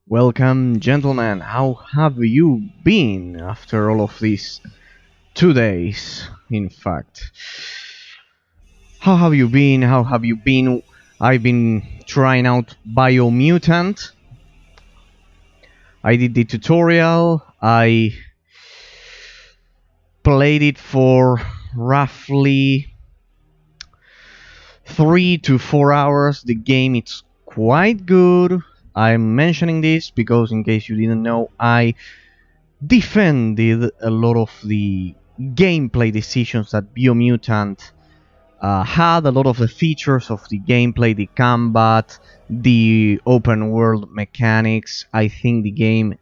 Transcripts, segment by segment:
Welcome, gentlemen. How have you been after all of these 2 days? In fact, how have you been? How have you been? I've been trying out Biomutant. I did the tutorial. I played it for roughly 3 to 4 hours. The game is quite good. I'm mentioning this because, in case you didn't know, I defended a lot of the gameplay decisions that Biomutant had. A lot of the features of the gameplay, the combat, the open world mechanics. I think the game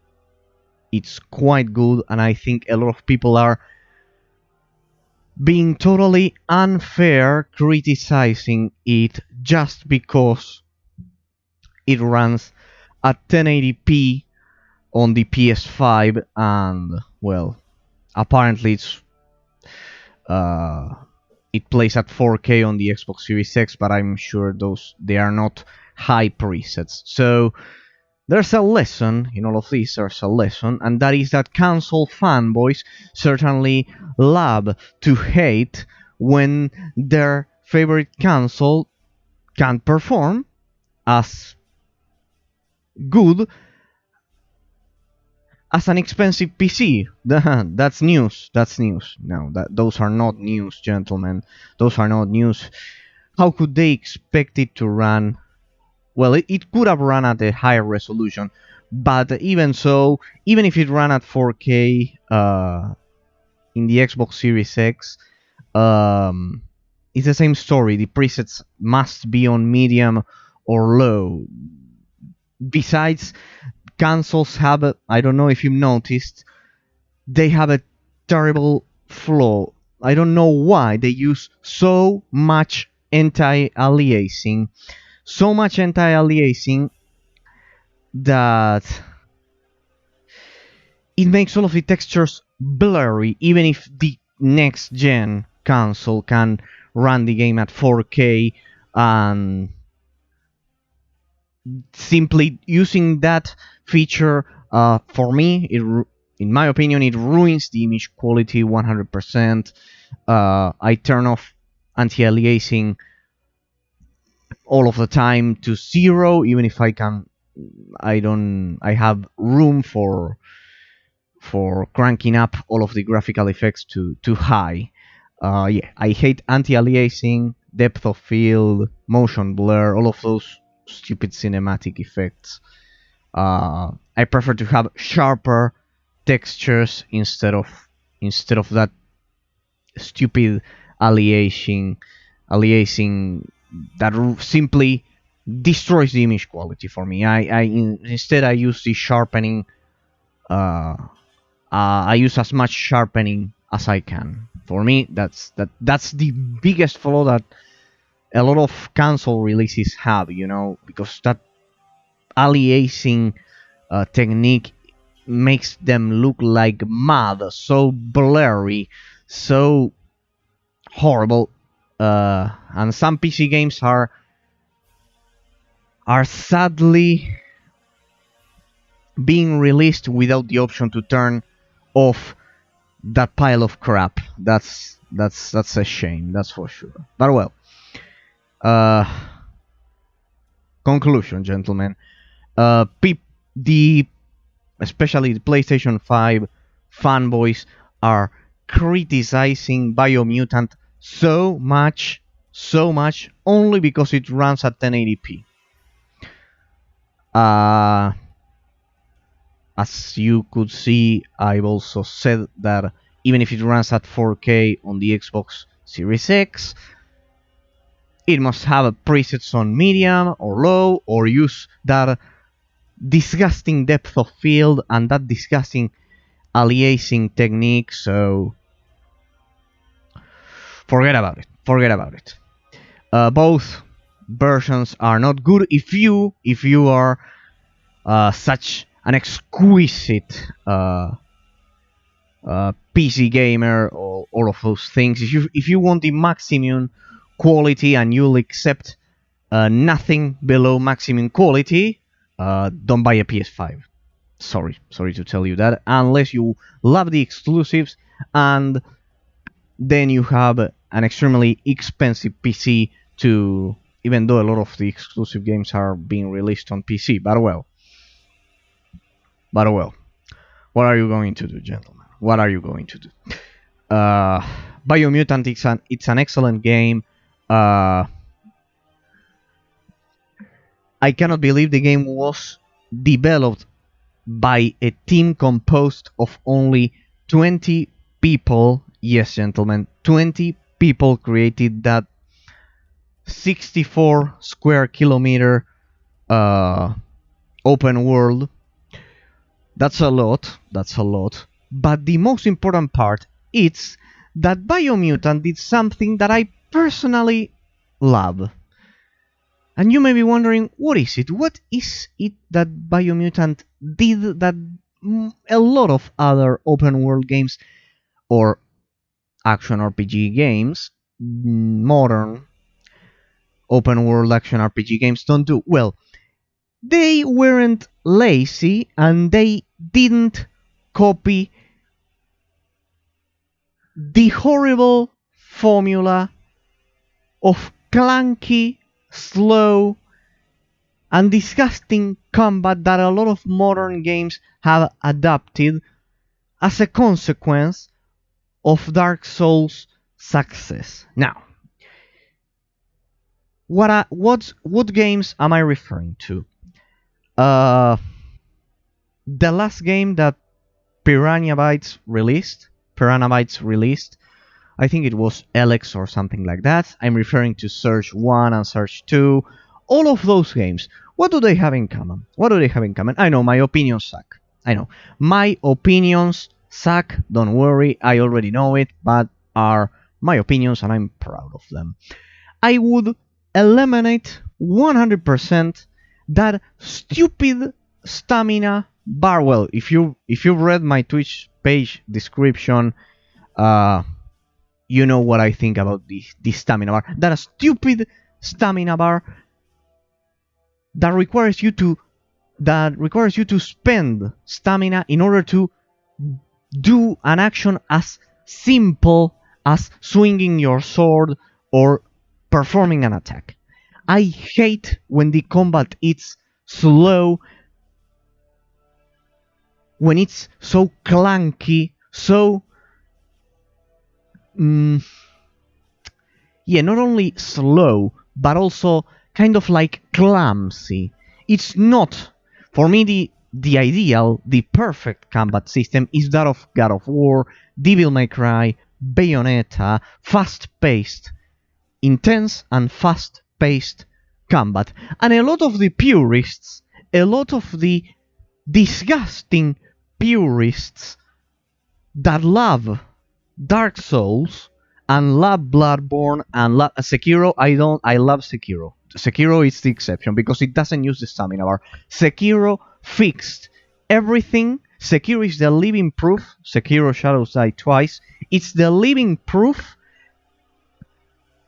it's quite good, and I think a lot of people are being totally unfair criticizing it just because it runs at 1080p on the PS5, and well, apparently it plays at 4K on the Xbox Series X, but I'm sure they are not high presets. So there's a lesson in all of this. There's a lesson, and that is that console fanboys certainly love to hate when their favorite console can't perform as good as an expensive PC. That's news. That's news. No, those are not news, gentlemen. Those are not news. How could they expect it to run? Well, it could have run at a higher resolution, but even so, even if it ran at 4K in the Xbox Series X, it's the same story. The presets must be on medium or low. Besides, consoles have I don't know if you've noticed, they have a terrible flaw. I don't know why they use so much anti-aliasing. So much anti-aliasing that it makes all of the textures blurry, even if the next gen console can run the game at 4K, and simply using that feature, for me, in my opinion, it ruins the image quality 100%. I turn off anti-aliasing all of the time to 0, even if I have room for cranking up all of the graphical effects to high. Yeah, I hate anti-aliasing, depth of field, motion blur, all of those stupid cinematic effects. I prefer to have sharper textures instead of that stupid aliasing that simply destroys the image quality for me. Instead I use the sharpening. I use as much sharpening as I can. For me, that's the biggest flaw that a lot of console releases have, because that aliasing technique makes them look like mud, so blurry, so horrible. And some PC games are sadly being released without the option to turn off that pile of crap. That's a shame, that's for sure. But well, conclusion, gentlemen. Especially the PlayStation 5 fanboys are criticizing Biomutant so much only because it runs at 1080p. As you could see, I've also said that even if it runs at 4K on the Xbox Series X, it must have presets on medium or low, or use that disgusting depth of field and that disgusting aliasing technique. So forget about it. Both versions are not good. If you are such an exquisite PC gamer, or all of those things, if you want the maximum quality and you'll accept nothing below maximum quality, don't buy a PS5. Sorry to tell you that. Unless you love the exclusives, and then you have an extremely expensive PC to. Even though a lot of the exclusive games are being released on PC, but well, what are you going to do, gentlemen? What are you going to do? Uh, Biomutant, it's an excellent game. Uh, I cannot believe the game was developed by a team composed of only 20 people. Yes, gentlemen, 20 people created that 64 square kilometer open world. That's a lot. But the most important part is that Biomutant did something that I personally love. And you may be wondering, what is it? What is it that Biomutant did that a lot of other open world games or action RPG games, modern open world action RPG games, don't do? Well, they weren't lazy and they didn't copy the horrible formula of clunky, slow, and disgusting combat that a lot of modern games have adopted as a consequence of Dark Souls' success. Now, what games am I referring to? The last game that Piranha Bytes released, I think it was Alex or something like that. I'm referring to Surge 1 and Surge 2. All of those games, what do they have in common? I know, my opinions suck. Don't worry, I already know it, but are my opinions and I'm proud of them. I would eliminate 100% that stupid stamina bar. Well, if you've read my Twitch page description, you know what I think about the stamina bar. That a stupid stamina bar that requires you to spend stamina in order to do an action as simple as swinging your sword or performing an attack. I hate when the combat is slow, when it's so clunky, so not only slow, but also kind of like clumsy. It's not, for me, the ideal, the perfect combat system is that of God of War, Devil May Cry, Bayonetta, fast-paced, intense and fast-paced combat. And a lot of the purists, a lot of the disgusting purists that love Dark Souls and love Bloodborne and love Sekiro, I love Sekiro. Sekiro is the exception because it doesn't use the stamina bar. Sekiro fixed everything. Sekiro is the living proof. Sekiro Shadows Die Twice. It's the living proof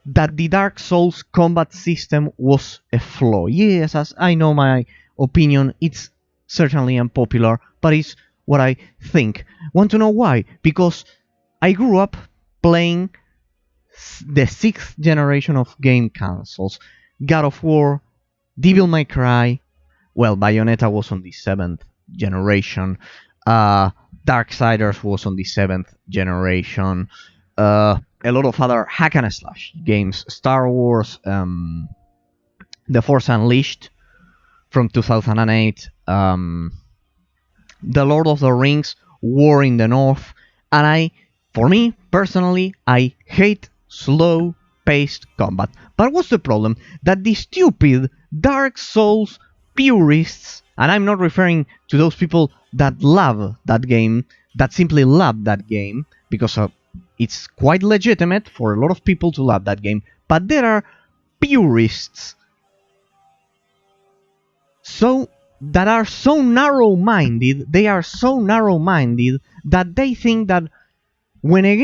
that the Dark Souls combat system was a flaw. Yes, as I know my opinion, it's certainly unpopular, but it's what I think. Want to know why? Because I grew up playing the 6th generation of game consoles. God of War, Devil May Cry, well, Bayonetta was on the 7th generation, Darksiders was on the 7th generation, a lot of other hack and slash games, Star Wars, The Force Unleashed from 2008, The Lord of the Rings, War in the North, and for me, personally, I hate slow-paced combat. But what's the problem? That the stupid Dark Souls purists, and I'm not referring to those people that love that game, that simply love that game, because it's quite legitimate for a lot of people to love that game, but there are purists that are so narrow-minded, that they think that when a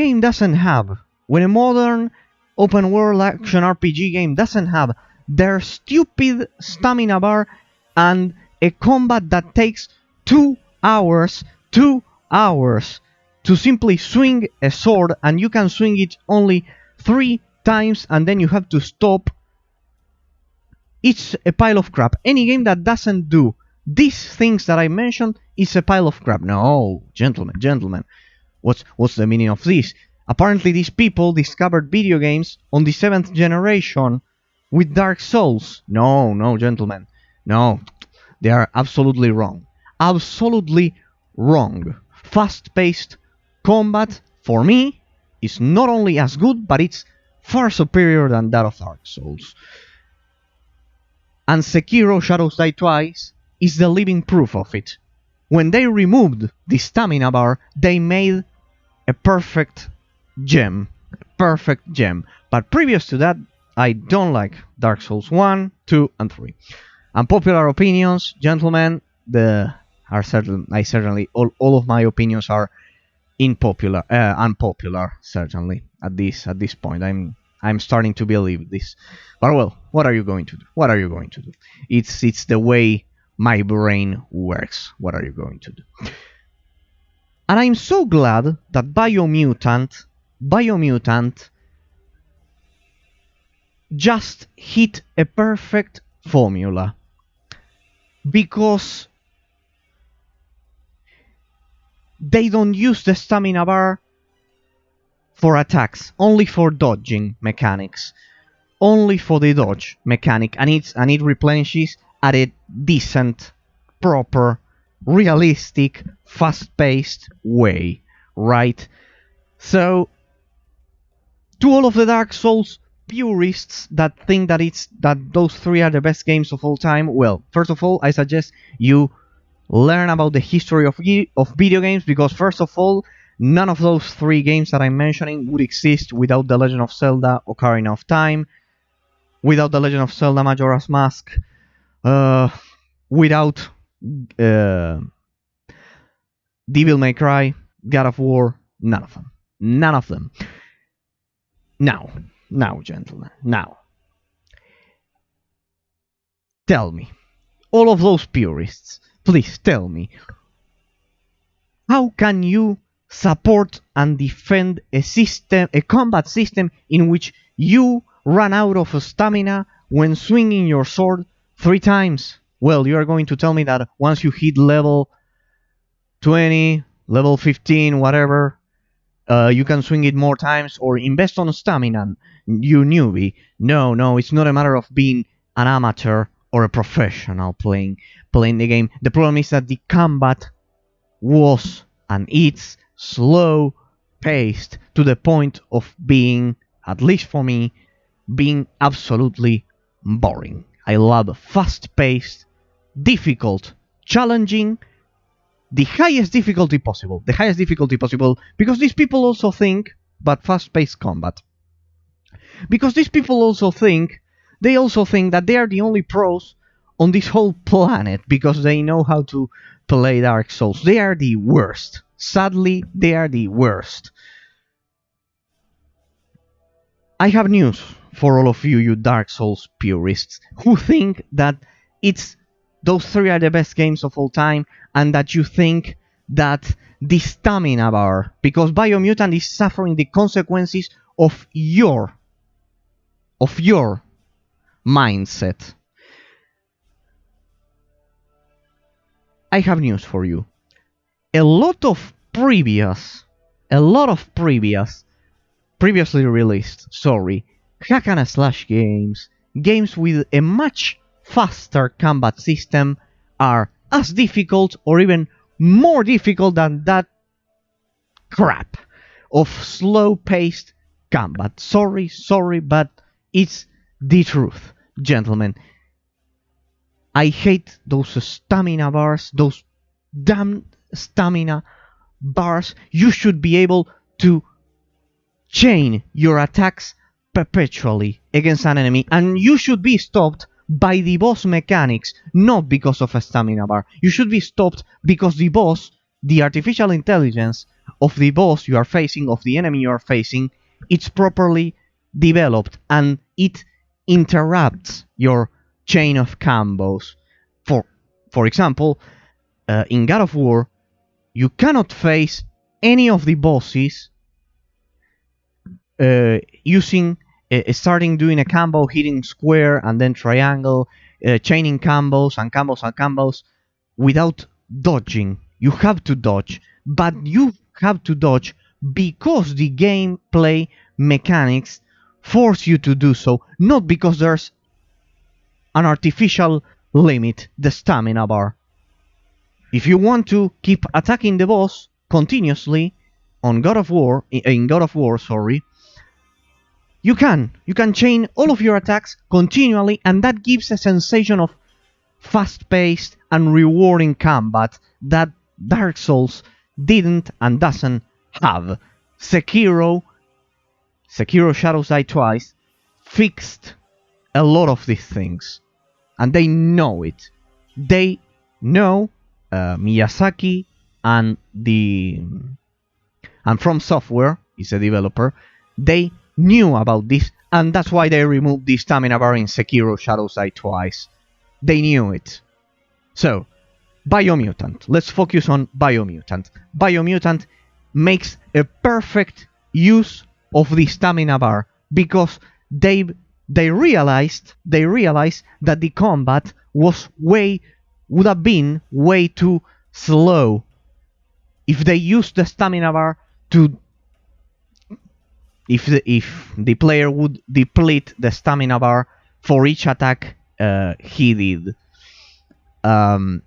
modern open world action RPG game doesn't have their stupid stamina bar and a combat that takes 2 hours, 2 hours to simply swing a sword, and you can swing it only 3 times and then you have to stop. It's a pile of crap. Any game that doesn't do these things that I mentioned is a pile of crap. No, gentlemen, what's the meaning of this? Apparently these people discovered video games on the 7th generation with Dark Souls. No, gentlemen. No, they are absolutely wrong. Absolutely wrong. Fast-paced combat, for me, is not only as good, but it's far superior than that of Dark Souls. And Sekiro Shadows Die Twice is the living proof of it. When they removed the stamina bar, they made a perfect gem. But previous to that, I don't like Dark Souls 1, 2, and 3. Unpopular opinions, gentlemen, all of my opinions are unpopular, certainly, at this point. I'm starting to believe this. But well, what are you going to do? It's the way my brain works. What are you going to do? And I'm so glad that Biomutant just hit a perfect formula. Because they don't use the stamina bar for attacks, only for dodging mechanics. Only for the dodge mechanic, and it replenishes at a decent, proper, realistic, fast-paced way, right? So, to all of the Dark Souls purists that think that those 3 are the best games of all time, well, first of all, I suggest you learn about the history of video games, because first of all, none of those 3 games that I'm mentioning would exist without The Legend of Zelda Ocarina of Time, without The Legend of Zelda Majora's Mask, without Devil May Cry, God of War, none of them. Now, gentlemen, tell me, all of those purists, please tell me, how can you support and defend a combat system in which you run out of stamina when swinging your sword 3 times? Well, you are going to tell me that once you hit level 20, level 15, whatever, you can swing it more times or invest on stamina, you newbie. No, it's not a matter of being an amateur or a professional playing the game. The problem is that the combat was and it's slow paced to the point of being, at least for me, being absolutely boring. I love fast paced, difficult, challenging, the highest difficulty possible, because these people also think, but fast-paced combat. Because these people also think that they are the only pros on this whole planet, because they know how to play Dark Souls. They are the worst. Sadly, they are the worst. I have news for all of you Dark Souls purists, who think that those 3 are the best games of all time, and that you think that the stamina bar, because Biomutant is suffering the consequences of your mindset. I have news for you. A lot of previously released, hack and slash games with a much faster combat system are as difficult or even more difficult than that crap of slow-paced combat. Sorry, but it's the truth, gentlemen. I hate those stamina bars, those damn stamina bars. You should be able to chain your attacks perpetually against an enemy, and you should be stopped by the boss mechanics, not because of a stamina bar. You should be stopped because the artificial intelligence of the boss you are facing, of the enemy you are facing, it's properly developed, and it interrupts your chain of combos for For example, in God of War, you cannot face any of the bosses using starting doing a combo, hitting square and then triangle, chaining combos and combos and combos without dodging. You have to dodge, but you have to dodge because the gameplay mechanics force you to do so, not because there's an artificial limit, the stamina bar. If you want to keep attacking the boss continuously in God of War, you can chain all of your attacks continually, and that gives a sensation of fast-paced and rewarding combat that Dark Souls didn't and doesn't have. Sekiro Shadows Die Twice fixed a lot of these things, and they know it. They know Miyazaki and From Software is a developer. They knew about this, and that's why they removed the stamina bar in Sekiro Shadows Die Twice. They knew it. So, Biomutant. Let's focus on Biomutant. Biomutant makes a perfect use of the stamina bar because they realized that the combat would have been way too slow if they used the stamina bar to. If the player would deplete the stamina bar for each attack he did. I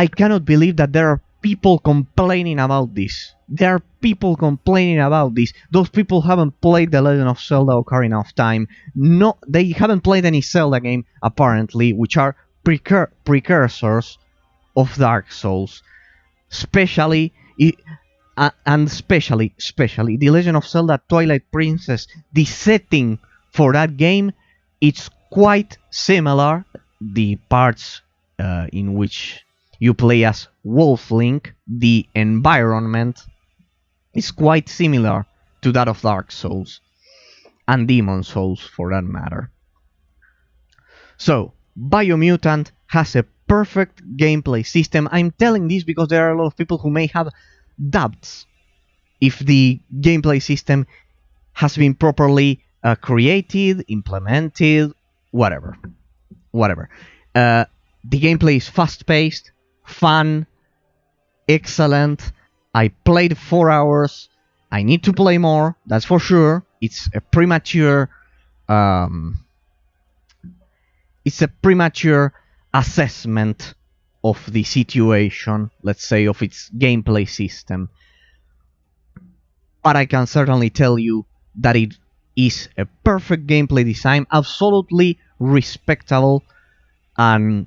cannot believe that there are people complaining about this. There are people complaining about this. Those people haven't played The Legend of Zelda Ocarina of Time. No, they haven't played any Zelda game, apparently, which are precursors of Dark Souls. Especially The Legend of Zelda Twilight Princess, the setting for that game, it's quite similar. The parts in which you play as Wolf Link, the environment is quite similar to that of Dark Souls and Demon Souls for that matter. So, Biomutant has a perfect gameplay system. I'm telling this because there are a lot of people who may have doubts if the gameplay system has been properly created, implemented, whatever. The gameplay is fast-paced, fun, excellent. I played 4 hours. I need to play more, that's for sure. It's a premature assessment of the situation, let's say, of its gameplay system. But I can certainly tell you that it is a perfect gameplay design, absolutely respectable and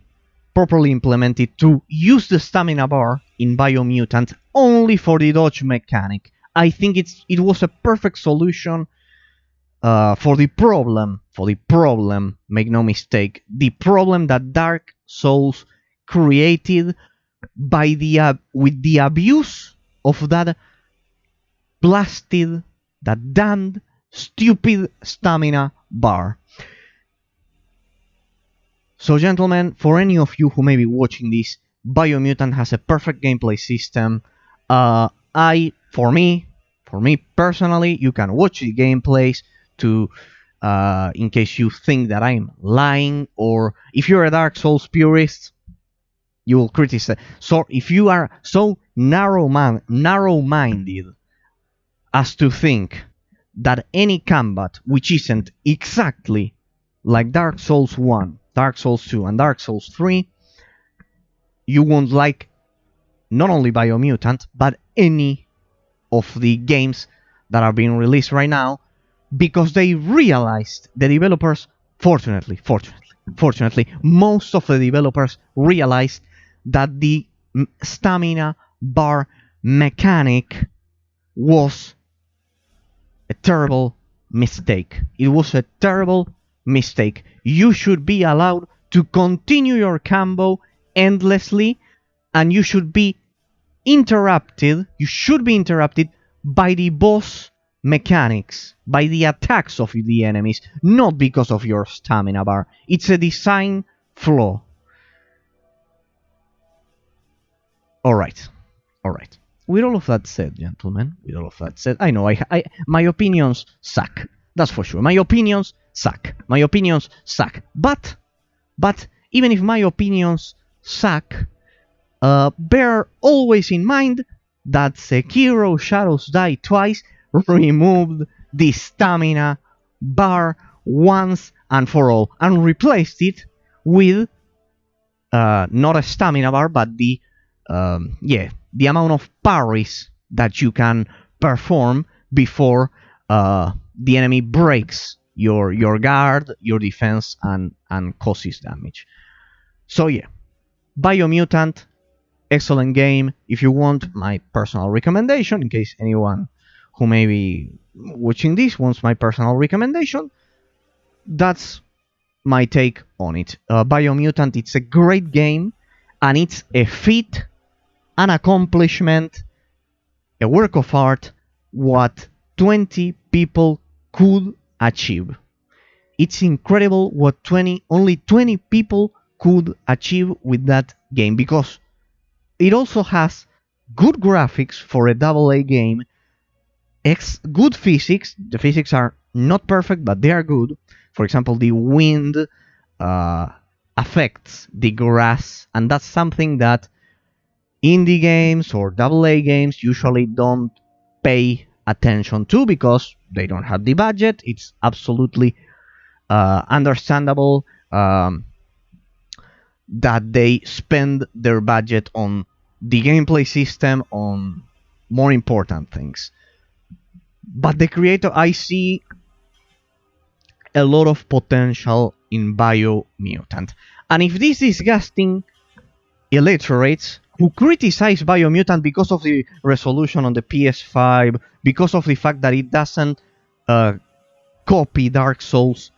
properly implemented to use the stamina bar in Biomutant only for the dodge mechanic. I think it was a perfect solution for the problem, make no mistake, the problem that Dark Souls created with the abuse of that blasted, that damned, stupid stamina bar. So gentlemen, for any of you who may be watching this, Biomutant has a perfect gameplay system. For me personally, you can watch the gameplays to, in case you think that I'm lying, or if you're a Dark Souls purist, you will criticize. So if you are so narrow-minded as to think that any combat which isn't exactly like Dark Souls 1, Dark Souls 2, and Dark Souls 3, you won't like not only Biomutant, but any of the games that are being released right now, because they realized, the developers, fortunately, most of the developers realized that the stamina bar mechanic was a terrible mistake. It was a terrible mistake. You should be allowed to continue your combo endlessly, and you should be interrupted by the boss mechanics, by the attacks of the enemies, not because of your stamina bar. It's a design flaw. Alright, alright. With all of that said, gentlemen, with all of that said, I know my opinions suck. That's for sure. My opinions suck. My opinions suck. But even if my opinions suck, bear always in mind that Sekiro Shadows Die Twice removed the stamina bar once and for all and replaced it with not a stamina bar, but the amount of parries that you can perform before the enemy breaks your guard, your defense, and causes damage. So yeah, Biomutant, excellent game. If you want my personal recommendation, in case anyone who may be watching this wants my personal recommendation, that's my take on it. Biomutant, it's a great game, and it's a feat, an accomplishment, a work of art, what 20 people could achieve. It's incredible what only 20 people could achieve with that game, because it also has good graphics for a AA game, good physics. The physics are not perfect, but they are good. For example, the wind affects the grass, and that's something that indie games or AA games usually don't pay attention to because they don't have the budget. It's absolutely understandable that they spend their budget on the gameplay system, on more important things. But the creator, I see a lot of potential in Biomutant. And if these disgusting illiterates who criticize Biomutant because of the resolution on the PS5, because of the fact that it doesn't copy Dark Souls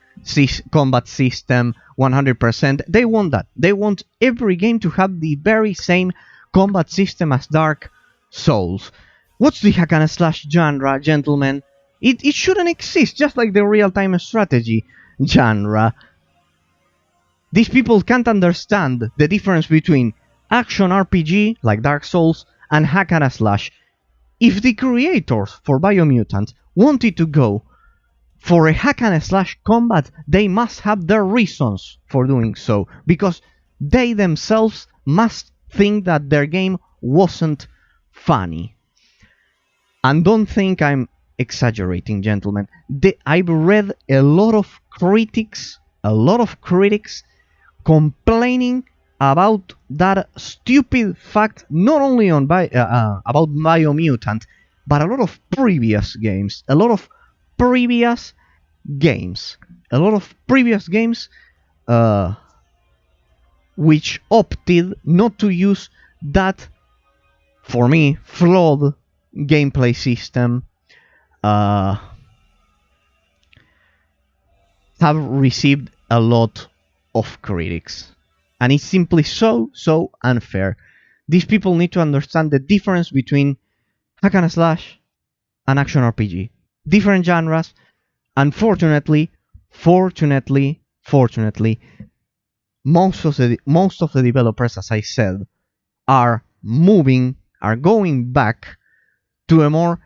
combat system 100%, they want that. They want every game to have the very same combat system as Dark Souls. What's the hack and slash genre, gentlemen? It shouldn't exist, just like the real-time strategy genre. These people can't understand the difference between action RPG, like Dark Souls, and hack and slash. If the creators for Biomutant wanted to go for a hack and slash combat, they must have their reasons for doing so, because they themselves must think that their game wasn't funny. And don't think I'm exaggerating, gentlemen. I've read a lot of critics complaining about that stupid fact, not only on about Biomutant, but a lot of previous games. Which opted not to use that, for me, flawed gameplay system, have received a lot of critics. And it's simply so unfair. These people need to understand the difference between hack and slash and action RPG. Different genres. Unfortunately, most of the developers, as I said, are going back to a more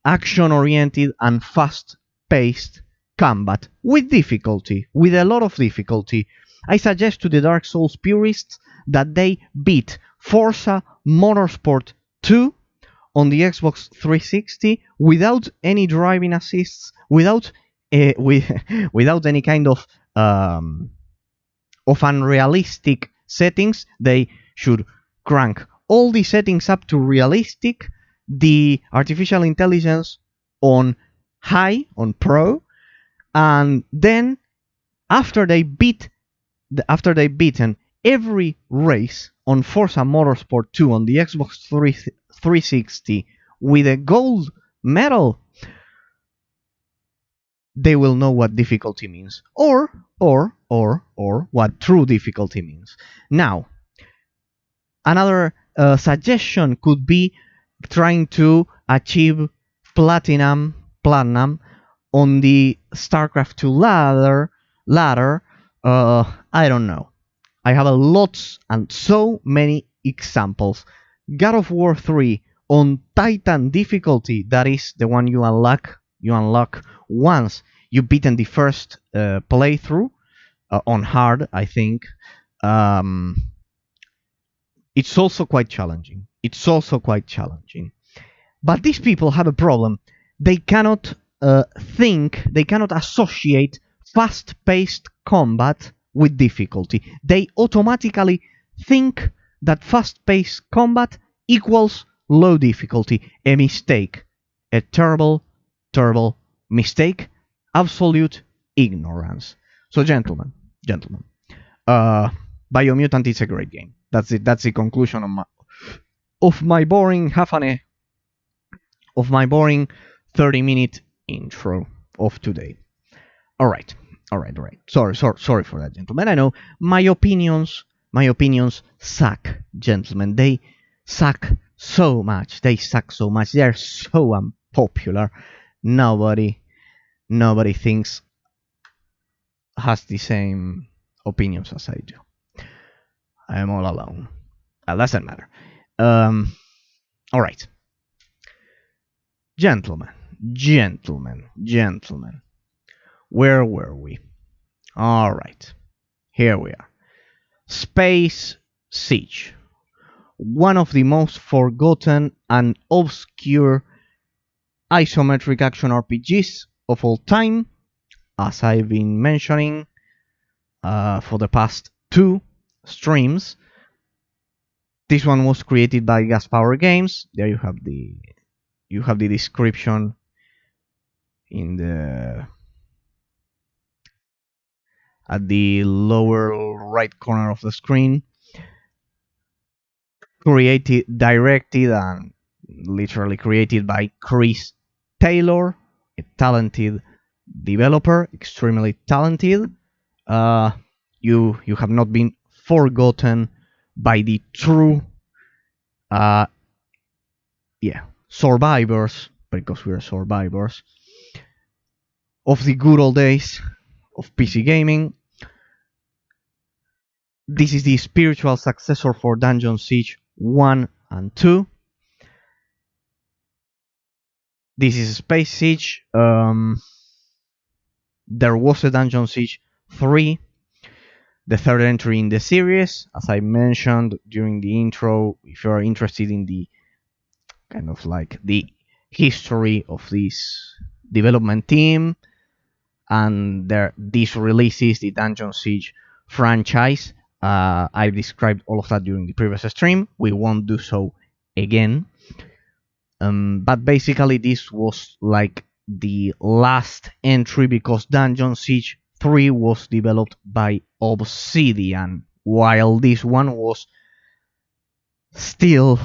action-oriented and fast-paced combat with a lot of difficulty. I suggest to the Dark Souls purists that they beat Forza Motorsport 2 on the Xbox 360 without any driving assists, without any kind of unrealistic settings. They should crank all the settings up to realistic, the artificial intelligence on high, on pro, and then after they've beaten every race on Forza Motorsport 2 on the Xbox 360 with a gold medal, they will know what difficulty means, or what true difficulty means. Now, another suggestion could be trying to achieve platinum platinum. On the StarCraft 2 ladder, I don't know. I have a lots and so many examples. God of War 3 on Titan difficulty, that is the one you unlock. You unlock once you beaten the first playthrough on hard, I think. Um, it's also quite challenging. It's also quite challenging. But these people have a problem. They cannot they cannot associate fast-paced combat with difficulty. They automatically think that fast-paced combat equals low difficulty. A mistake. A terrible, terrible mistake. Absolute ignorance. So, gentlemen, uh, Biomutant is a great game. That's it. That's the conclusion of my boring half an of my boring 30-minute intro of today. All right, all right, all right. Sorry for that, gentlemen. I know my opinions suck, gentlemen. They suck so much. They suck so much. They are so unpopular. Nobody, nobody thinks has the same opinions as I do. I am all alone. Doesn't matter. Um, all right, gentlemen, gentlemen. Where were we? All right, here we are. Space Siege, one of the most forgotten and obscure isometric action RPGs of all time, as I've been mentioning for the past two streams. This one was created by Gas Power Games. There you have the description in the at the lower right corner of the screen. Created, directed, and literally created by Chris Taylor, a talented developer, extremely talented. You have not been forgotten by the true, uh, survivors, because we are survivors of the good old days of PC gaming. This is the spiritual successor for Dungeon Siege 1 and 2. This is Space Siege. There was a Dungeon Siege 3, the third entry in the series. As I mentioned during the intro, if you are interested in the kind of like the history of this development team and these releases, the Dungeon Siege franchise, I described all of that during the previous stream. We won't do so again. But basically, this was like the last entry because Dungeon Siege 3 was developed by Obsidian, while this one was still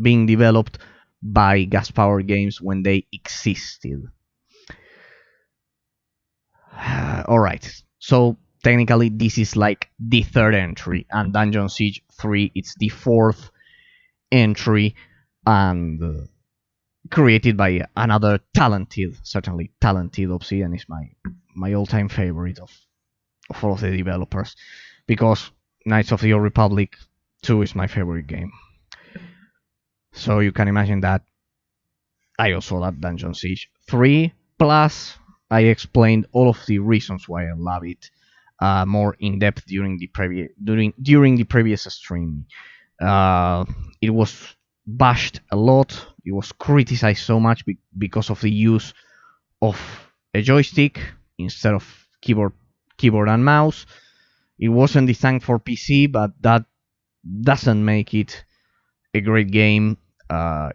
being developed by Gas Power Games when they existed. Alright, so technically this is like the third entry, and Dungeon Siege 3 it's the fourth entry, and created by another certainly talented Obsidian is my all-time favorite of all of the developers, because Knights of the Old Republic 2 is my favorite game. So you can imagine that I also love Dungeon Siege 3, plus I explained all of the reasons why I love it more in depth during the previous stream. It was bashed a lot. It was criticized so much because of the use of a joystick instead of keyboard and mouse. It wasn't designed for PC, but that doesn't make it a great game.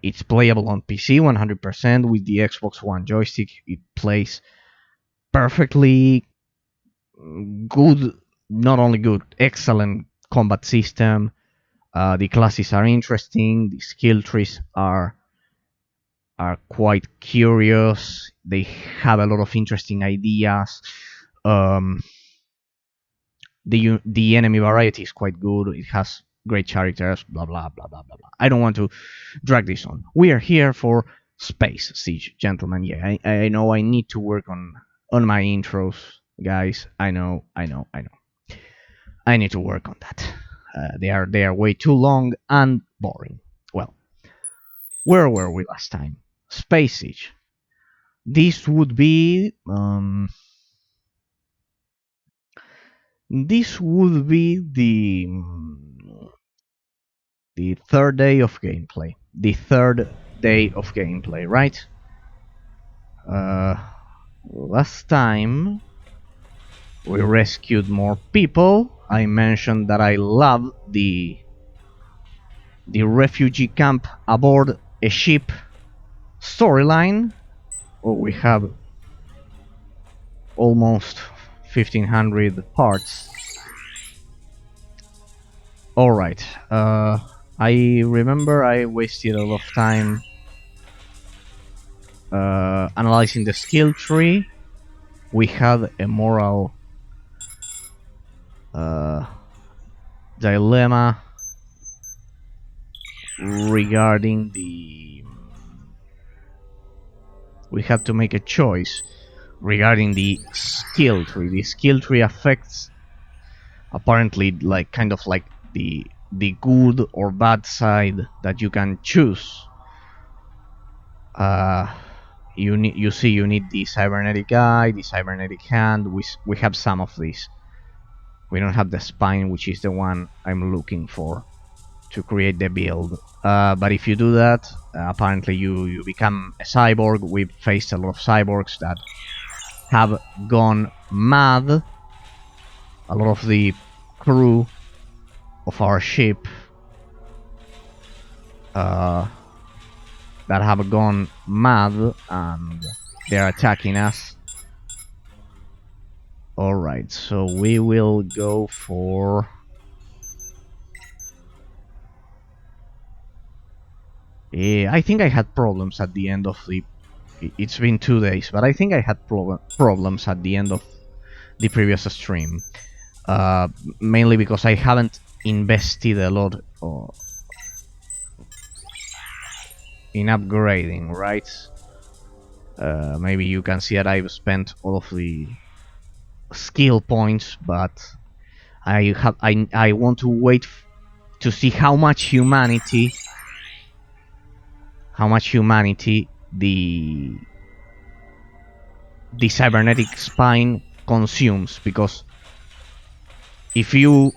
It's playable on PC 100% with the Xbox One joystick. It plays perfectly. Good, not only good, excellent combat system. The classes are interesting. The skill trees are quite curious. They have a lot of interesting ideas. The enemy variety is quite good. It has great characters. Blah blah blah blah blah blah. I don't want to drag this on. We are here for Space Siege, gentlemen. Yeah, I know I need to work on my intros, guys. I know. I need to work on that. They are way too long and boring. Well, where were we last time? Space Siege. This would be the third day of gameplay. The third day of gameplay, right? Last time we rescued more people. I mentioned that I love the refugee camp aboard a ship storyline. Oh, we have almost 1500 parts. Alright, I remember I wasted a lot of time analyzing the skill tree. We had a moral dilemma regarding we had to make a choice regarding the skill tree. The skill tree affects apparently like kind of like the good or bad side that you can choose. You need the cybernetic eye, the cybernetic hand. We have some of these. We don't have the spine, which is the one I'm looking for to create the build. But if you do that, apparently you become a cyborg. We've faced a lot of cyborgs that have gone mad. A lot of the crew of our ship that have gone mad and they're attacking us. Alright, so we will go for... Yeah, I think I had problems at the end of the... It's been 2 days, but I think I had problems at the end of the previous stream. Mainly because I haven't invested a lot in upgrading, right? Maybe you can see that I've spent all of the skill points, but I want to wait to see how much humanity the cybernetic spine consumes, because if you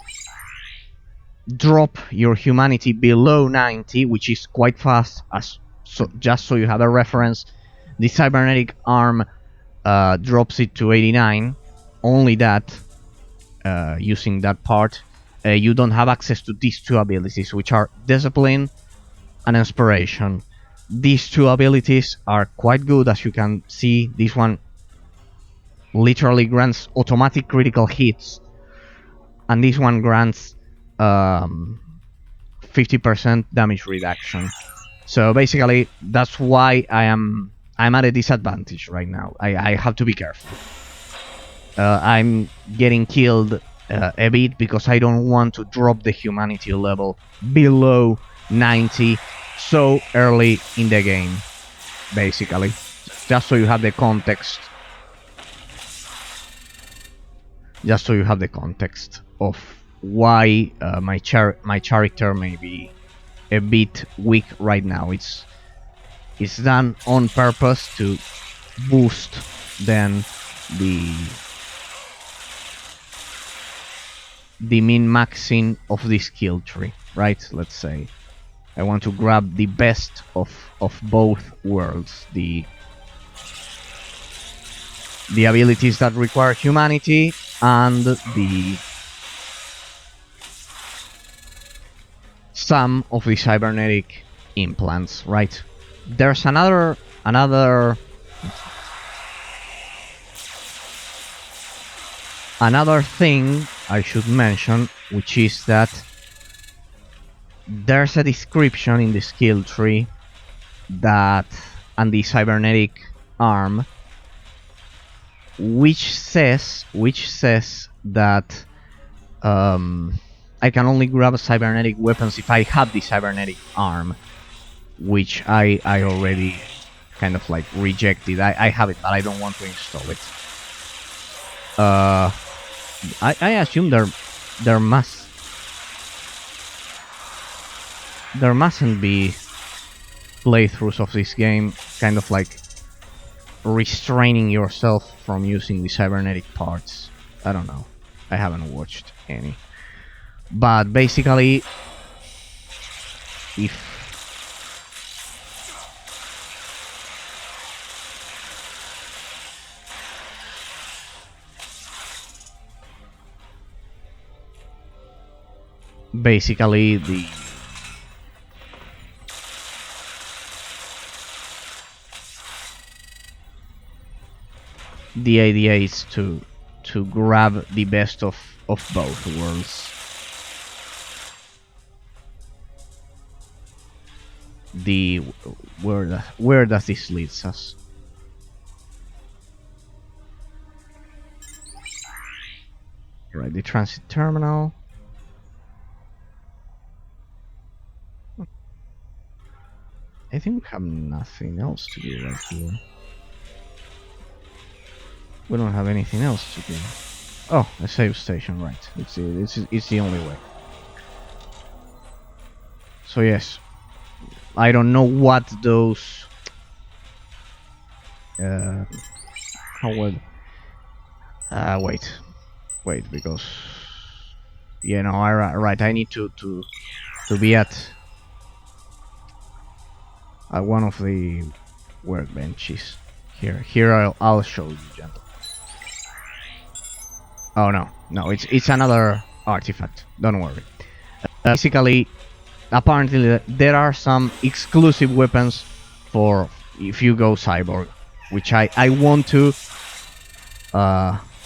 drop your humanity below 90, which is quite fast, just so you have a reference, the cybernetic arm drops it to 89. Only that, using that part, you don't have access to these 2 abilities, which are Discipline and Inspiration. These 2 abilities are quite good. As you can see, this one literally grants automatic critical hits, and this one grants 50% damage reduction. So basically, that's why I'm at a disadvantage right now. I have to be careful. I'm getting killed a bit because I don't want to drop the humanity level below 90 so early in the game, basically. Just so you have the context. Just so you have the context of why my character may be a bit weak right now. It's done on purpose to boost then the min-maxing of the skill tree, right? Let's say I want to grab the best of both worlds. The abilities that require humanity and the some of the cybernetic implants, right? There's another thing I should mention, which is that there's a description in the skill tree that, and the cybernetic arm, which says that I can only grab cybernetic weapons if I have the cybernetic arm, which I already kind of like reject it. I have it, but I don't want to install it. I assume there mustn't be playthroughs of this game kind of like restraining yourself from using the cybernetic parts. I don't know. I haven't watched any. But basically, if basically the idea is to grab the best of both worlds. Where does this lead us? Right, the transit terminal. I think we have nothing else to do right here. We don't have anything else to do. Oh, a save station, right. It's the only way. So yes. I don't know what those... how would... Wait, because... Yeah, no, right, I need to be at one of the workbenches. Here I'll show you, gentlemen. Oh no, it's another artifact. Don't worry. Basically, apparently there are some exclusive weapons for if you go cyborg, which I want to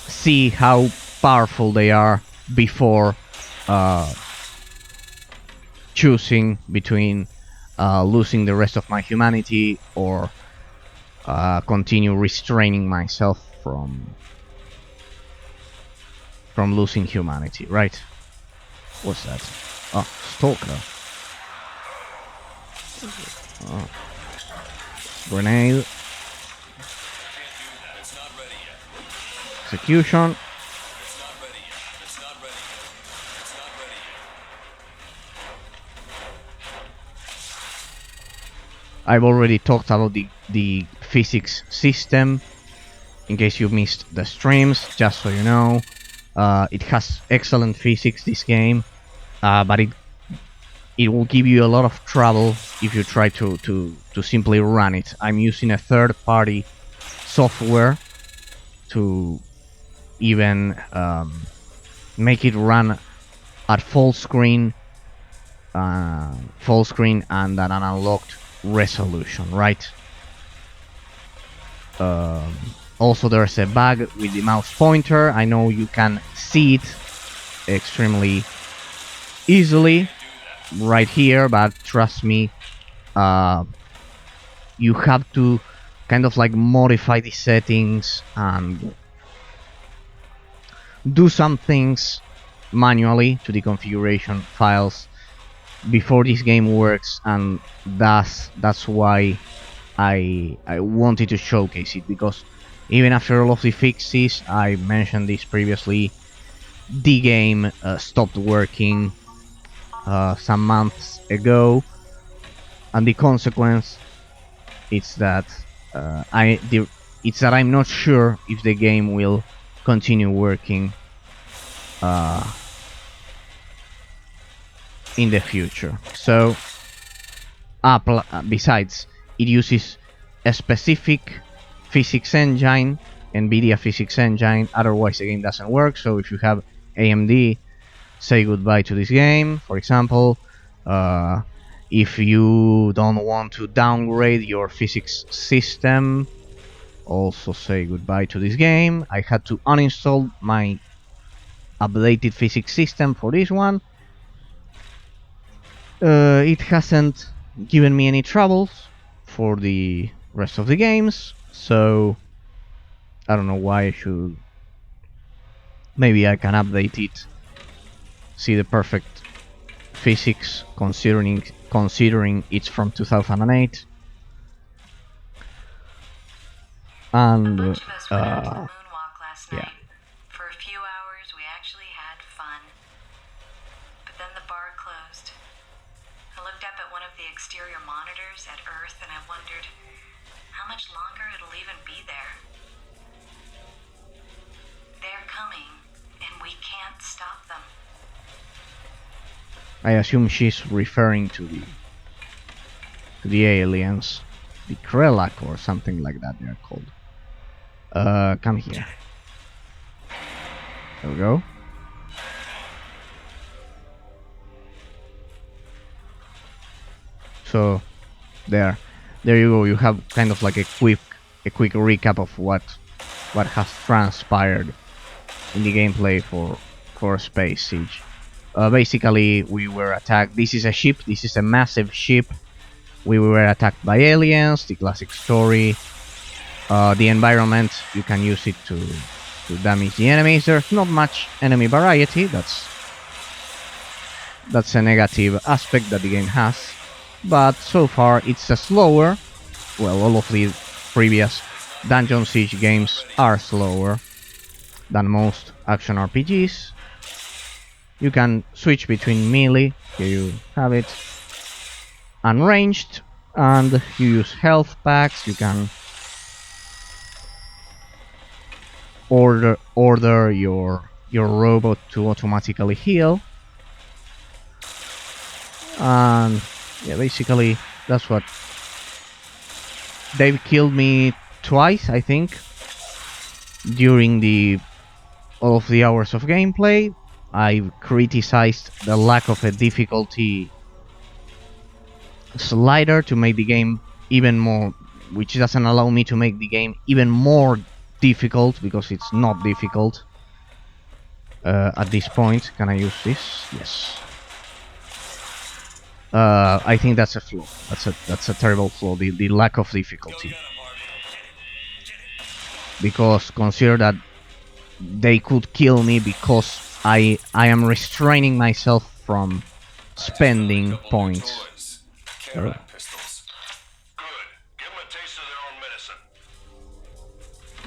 see how powerful they are before choosing between losing the rest of my humanity or continue restraining myself from losing humanity, right? What's that? Oh, stalker. Oh. Grenade. Execution. I've already talked about the physics system. In case you missed the streams, just so you know, it has excellent physics, this game, but it will give you a lot of trouble if you try to simply run it. I'm using a third-party software to even make it run at full screen and at an unlocked resolution, right? Also, there's a bug with the mouse pointer. I know you can see it extremely easily right here, but trust me, you have to kind of like modify the settings and do some things manually to the configuration files before this game works, and that's why I wanted to showcase it, because even after all of the fixes, I mentioned this previously, the game stopped working some months ago, and the consequence is that I'm not sure if the game will continue working in the future. So, besides, it uses a specific physics engine, NVIDIA physics engine, otherwise the game doesn't work. So if you have AMD, say goodbye to this game, for example. If you don't want to downgrade your physics system, also say goodbye to this game. I had to uninstall my updated physics system for this one. It hasn't given me any troubles for the rest of the games, so I don't know why I should. Maybe I can update it, see the perfect physics, considering it's from 2008. And a bunch of us went out to the moonwalk last yeah. night. For a few hours, we actually had fun. But then the bar closed. I looked up at one of the exterior monitors at Earth and I wondered how much longer it'll even be there. They're coming, and we can't stop them. I assume she's referring to the aliens, the Krelak or something like that they're called. Come here. There we go. So, there you go. You have kind of like a quick recap of what has transpired in the gameplay for Space Siege. Basically, we were attacked. This is a ship. This is a massive ship. We were attacked by aliens. The classic story. The environment, you can use it to damage the enemies. There's not much enemy variety. That's a negative aspect that the game has. But so far, it's a slower. Well, all of the previous Dungeon Siege games are slower than most action RPGs. You can switch between melee, here you have it, and ranged, and you use health packs. You can order your robot to automatically heal, and yeah, basically that's what. They've killed me twice, I think, during all of the hours of gameplay. I've criticized the lack of a difficulty slider to make the game even more, which doesn't allow me to make the game even more difficult, because it's not difficult at this point. Can I use this? Yes. I think that's a flaw. That's a terrible flaw. The lack of difficulty. Because consider that they could kill me because I am restraining myself from spending points.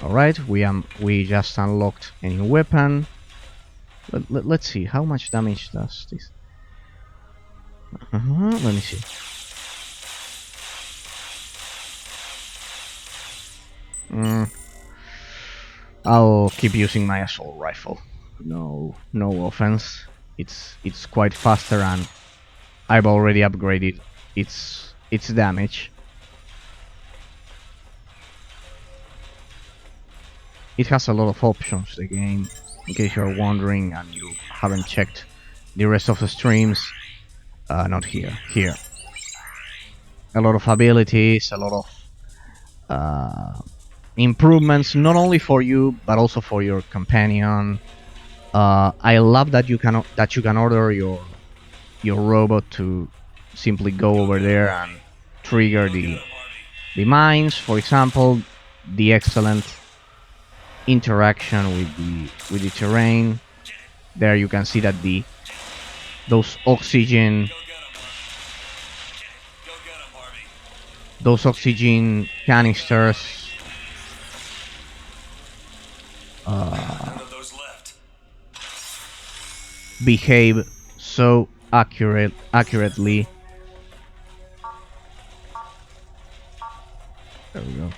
Alright, we just unlocked a new weapon. Let's see, how much damage does this? Let me see. I'll keep using my assault rifle. No offense. It's quite faster, and I've already upgraded its damage. It has a lot of options, the game, in case you're wondering and you haven't checked the rest of the streams. Not here. Here. A lot of abilities, a lot of improvements, not only for you but also for your companion. I love that you can order your robot to simply go over there and trigger the mines, for example. The excellent interaction with the terrain. There you can see that those oxygen canisters behave so accurately. There we go.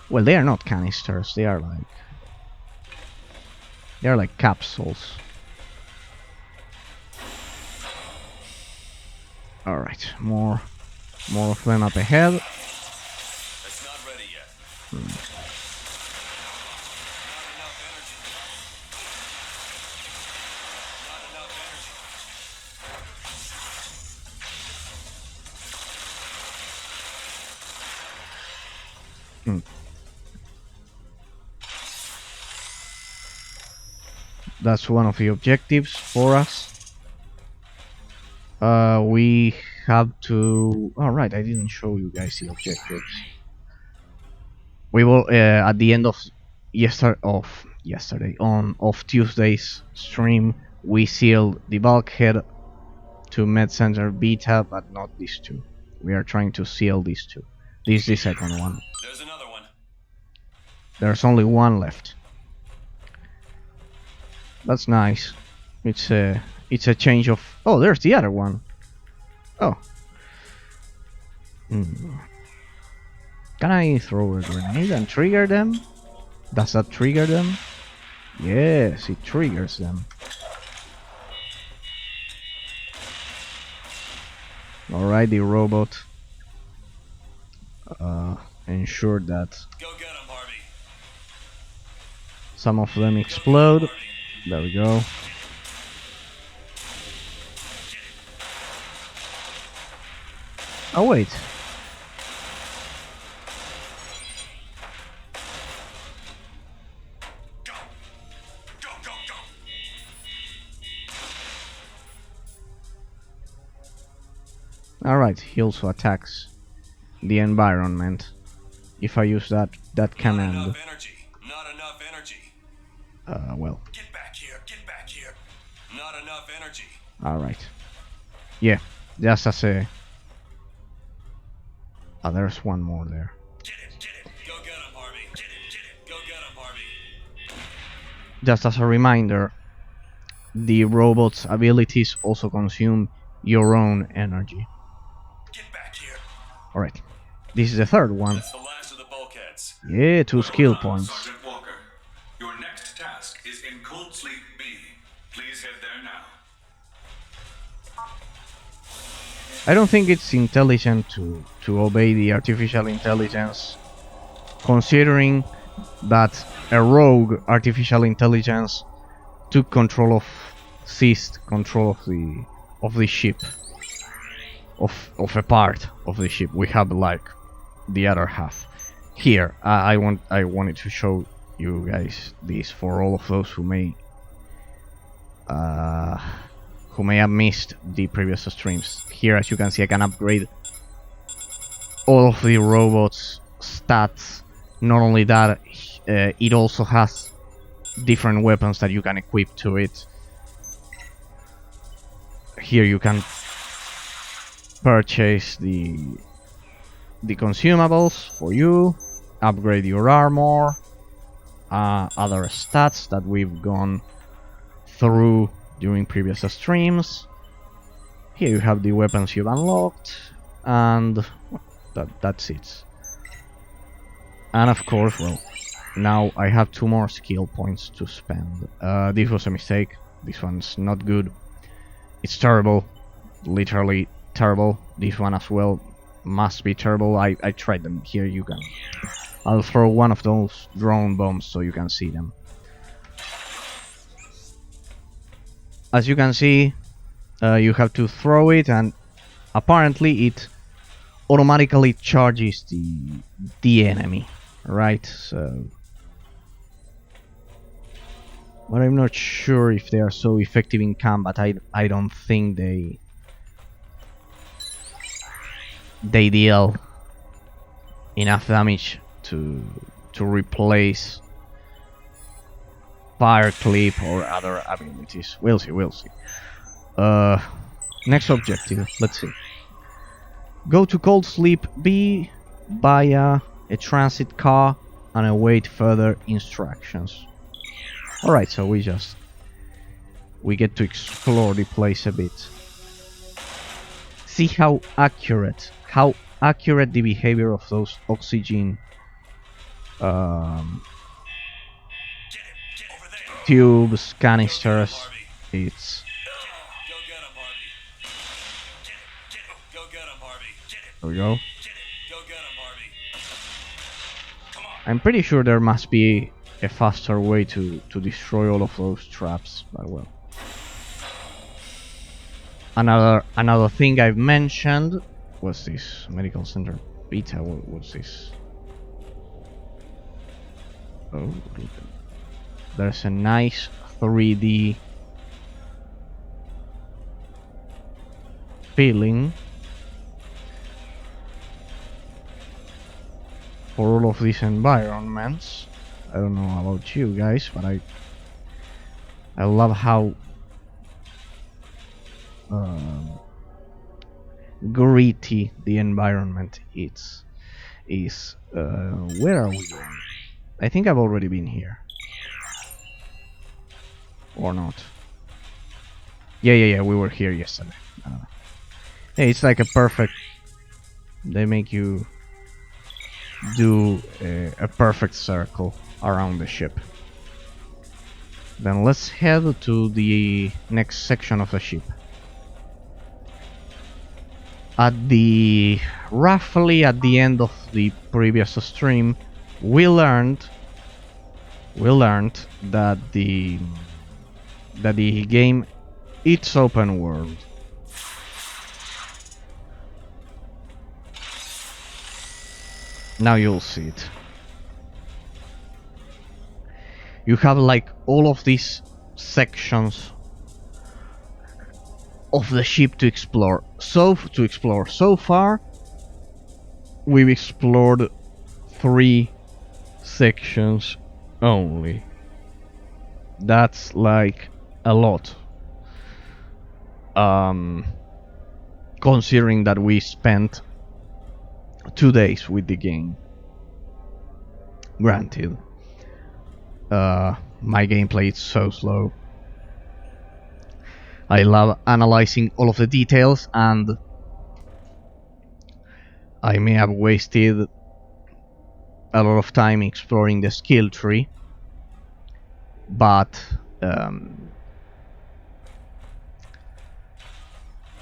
Well, they are not canisters. They are like capsules. All right, more of them up ahead. It's not ready yet. That's one of the objectives for us. We have to. All right, I didn't show you guys the objectives. We will at the end of Tuesday's stream. We sealed the bulkhead to Med Center Beta, but not these two. We are trying to seal these two. This is the second one. There's another one. There's only one left. That's nice. It's a change of. Oh, there's the other one. Oh. Can I throw a grenade and trigger them? Does that trigger them? Yes, it triggers them. Alrighty, robot. Ensure that Go get him, Harvey. some of them explode. There we go. Oh wait. Go. Go, go, go. Alright, he also attacks the environment. If I use that Not command. enough energy. Not enough energy. Well. Get back here. Get back here. Not enough energy. Alright. Yeah, just as a... Oh, there's one more there. Get it. Get it. Go get him, Harvey. Get it. Get it. Go get him, Harvey. Just as a reminder, the robot's abilities also consume your own energy. Get back here. Alright. This is the third one. That's the last of the bulkheads. Yeah, 2 skill points. Sergeant Walker, your next task is in Cold Sleep B. Please head there now. I don't think it's intelligent to obey the artificial intelligence, considering that a rogue artificial intelligence seized control of the ship, of a part of the ship. We have like the other half. Here, I wanted to show you guys this for all of those who may have missed the previous streams. Here, as you can see, I can upgrade all of the robots' stats. Not only that, it also has different weapons that you can equip to it. Here you can purchase the consumables for you, upgrade your armor, other stats that we've gone through during previous streams. Here you have the weapons you've unlocked, and that's it. And of course, well, now I have 2 more skill points to spend. This was a mistake. This one's not good. It's terrible. Literally terrible. This one as well must be terrible. I tried them. Here you can. I'll throw one of those drone bombs so you can see them. As you can see, you have to throw it, and apparently it automatically charges the enemy, right? So, but I'm not sure if they are so effective in combat. I don't think they deal enough damage to replace fire clip or other abilities. We'll see. Next objective, let's see. Go to Cold Sleep B via a transit car and await further instructions. Alright, so we get to explore the place a bit. See how accurate the behavior of those oxygen tubes, canisters. It's Go get him, Harvey. Go get him, Harvey. there we go. Go get him, Harvey. Come on. I'm pretty sure there must be a faster way to destroy all of those traps, but well. Another thing I've mentioned was this medical center beta. What's this? Oh, look. There's a nice 3D feeling for all of these environments. I don't know about you guys, but I love how gritty the environment is. Where are we going? I think I've already been here. Or not. Yeah, we were here yesterday. Yeah, it's like a perfect... They make you do a perfect circle around the ship. Then let's head to the next section of the ship. Roughly at the end of the previous stream, we learned that the game, it's open world. Now you'll see it. You have like all of these sections of the ship to explore. So far, we've explored 3 sections only. That's like a lot. Considering that we spent 2 days with the game. Granted, my gameplay is so slow. I love analyzing all of the details, and I may have wasted a lot of time exploring the skill tree, but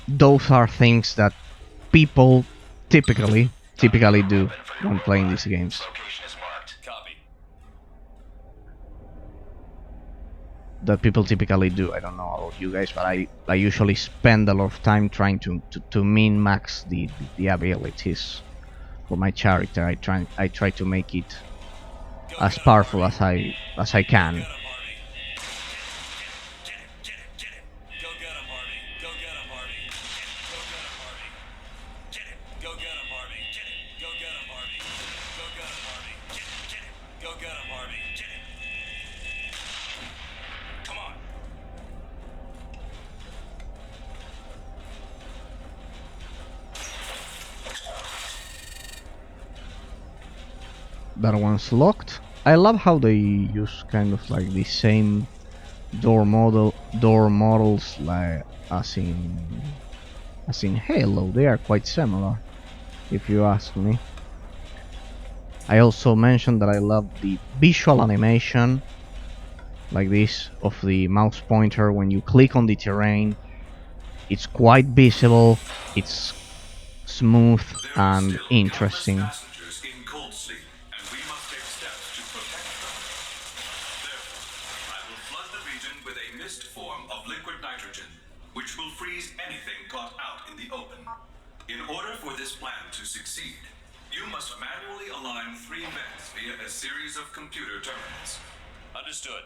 those are things that people typically do when playing these games. Location is marked. Copy. That people typically do. I don't know about you guys, but I usually spend a lot of time trying to min-max the abilities for my character. I try to make it as powerful as I can. That one's locked. I love how they use kind of like the same door models like as in Halo. They are quite similar, if you ask me. I also mentioned that I love the visual animation like this of the mouse pointer when you click on the terrain. It's quite visible, it's smooth and interesting. Which will freeze anything caught out in the open. In order for this plan to succeed, you must manually align 3 vents via a series of computer terminals. Understood.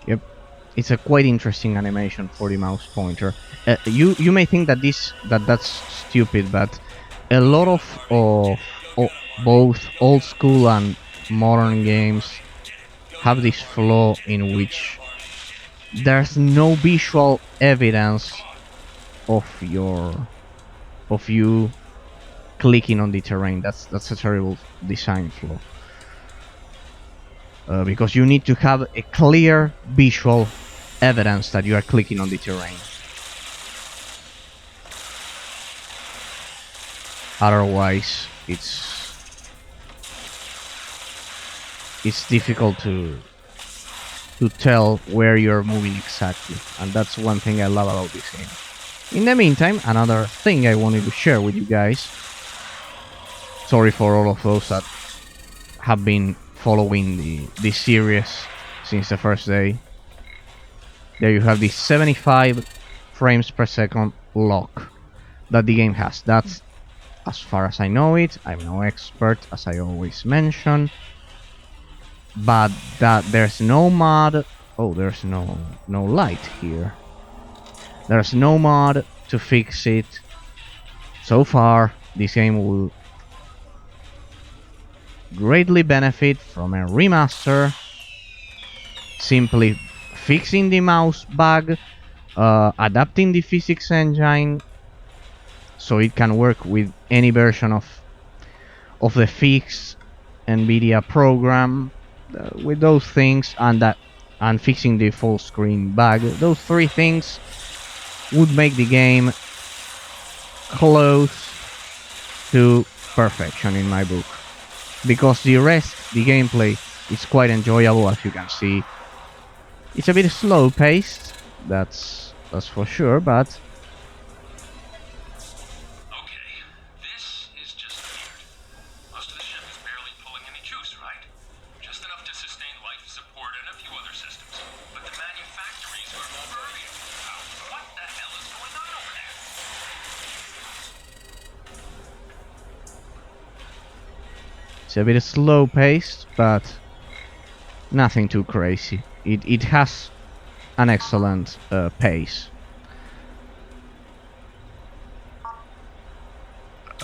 Yep, it's a quite interesting animation for the mouse pointer. You may think that that's stupid, but a lot of both old school and modern games have this flaw in which there's no visual evidence of you clicking on the terrain. That's a terrible design flaw. Because you need to have a clear visual evidence that you are clicking on the terrain. Otherwise, it's difficult to tell where you're moving exactly, and that's one thing I love about this game. In the meantime, another thing I wanted to share with you guys. Sorry for all of those that have been following the series since the first day. There you have the 75 frames per second lock that the game has. That's as far as I know it. I'm no expert, as I always mention. But that there's no mod. Oh, there's no light here. There's no mod to fix it. So far, this game will greatly benefit from a remaster. Simply fixing the mouse bug, adapting the physics engine, so it can work with any version of the fixed NVIDIA program. With those things and fixing the full screen bug, those three things would make the game close to perfection in my book. Because the rest, the gameplay, is quite enjoyable, as you can see. It's a bit slow paced, that's for sure, but Okay, this is just weird. Most of the ship is barely pulling any juice, right? Just enough to sustain life support and a few other systems. But the manufactories are burning. What the hell is going on over there? it's a bit slow paced, but nothing too crazy. It has an excellent pace.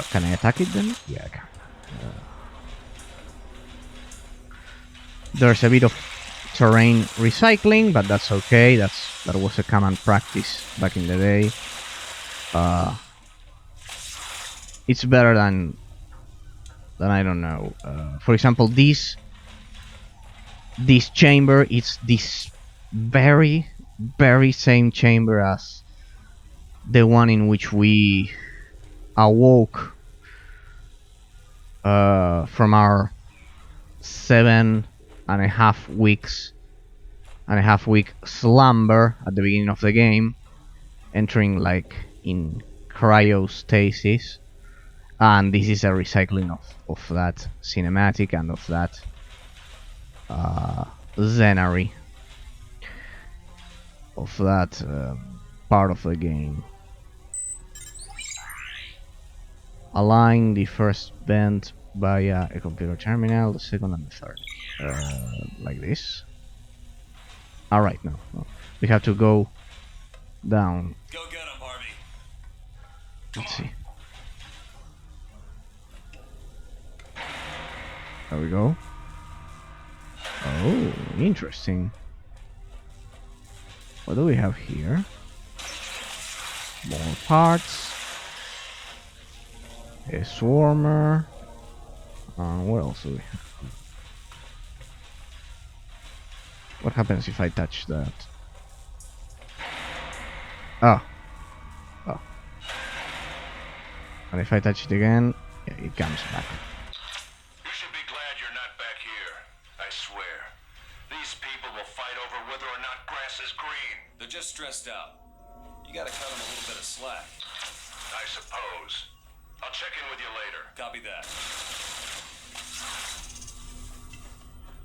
Can I attack it then? Yeah, I can. There's a bit of terrain recycling, but that's okay. That was a common practice back in the day. It's better than I don't know. For example, this chamber is this very same chamber as the one in which we awoke from our 7.5 week slumber at the beginning of the game, entering like in cryostasis, and this is a recycling of that cinematic and of that scenery of that part of the game. Align the first vent via a computer terminal, the second and the third. Like this. Alright, no. We have to go down. Go get him, Harvey. Let's see. There we go. Oh, interesting. What do we have here? More parts. A swarmer. What else do we have? What happens if I touch that? Oh. And if I touch it again, yeah, it comes back. You should be glad you're not back here. I swear. These people will fight over whether or not grass is green. They're just stressed out. You gotta cut them a little bit of slack. I suppose. I'll check in with you later. Copy that.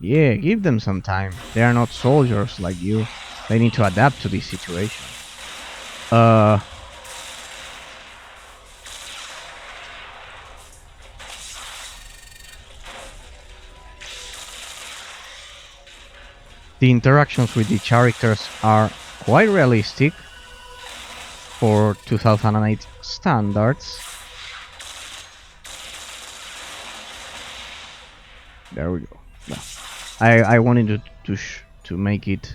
Yeah, give them some time. They are not soldiers like you. They need to adapt to this situation. The interactions with the characters are quite realistic for 2008 standards. There we go. No. I wanted to make it,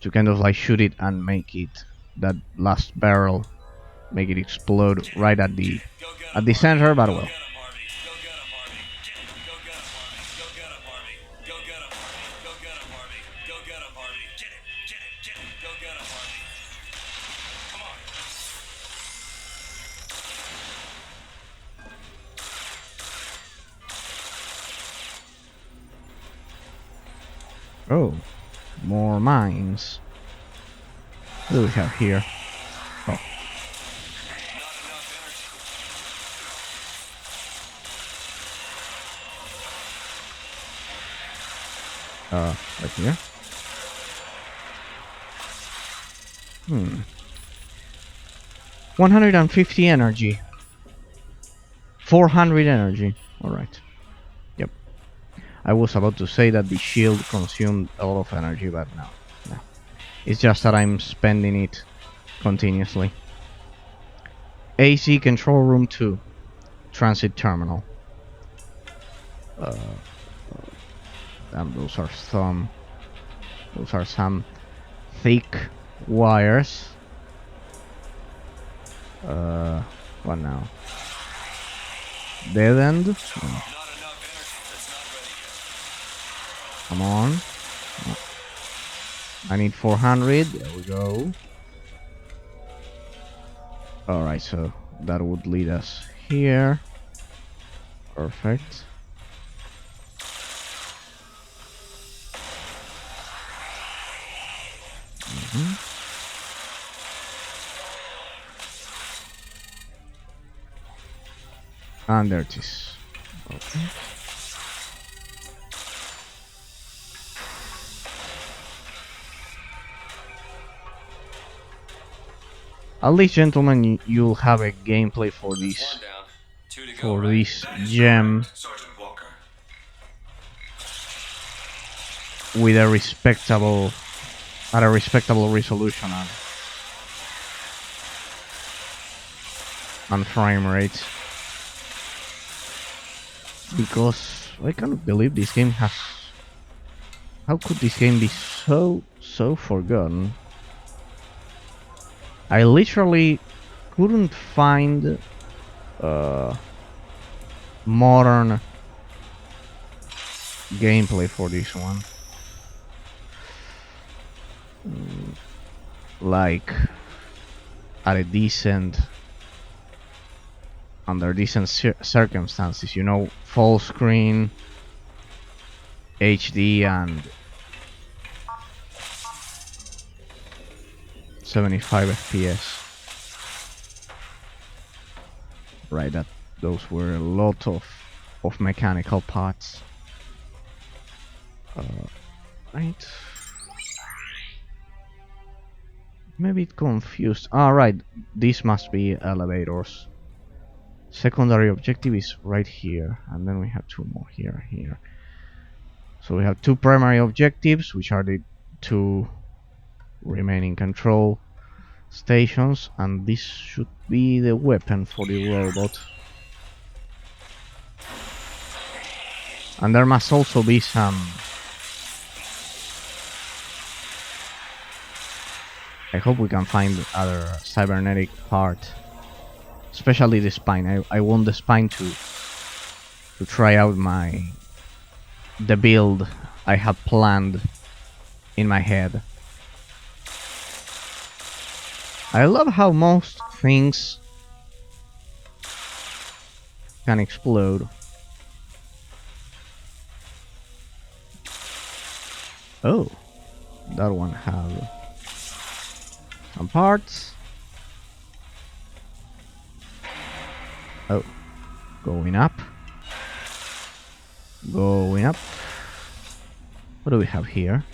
to kind of like shoot it and make it, that last barrel, make it explode right at the center, but well. Oh, more mines. What do we have here? Oh. Right here. 150 energy. 400 energy. Alright. Yep. I was about to say that the shield consumed a lot of energy, but no. It's just that I'm spending it continuously. AC control room 2. Transit terminal. Damn, those are some thick wires. What now? Dead end? No. Not enough energy. That's not ready yet. Come on. No. I need 400. There we go. Alright, so that would lead us here. Perfect. And there it is. Okay. At least, gentlemen, you'll have a gameplay for this. One down. Two to go. For Right? this That is gem correct, Sergeant Walker. with a respectable, at a respectable resolution and frame rate. Because I cannot believe this game has. How could this game be so forgotten? I literally couldn't find modern gameplay for this one. Like at a decent, under decent circumstances, you know, full screen, HD, and 75 FPS. Right, that those were a lot of mechanical parts. Right. Maybe it confused. Right, this must be elevators. Secondary objective is right here, and then we have two more here. So we have two primary objectives, which are the two remaining control stations, and this should be the weapon for the robot. And there must also be some, I hope we can find other cybernetic part, especially the spine. I want the spine to try out the build I have planned in my head. I love how most things can explode. Oh, that one have some parts. Oh, going up. Going up. What do we have here?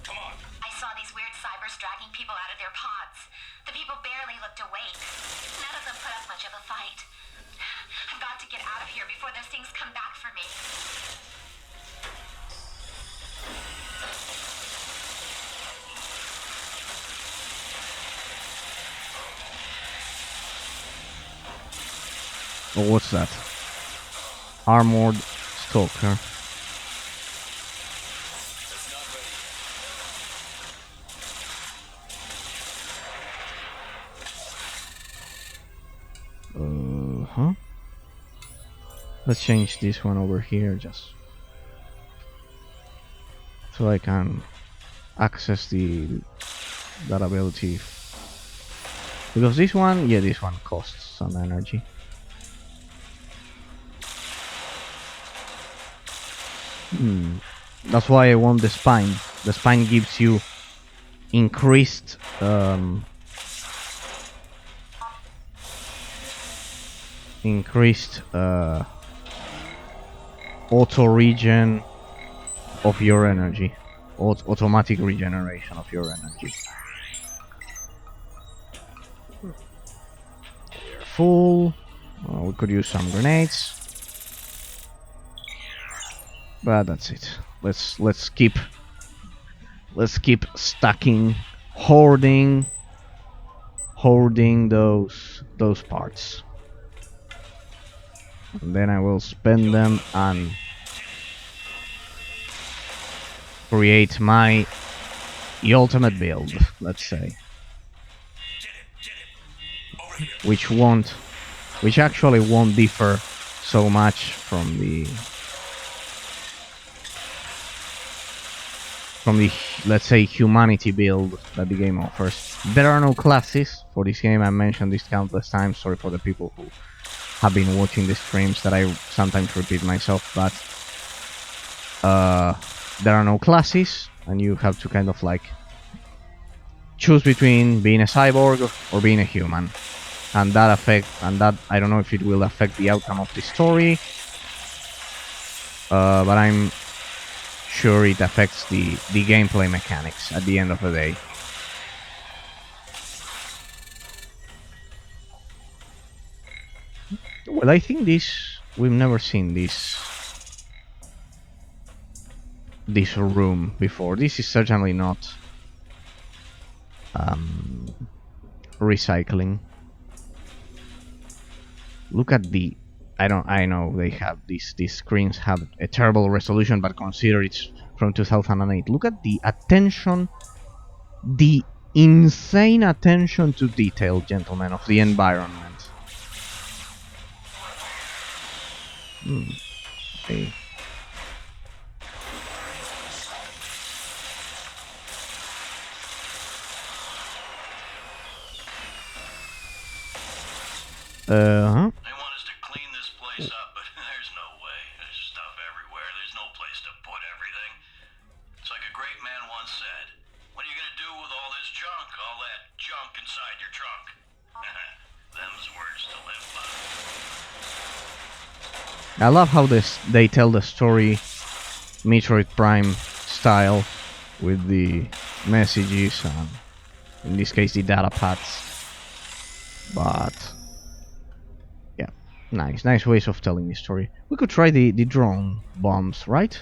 Come on. I saw these weird cybers dragging people out of their pods. The people barely looked awake. None of them put up much of a fight. I've got to get out of here before those things come back for me. Oh, what's that? Armored stalker. That's not ready. Let's change this one over here just so I can access that ability. Because this one, yeah, this one costs some energy. That's why I want the spine. The spine gives you increased auto regen of your energy, automatic regeneration of your energy. Full. We could use some grenades, but that's it. Let's keep stacking, hoarding those parts. And then I will spend them and create my ultimate build, let's say, which won't which actually won't differ so much from the let's say humanity build that the game offers. There are no classes for this game. I mentioned this countless times. Sorry for the people who have been watching the streams that I sometimes repeat myself, but there are no classes, and you have to kind of like choose between being a cyborg or being a human, and that I don't know if it will affect the outcome of the story, but I'm sure it affects the gameplay mechanics at the end of the day. Well, I think we've never seen this room before. This is certainly not recycling. Look at the I know they have these screens have a terrible resolution, but consider it's from 2008. Look at the attention, the insane attention to detail, gentlemen, of the environment. Okay. They want us to clean this place up, but there's no way. There's stuff everywhere. There's no place to put everything. It's like a great man once said, what are you gonna do with all this junk? All that junk inside your trunk? Them's words to live by. I love how they tell the story Metroid Prime style with the messages and in this case the data pads. But yeah, nice ways of telling the story. We could try the drone bombs, right?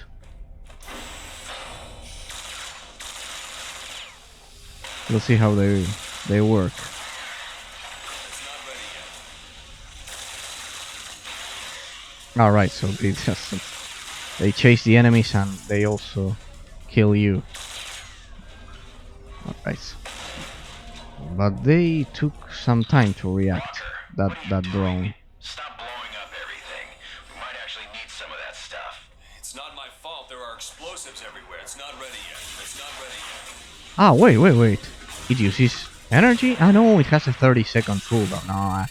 We'll see how they work. Alright, so they chase the enemies and they also kill you. Alright. But they took some time to react, that drone. Stop blowing up everything. We might actually need some of that stuff. It's not my fault. There are explosives everywhere. It's not ready yet. It's not ready yet. Ah, wait. It uses energy? I know it has a 30-second cooldown. No,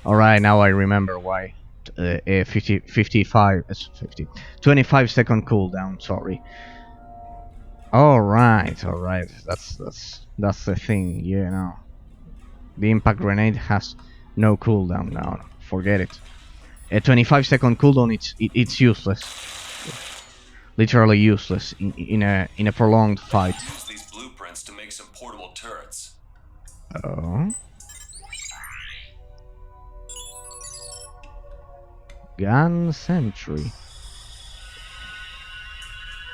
alright, now I remember why. 25 25-second cooldown, sorry. Alright. That's the thing, you know. The impact grenade has no cooldown now. Forget it. A 25-second cooldown, it's useless. Literally useless in a prolonged fight. Use these blueprints to make some portable turrets. Oh. Gun Sentry.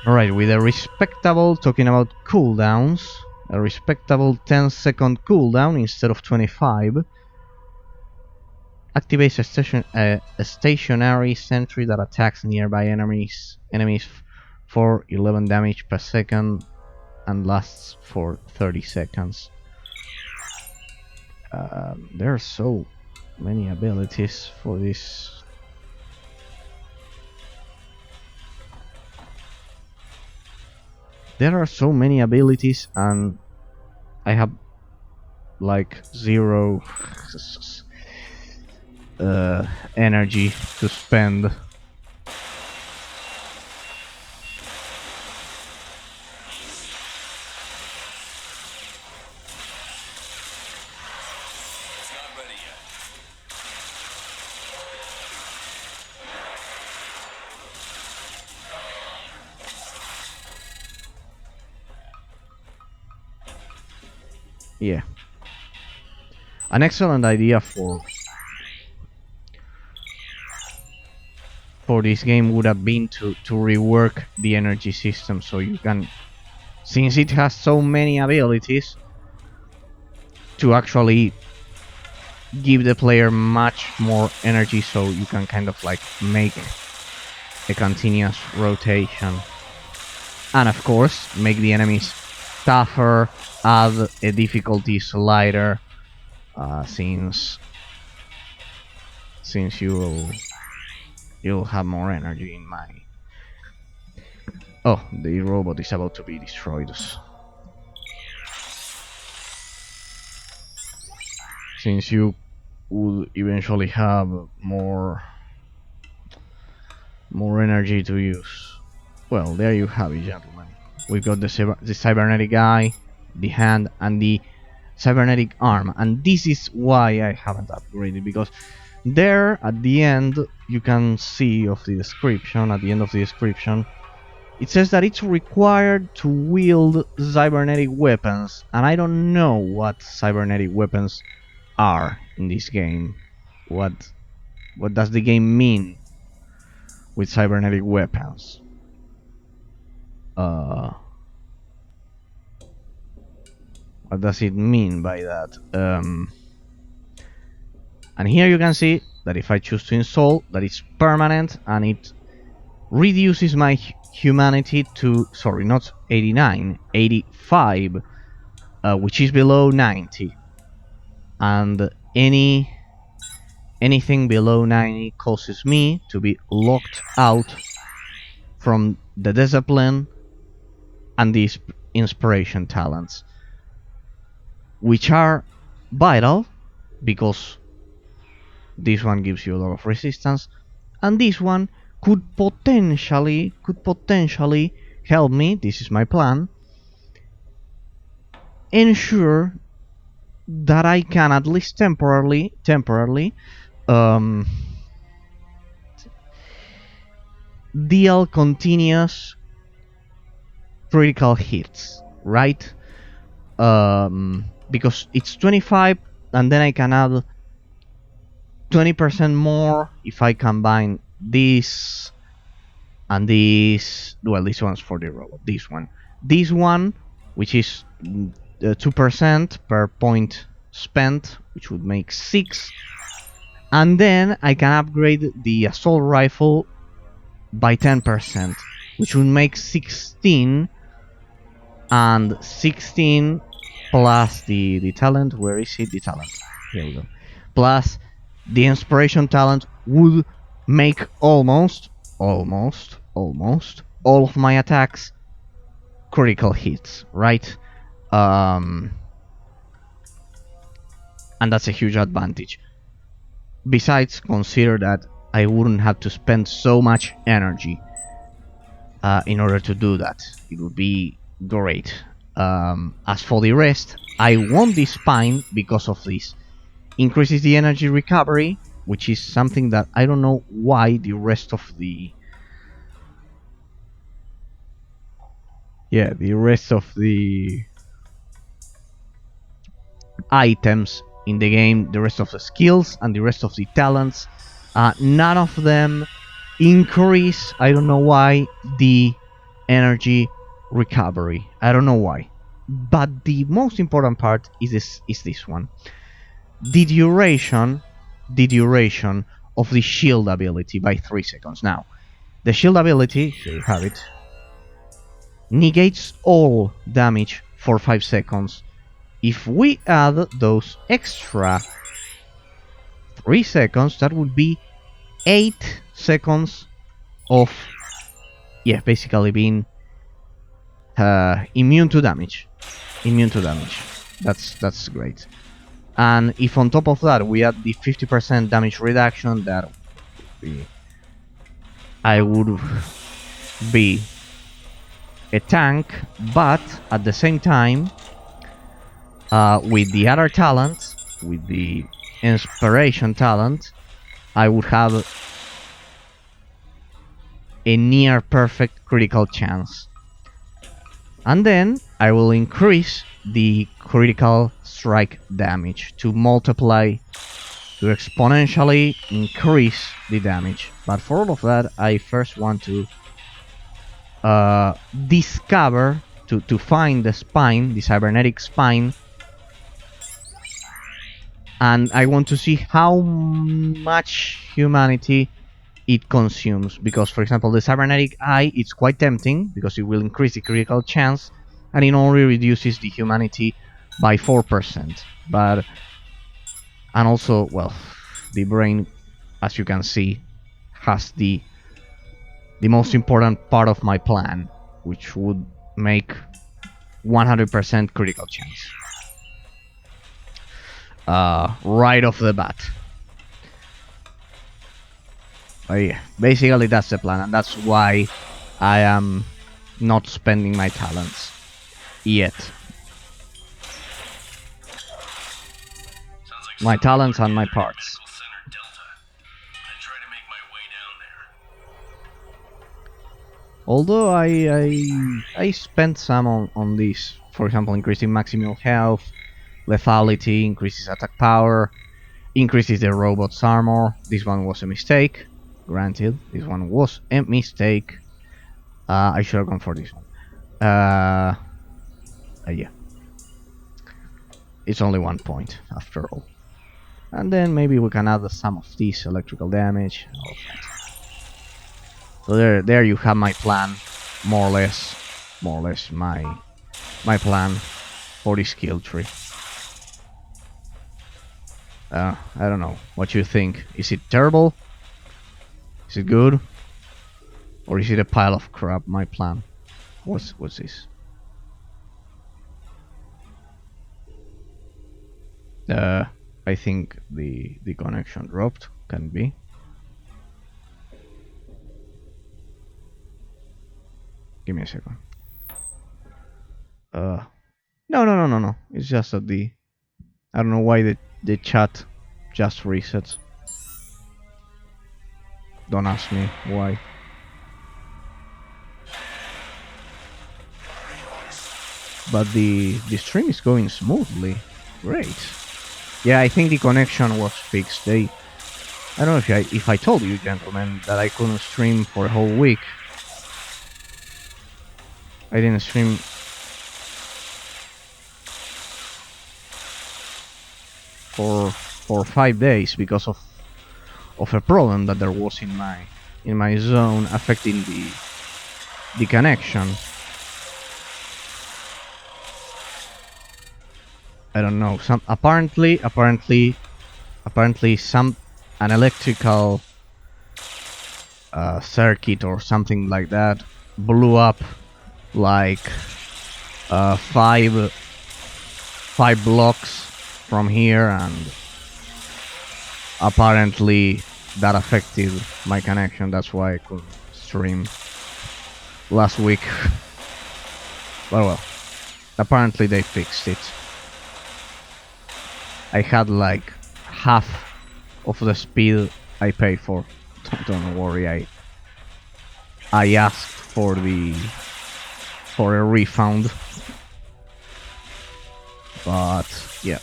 Alright, with a respectable, talking about cooldowns, a respectable 10-second cooldown instead of 25. Activates a stationary sentry that attacks nearby enemies for 11 damage per second and lasts for 30 seconds. There are so many abilities for this. There are so many abilities and I have like zero energy to spend. It's not ready yet. Yeah. An excellent idea for this game would have been to rework the energy system so you can, since it has so many abilities, to actually give the player much more energy so you can kind of like make a continuous rotation. And of course, make the enemies tougher, add a difficulty slider, since since you'll have more energy in my... Oh, the robot is about to be destroyed. Since you would eventually have more energy to use. Well, there you have it, gentlemen. We've got the cybernetic eye, the hand, and the cybernetic arm. And this is why I haven't upgraded, because there at the end you can see of the description, at the end of the description, it says that it's required to wield cybernetic weapons, and I don't know what cybernetic weapons are in this game. What does the game mean with cybernetic weapons? What does it mean by that? And here you can see that if I choose to install, that it's permanent and it reduces my humanity to, sorry, not 89, 85, which is below 90. And anything below 90 causes me to be locked out from the discipline and the inspiration talents, which are vital because this one gives you a lot of resistance, and this one could potentially help me, this is my plan, ensure that I can at least temporarily deal continuous critical hits, right? Because it's 25 and then I can add 20% more if I combine this and this. Well, this one's for the robot. This one, which is 2% per point spent, which would make 6. And then I can upgrade the assault rifle by 10%, which would make 16. And 16 plus the talent. Where is it? The talent. Here we go. Plus the inspiration talent would make almost all of my attacks critical hits, right? And that's a huge advantage. Besides, consider that I wouldn't have to spend so much energy in order to do that. It would be great. As for the rest, I want the spine because of this. Increases the energy recovery, which is something that I don't know why the rest of the items in the game, the rest of the skills and the rest of the talents, none of them increase, I don't know why, the energy recovery. I don't know why. But the most important part is this one. The duration of the shield ability by 3 seconds. Now, the shield ability, here you have it, negates all damage for 5 seconds. If we add those extra 3 seconds, that would be 8 seconds of, basically being immune to damage. That's great. And if on top of that we add the 50% damage reduction, that would be, I would be a tank. But at the same time, with the other talent, with the inspiration talent, I would have a near perfect critical chance. And then I will increase the critical strike damage to multiply, to exponentially increase the damage. But for all of that, I first want to discover, to find the spine, the cybernetic spine, and I want to see how much humanity it consumes. Because, for example, the cybernetic eye, it's quite tempting because it will increase the critical chance and it only reduces the humanity by 4%. But, and also, well, the brain as you can see, has the most important part of my plan, which would make 100% critical chance. Right off the bat. But yeah, basically that's the plan, and that's why I am not spending my talents yet. My talents and my parts. Although I spent some on this, for example, increasing maximum health, lethality, increases attack power, increases the robot's armor. This one was a mistake. Granted, this one was a mistake. I should have gone for this one. Yeah. It's only 1 point after all. And then maybe we can add some of this electrical damage. So there you have my plan, more or less my plan for this skill tree. I don't know what you think. Is it terrible? Is it good? Or is it a pile of crap? My plan. What's this? I think the connection dropped. Can be. Give me a second. No. It's just that I don't know why the chat just resets. Don't ask me why. But the stream is going smoothly. Great. Yeah, I think the connection was fixed. I don't know if I told you, gentlemen, that I couldn't stream for a whole week. I didn't stream for 5 days because of a problem that there was in my zone affecting the connection. I don't know. Apparently an electrical circuit or something like that blew up like 5 blocks from here, and apparently that affected my connection. That's why I couldn't stream last week. But well, apparently they fixed it. I had like half of the speed I paid for. Don't worry, I asked for a refund. But yeah,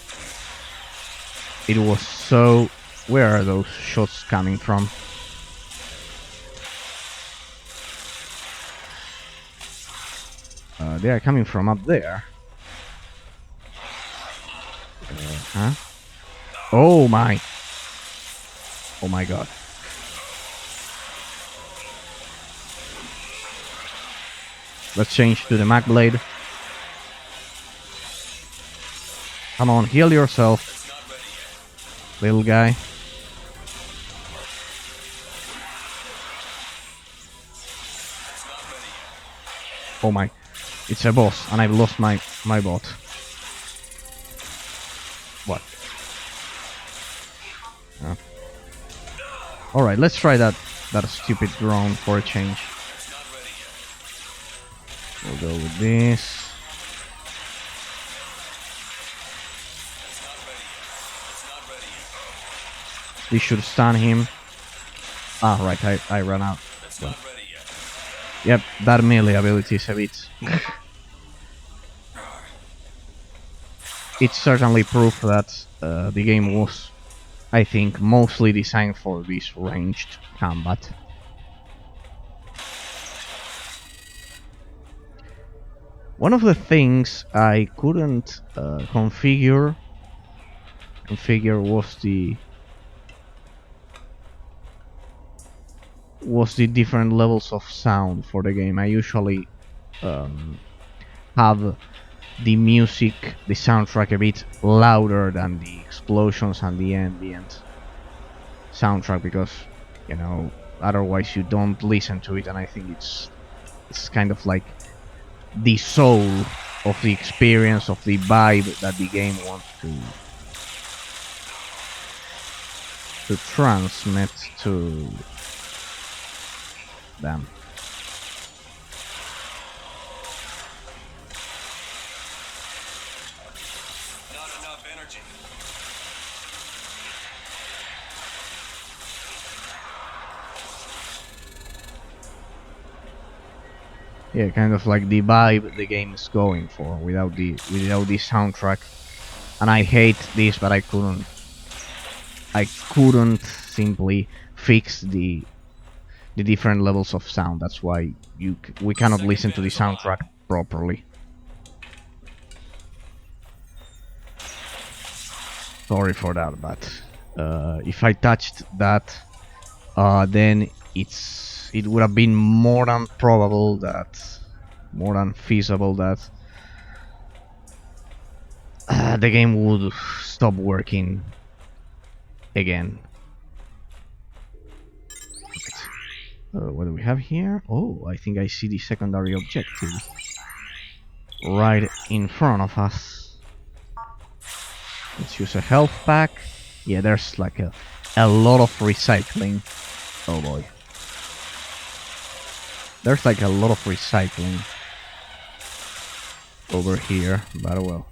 it was so... Where are those shots coming from? They are coming from up there. Huh? Oh my god. Let's change to the Mac Blade. Come on, heal yourself, little guy. Oh my, it's a boss, and I've lost my bot. What? Alright, let's try that stupid drone for a change. We'll go with this. This should stun him. Ah, right, I ran out. Well. Yep, that melee ability is a bit... It's certainly proof that the game was, I think, mostly designed for this ranged combat. One of the things I couldn't configure was the different levels of sound for the game. I usually have the music, the soundtrack a bit louder than the explosions and the ambient soundtrack because, otherwise you don't listen to it, and I think it's kind of like the soul of the experience, of the vibe that the game wants to transmit to them. Not enough energy. Yeah, kind of like the vibe the game is going for without the soundtrack. And I hate this, but I couldn't simply fix the different levels of sound. That's why we cannot listen to the soundtrack properly. Sorry for that, but if I touched that, then it would have been more than feasible that the game would stop working again. What do we have here? Oh, I think I see the secondary objective right in front of us. Let's use a health pack. Yeah, there's like a lot of recycling. Oh boy. There's like a lot of recycling over here, but well.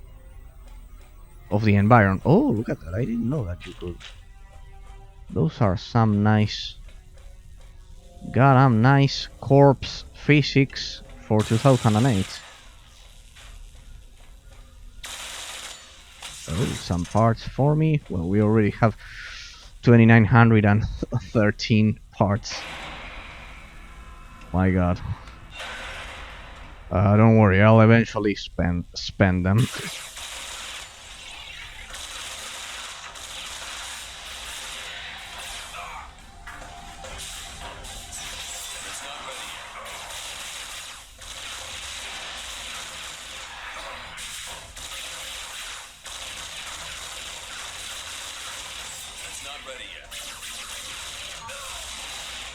Of the environment. Oh, look at that. I didn't know that you could. Those are some nice, goddamn nice corpse physics for 2008. Oh, some parts for me. Well, we already have 2,913 parts. My god. Don't worry, I'll eventually spend them.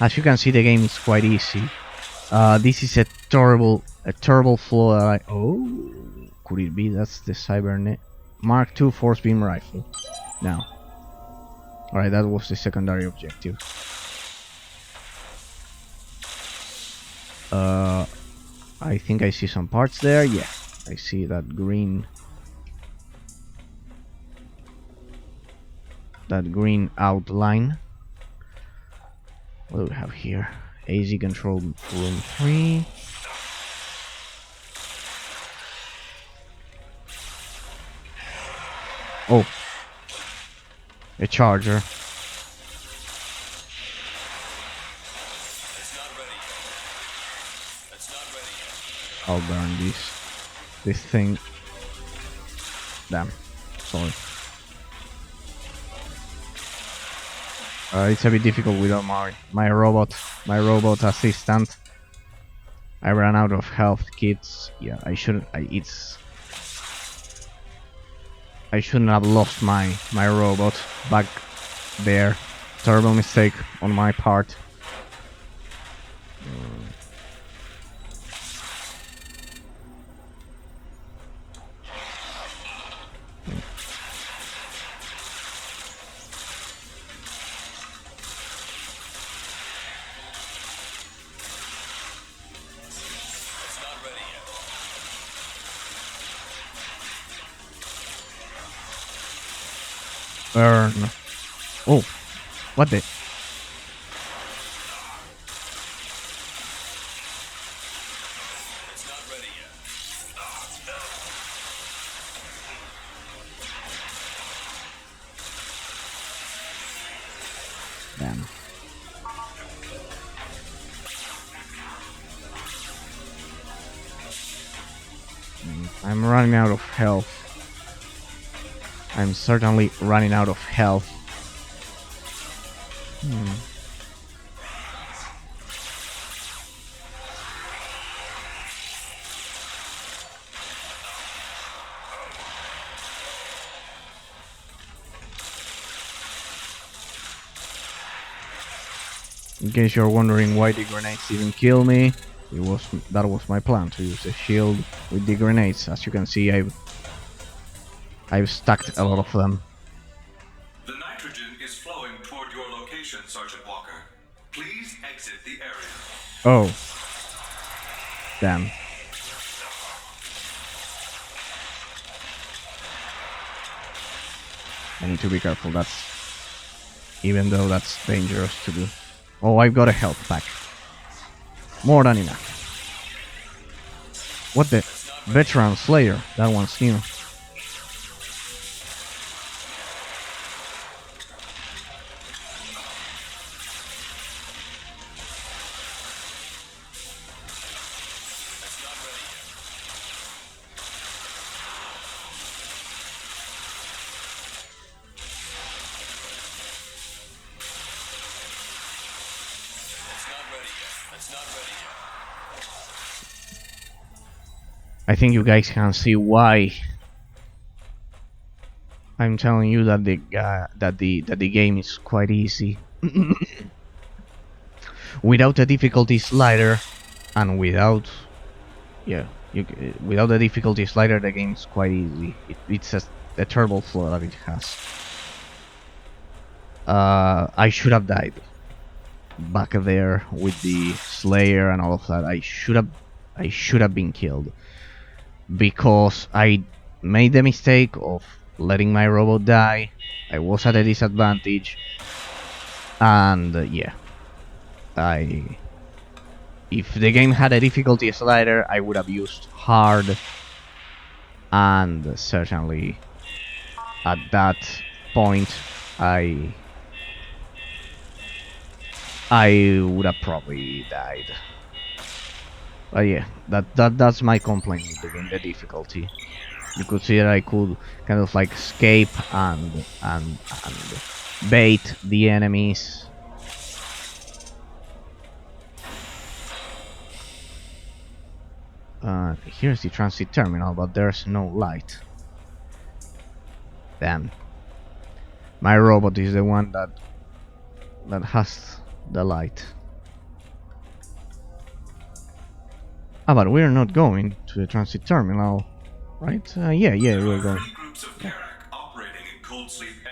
As you can see, the game is quite easy. This is a terrible flaw that oh, could it be that's the cybernetic Mark II force beam rifle? No. Alright, that was the secondary objective. I think I see some parts there. Yeah, I see that green outline. What do we have here? AZ control room 3. Oh, a charger. I'll burn this thing. Damn, sorry. It's a bit difficult without my robot assistant. I ran out of health kits. Yeah, I shouldn't have lost my robot back there. Terrible mistake on my part. Burn. Oh, what the? Damn. I'm running out of health. I'm certainly running out of health. In case you're wondering why the grenades didn't kill me, that was my plan, to use the shield with the grenades. As you can see, I've stacked a lot of them. The nitrogen is flowing toward your location, Sergeant Walker. Please exit the area. Oh. Damn. I need to be careful, even though that's dangerous to do. Oh, I've got a health pack. More than enough. What the? Veteran Slayer. That one's new. I think you guys can see why I'm telling you that the game is quite easy. Without the difficulty slider and without without the difficulty slider, the game is quite easy. It's a terrible flaw that it has. I should have died back there with the Slayer and all of that. I should have been killed, because I made the mistake of letting my robot die. I was at a disadvantage, and if the game had a difficulty slider, I would have used hard, and certainly at that point I would have probably died. But yeah, that's my complaint with the game, the difficulty. You could see that I could kind of like escape and bait the enemies. Here's the transit terminal, but there's no light. Damn. My robot is the one that has the light. Ah, but we're not going to the transit terminal, right? Yeah, we're going. 3 groups of Karak operating in Cold Sleep A.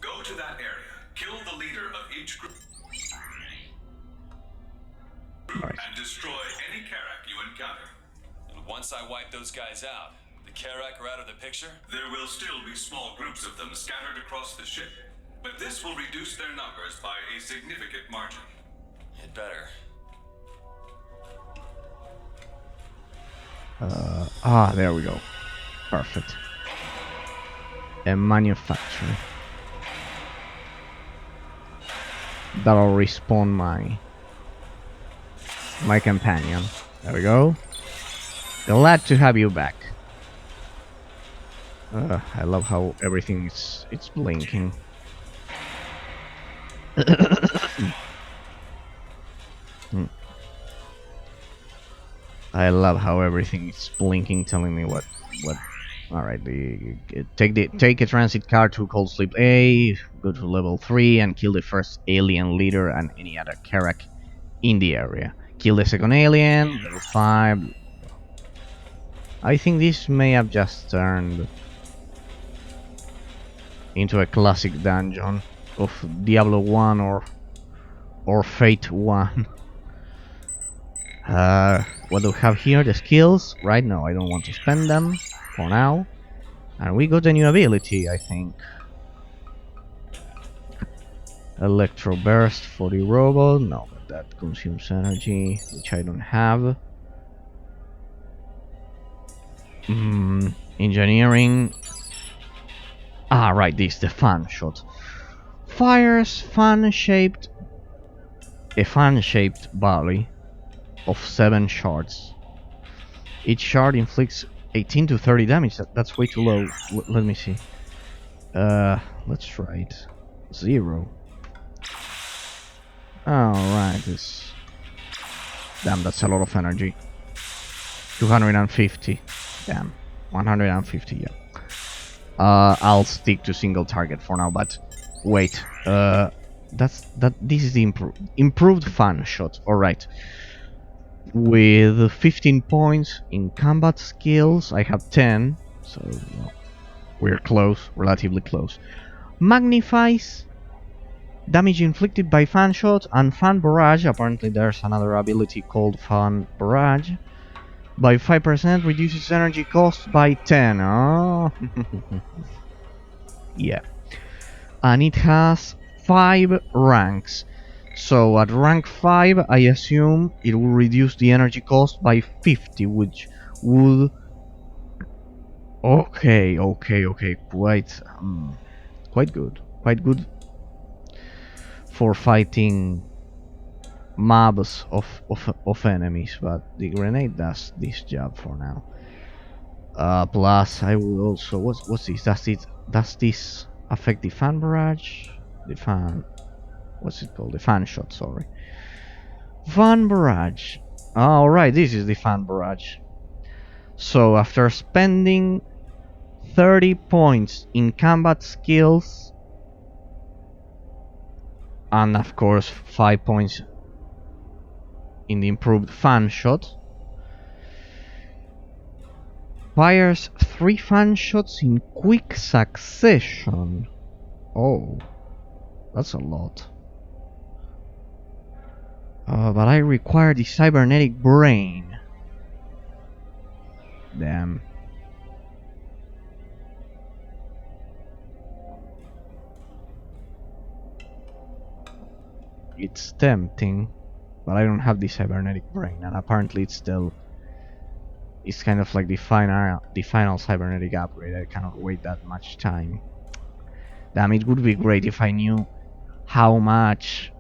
Go to that area, kill the leader of each group, Right. and destroy any Karak you encounter. And once I wipe those guys out, the Karak are out of the picture? There will still be small groups of them scattered across the ship, but this will reduce their numbers by a significant margin. It better. There we go. Perfect. A manufacturer. That'll respawn my companion. There we go. Glad to have you back. I love how everything it's blinking. I love how everything is blinking, telling me what. All right, take a transit car to Cold Sleep A, go to level 3, and kill the first alien leader and any other Karak in the area. Kill the second alien, level 5. I think this may have just turned into a classic dungeon of Diablo 1 or Fate 1. What do we have here? The skills, right? No, I don't want to spend them for now. And we got a new ability, I think. Electro Burst for the robot. No, but that consumes energy, which I don't have. Engineering. Ah, right, this, the fan shot. Fires a fan-shaped volley of 7 shards. Each shard inflicts 18 to 30 damage. That's way too low. Let me see. Let's try it. 0. Alright, this. Damn, that's a lot of energy. 250. Damn. 150, yeah. I'll stick to single target for now, but wait. This is the improved fan shot. All right. With 15 points in combat skills, I have 10, so well, we're close, relatively close. Magnifies damage inflicted by fan shot and fan barrage. Apparently there's another ability called fan barrage. By 5%, reduces energy cost by 10. Oh. Yeah. And it has 5 ranks. So at rank 5, I assume it will reduce the energy cost by 50, which would... Okay, quite good. Quite good for fighting mobs of enemies, but the grenade does this job for now. Plus, I will also... What's this? Does this affect the fan barrage? The fan... What's it called? The fan shot, sorry. Fan barrage. Alright, this is the fan barrage. So after spending 30 points in combat skills, and of course 5 points in the improved fan shot, fires 3 fan shots in quick succession. Oh, that's a lot. But I require the cybernetic brain. Damn. It's tempting, but I don't have the cybernetic brain, and apparently it's kind of like the final cybernetic upgrade. I cannot wait that much time. Damn, it would be great if I knew how much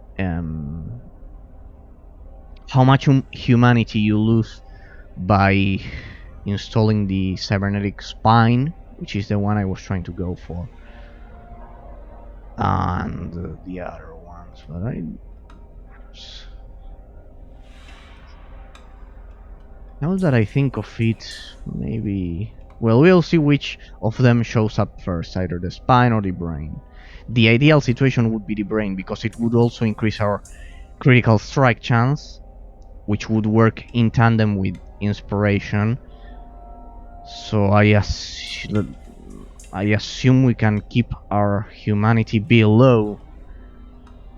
humanity you lose by installing the cybernetic spine, which is the one I was trying to go for, and the other ones, but now that I think of it, maybe... Well, we'll see which of them shows up first, either the spine or the brain. The ideal situation would be the brain, because it would also increase our critical strike chance, which would work in tandem with inspiration. So I assume we can keep our humanity below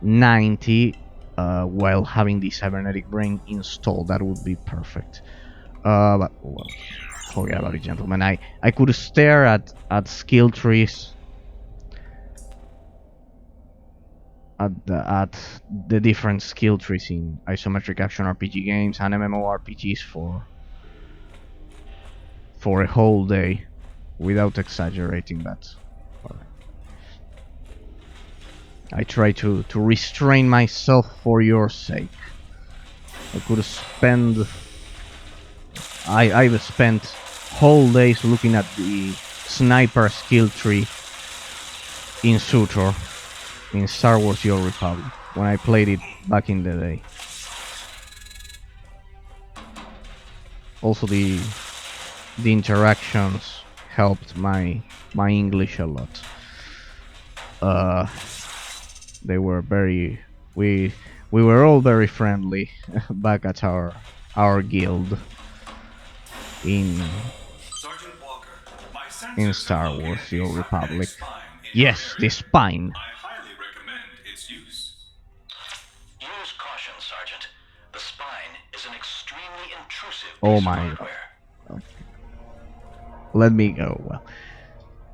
90 while having the cybernetic brain installed. That would be perfect. But well, forget about it, gentlemen. I could stare at skill trees, at the different skill trees in isometric action RPG games and MMORPGs for a whole day, without exaggerating that. I try to restrain myself for your sake. I've spent whole days looking at the sniper skill tree in Sutor, in Star Wars The Old Republic, when I played it back in the day. Also the interactions helped my English a lot. They were very... We were all very friendly back at our guild in Star Wars The Old Republic. Yes, the spine. I highly recommend its use. Use caution, Sergeant. The spine is an extremely intrusive Oh piece of my hardware. god. Let me go. Well,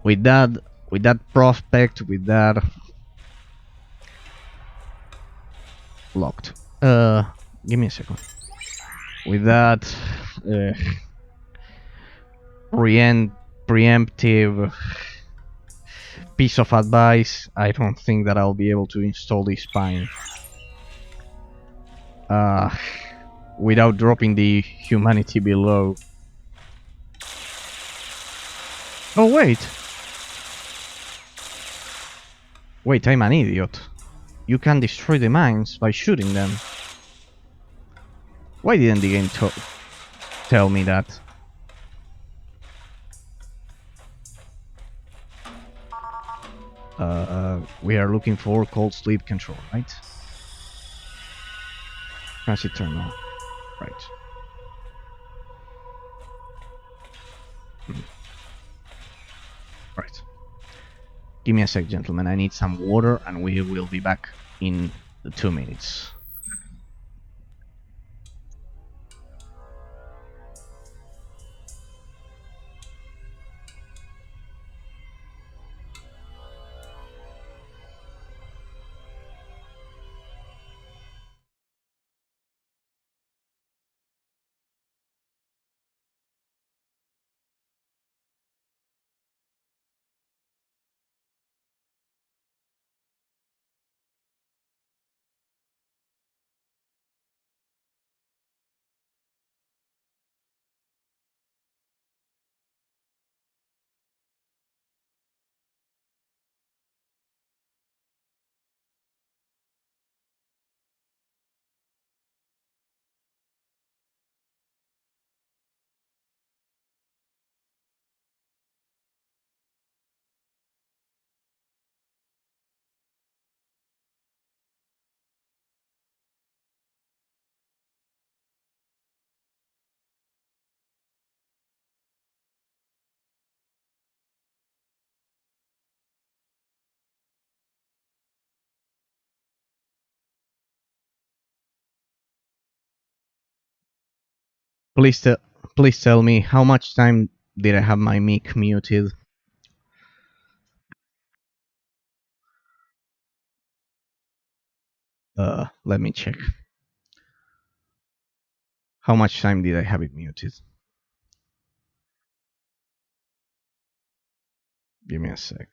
with that prospect, with that locked. Give me a second. With that preemptive piece of advice, I don't think that I'll be able to install the spine without dropping the humanity below. Oh wait, I'm an idiot. You can destroy the mines by shooting them. Why didn't the game tell me that? We are looking for cold sleep control, right? Transit terminal. Right. Right. Give me a sec, gentlemen. I need some water, and we will be back in 2 minutes. Please, please tell me how much time did I have my mic muted? Let me check. How much time did I have it muted? Give me a sec.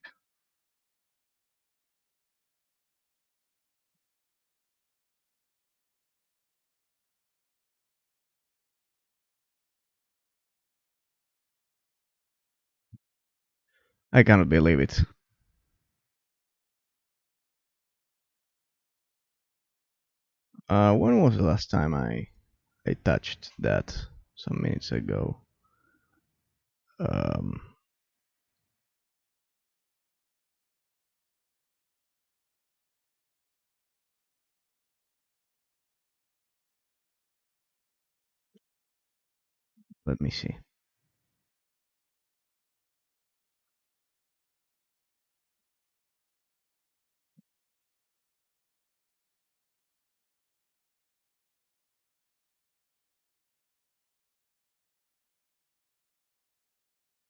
I cannot believe it. When was the last time I touched that? Some minutes ago. Um, Let me see.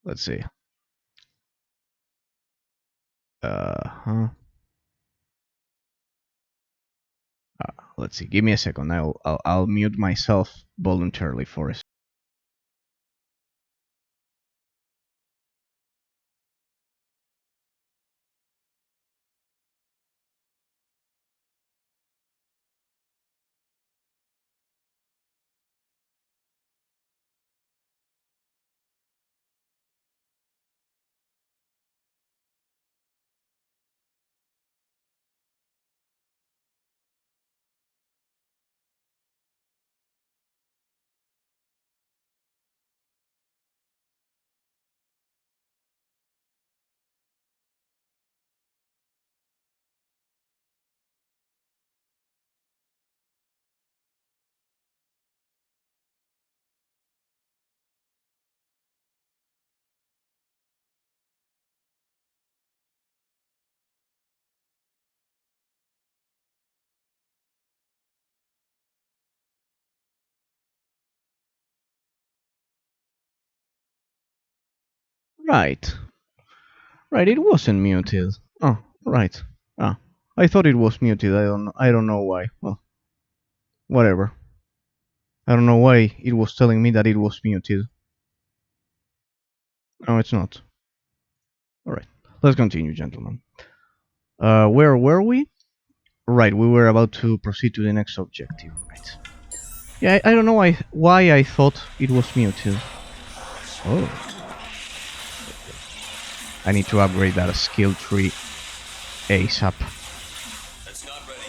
Let's see. Huh. Let's see. Give me a second. I'll mute myself voluntarily for a second. Right. Right. It wasn't muted. Oh, right. Ah, I thought it was muted. I don't know why. Well, whatever. I don't know why it was telling me that it was muted. No, it's not. All right. Let's continue, gentlemen. Where were we? Right. We were about to proceed to the next objective. Right. Yeah, I don't know why I thought it was muted. Oh. I need to upgrade that skill tree ASAP. It's not ready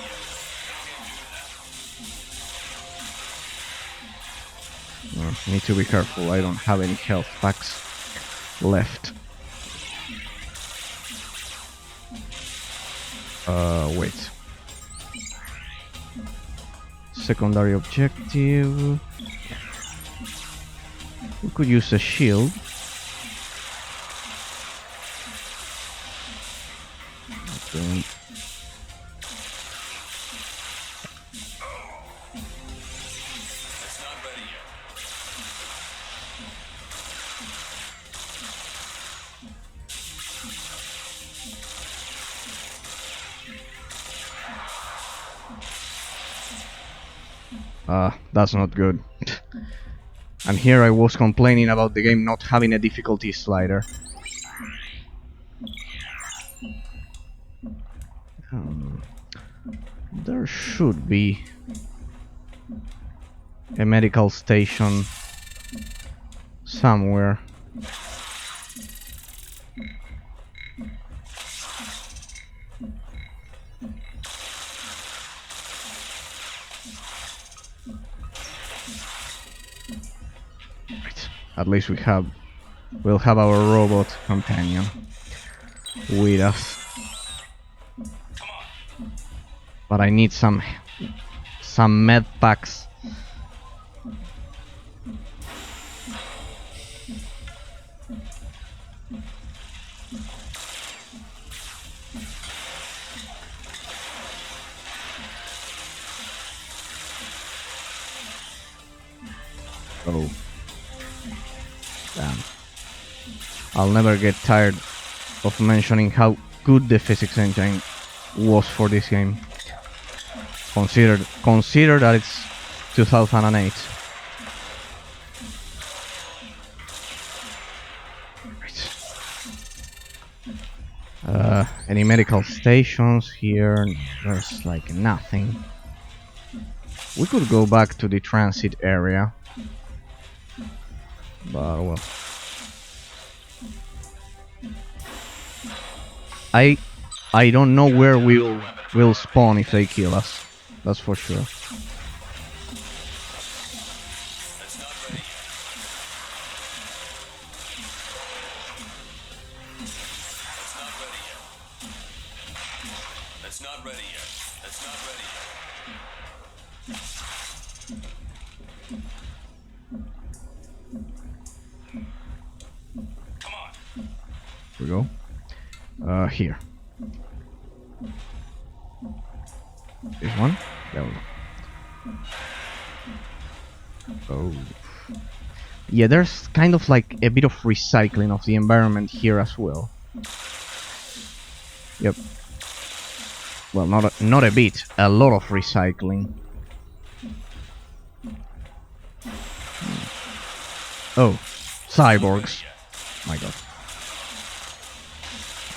yet. Need to be careful. I don't have any health packs left. Wait. Secondary objective. We could use a shield. Okay. It's not ready yet. That's not good. And here I was complaining about the game not having a difficulty slider. There should be a medical station somewhere. Right. At least we'll have our robot companion with us. But I need some med packs. Oh. Damn. I'll never get tired of mentioning how good the physics engine was for this game. Consider that it's 2008. Right. Any medical stations here? There's like nothing. We could go back to the transit area. But well. I don't know where we'll spawn if they kill us. That's for sure. It's not ready yet. It's not ready yet. It's not ready yet. Come on. Here we go. Here. This one? There we go. Oh. Yeah, there's kind of like a bit of recycling of the environment here as well. Yep. Well, not a bit, a lot of recycling. Oh, cyborgs. My god.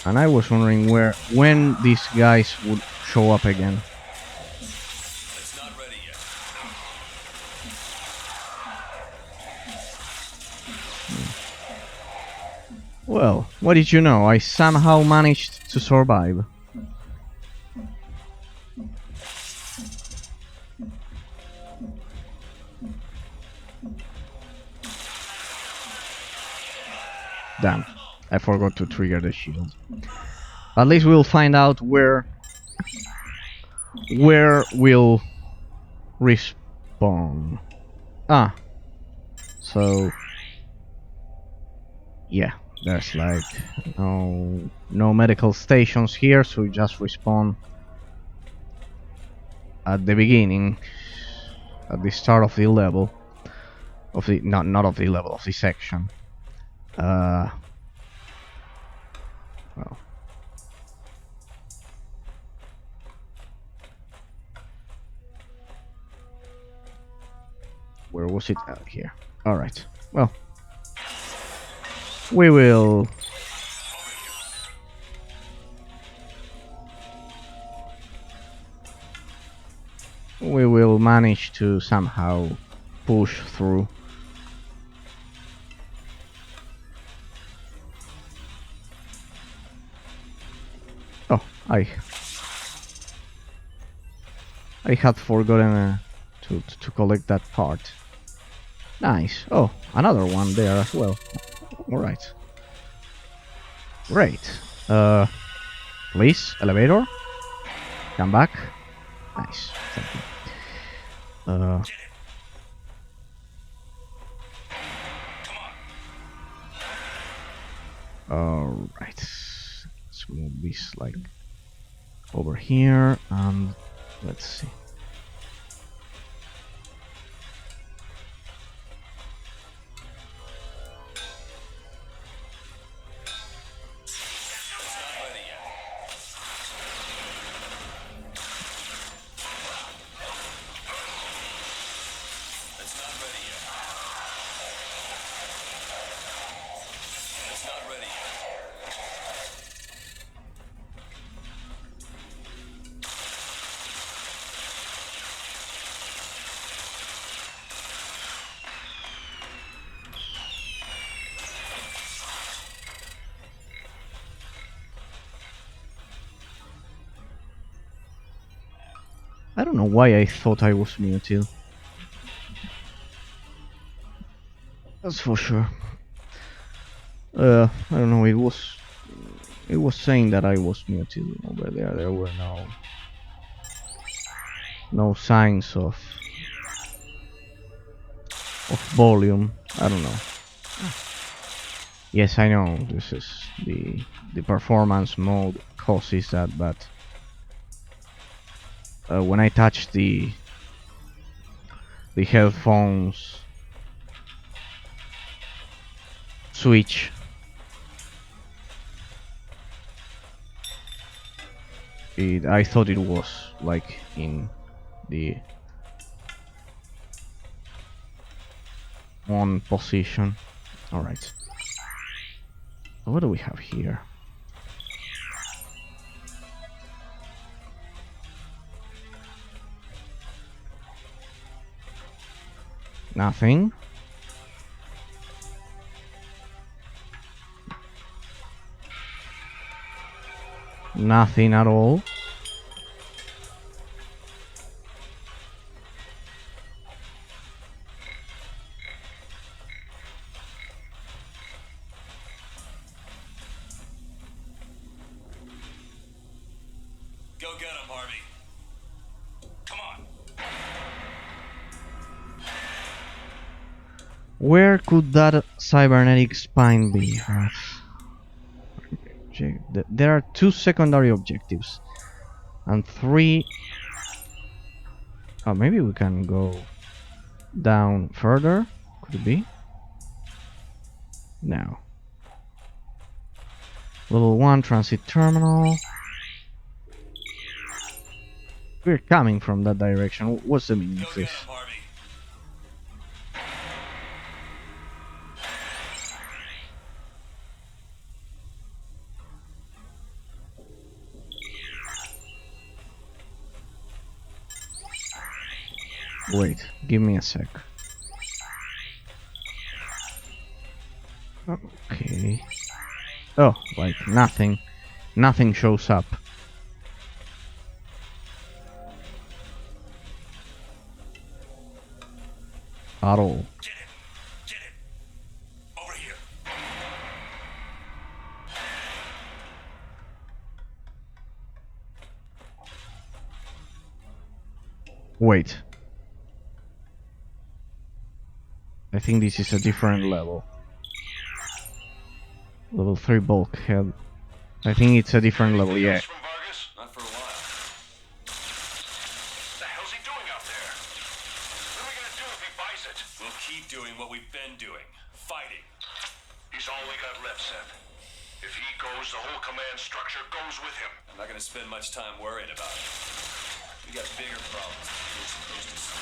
And I was wondering when these guys would show up again. It's not ready yet. Well, what did you know? I somehow managed to survive. Damn, I forgot to trigger the shield. At least we'll find out where we'll respawn. Ah, so yeah, there's like no medical stations here, so we just respawn at the beginning, at the start of the level, of the not of the level, of the section. Well, where was it? Out here. All right. Well, we will. We will manage to somehow push through. Oh, I had forgotten to collect that part. Nice. Oh, another one there as well. All right. Great. Please, elevator. Come back. Nice. Thank you. Alright. Let's move this like over here and let's see. I don't know why I thought I was muted. That's for sure. I don't know. It was saying that I was muted over there. There were no signs of volume. I don't know. Yes, I know this is the performance mode causes that, but when I touch the headphones switch, I thought it was like in the on position. All right. What do we have here? Nothing. Nothing at all. Go get him, Harvey. Come on. Where could that cybernetic spine be? There are 2 secondary objectives and 3. Oh, maybe we can go down further. Could it be? No. Level 1 transit terminal. We're coming from that direction. What's the meaning of this? Wait, give me a sec. Okay. Oh, like nothing. Nothing shows up. At all. Get it. Over here. Wait. I think this is a different level. Level 3 bulkhead. I think it's a different level, yeah. From Vargas? Not for a while. What the hell's he doing out there? What are we gonna do if he buys it? We'll keep doing what we've been doing. Fighting. He's all we got left, Seth. If he goes, the whole command structure goes with him. I'm not gonna spend much time worrying about it. We got bigger problems than we're supposed to see.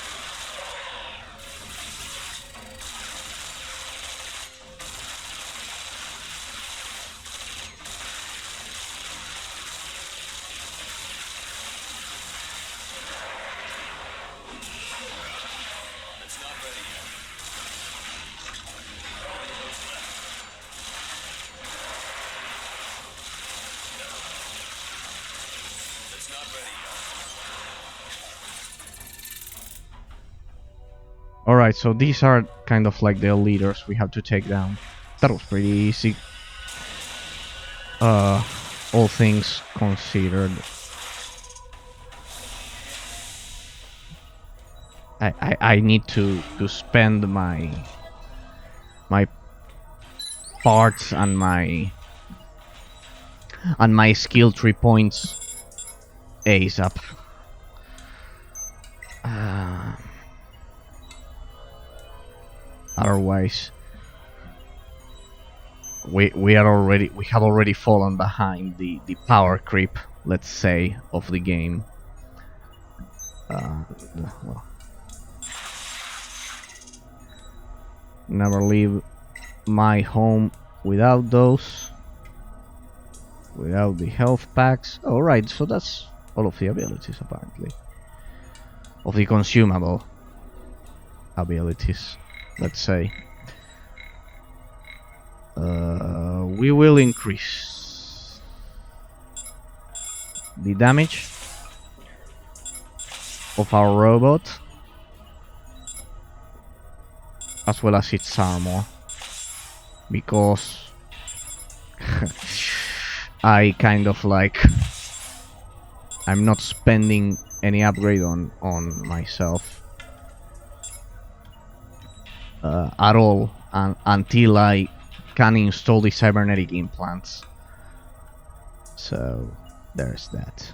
Alright, so these are kind of like the leaders we have to take down. That was pretty easy. All things considered. I need to spend my parts and my skill 3 points ASAP. Otherwise, we have already fallen behind the power creep, let's say, of the game. Well, never leave my home without those, without the health packs. Alright, so that's all of the abilities apparently, of the consumable abilities, let's say. We will increase the damage of our robot as well as its armor, because I kind of like, I'm not spending any upgrade on myself at all until I can install the cybernetic implants. So there's that.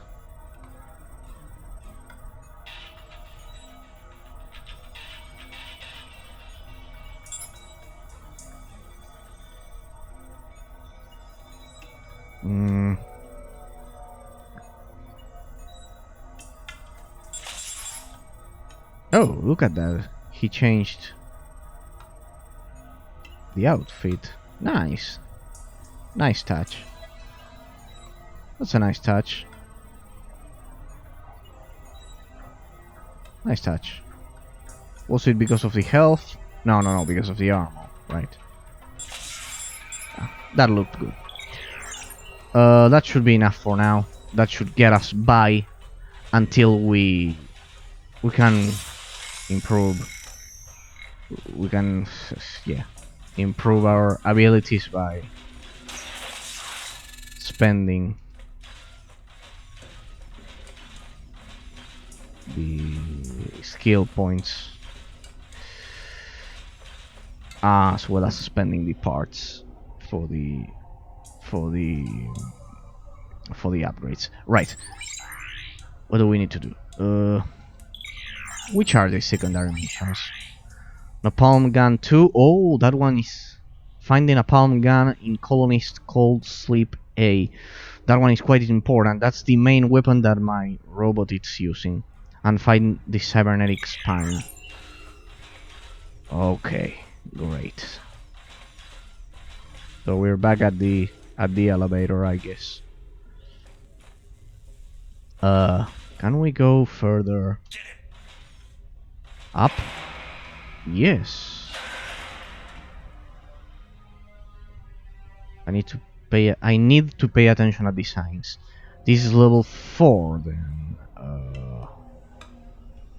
Oh, look at that. He changed the outfit. Nice. Nice touch. That's a nice touch. Nice touch. Was it because of the health? No, because of the armor, right? That looked good. That should be enough for now. That should get us by until we can improve. We can, yeah, improve our abilities by spending the skill points as well as spending the parts for the upgrades. Right. What do we need to do? Which are the secondary missions? Napalm Gun 2. Oh, that one is finding a palm gun in Colonist Cold Sleep A. That one is quite important. That's the main weapon that my robot is using. And find the cybernetic spine. Okay, great. So we're back at the elevator, I guess. Can we go further up? Yes. I need to pay attention at the signs. This is level 4 then.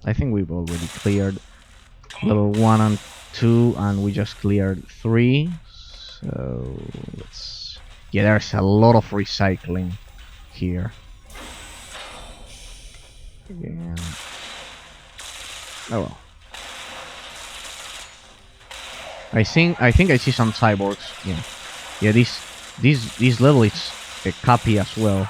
I think we've already cleared level 1 and 2 and we just cleared 3. So let's, yeah, there's a lot of recycling here. Again. Oh well. I think I see some cyborgs. Yeah, this level is a copy as well.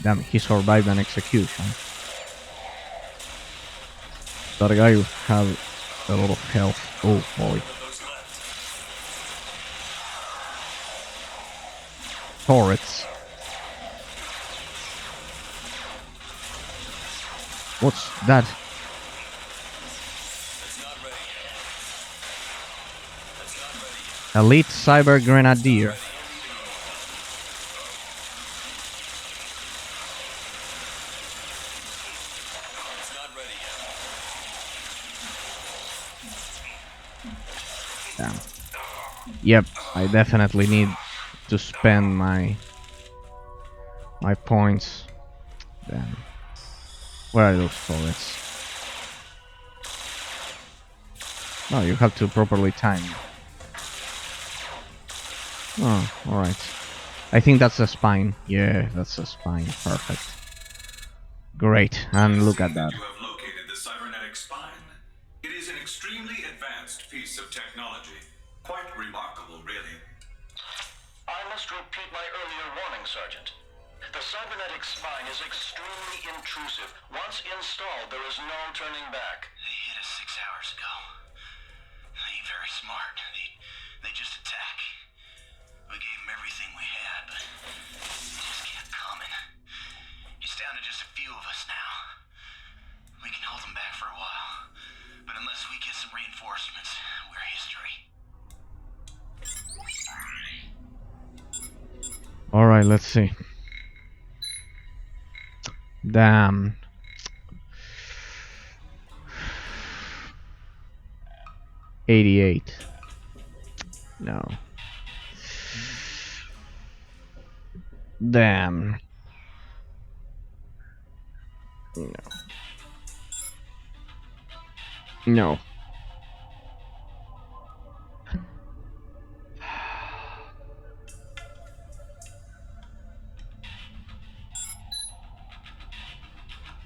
Damn, he survived an execution. That guy will have a lot of health. Oh boy. Turrets. What's that? Elite Cyber Grenadier. Damn. Yep, I definitely need to spend my points. Damn. Where are those forest? No, you have to properly time. Oh, alright. I think that's a spine. Yeah, that's a spine. Perfect. Great. And look at that. You have located the cybernetic spine. It is an extremely advanced piece of technology. Quite remarkable, really. I must repeat my earlier warning, Sergeant. The cybernetic spine is extremely intrusive. Once installed, there is no turning back. They hit us 6 hours ago. They ain't very smart. They just attack. We gave them everything we had, but they just kept coming. It's down to just a few of us now. We can hold them back for a while, but unless we get some reinforcements, we're history. Alright, let's see. Damn. $88. No. Damn. No. No.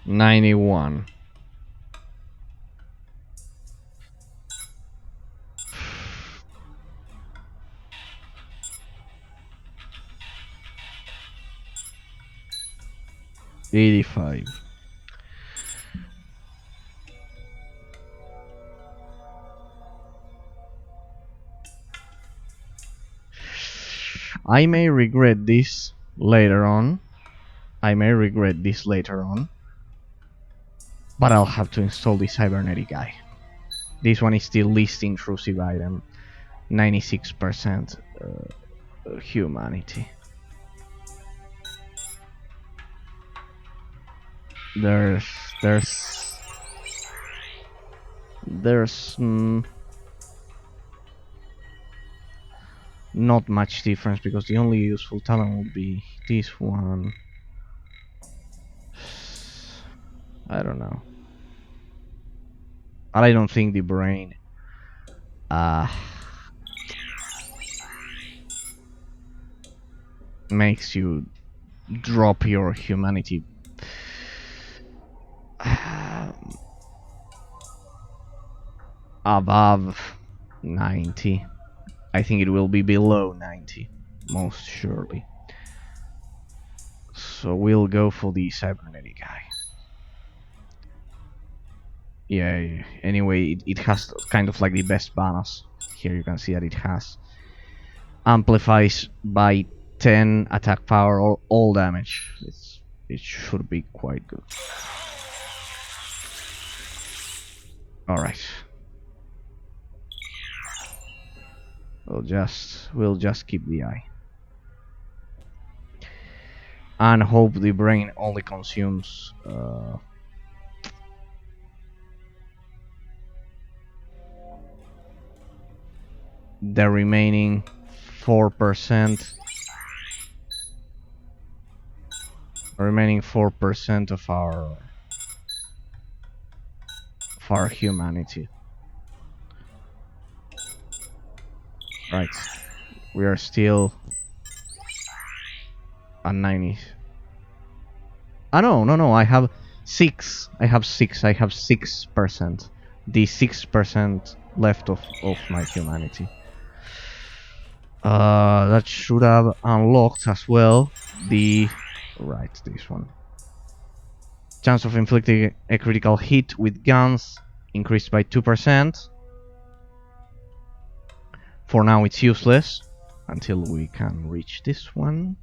$91. $85. I may regret this later on. But I'll have to install the cybernetic guy. This one is still least intrusive item. 96% humanity. There's not much difference, because the only useful talent would be this one. I don't know. But I don't think the brain makes you drop your humanity above 90. I think it will be below 90, most surely. So we'll go for the cybernetic guy. Yeah, anyway, it has kind of like the best bonus. Here you can see that it has amplifies by 10 attack power or all damage. It should be quite good. Alright. We'll just keep the eye. And hope the brain only consumes the remaining 4%. Remaining 4% of our humanity. Right. We are still at 90. Ah, no, I have 6. I have 6%. The 6% left of my humanity. That should have unlocked as well the... Right, this one. Chance of inflicting a critical hit with guns increased by 2%. For now it's useless until we can reach this one.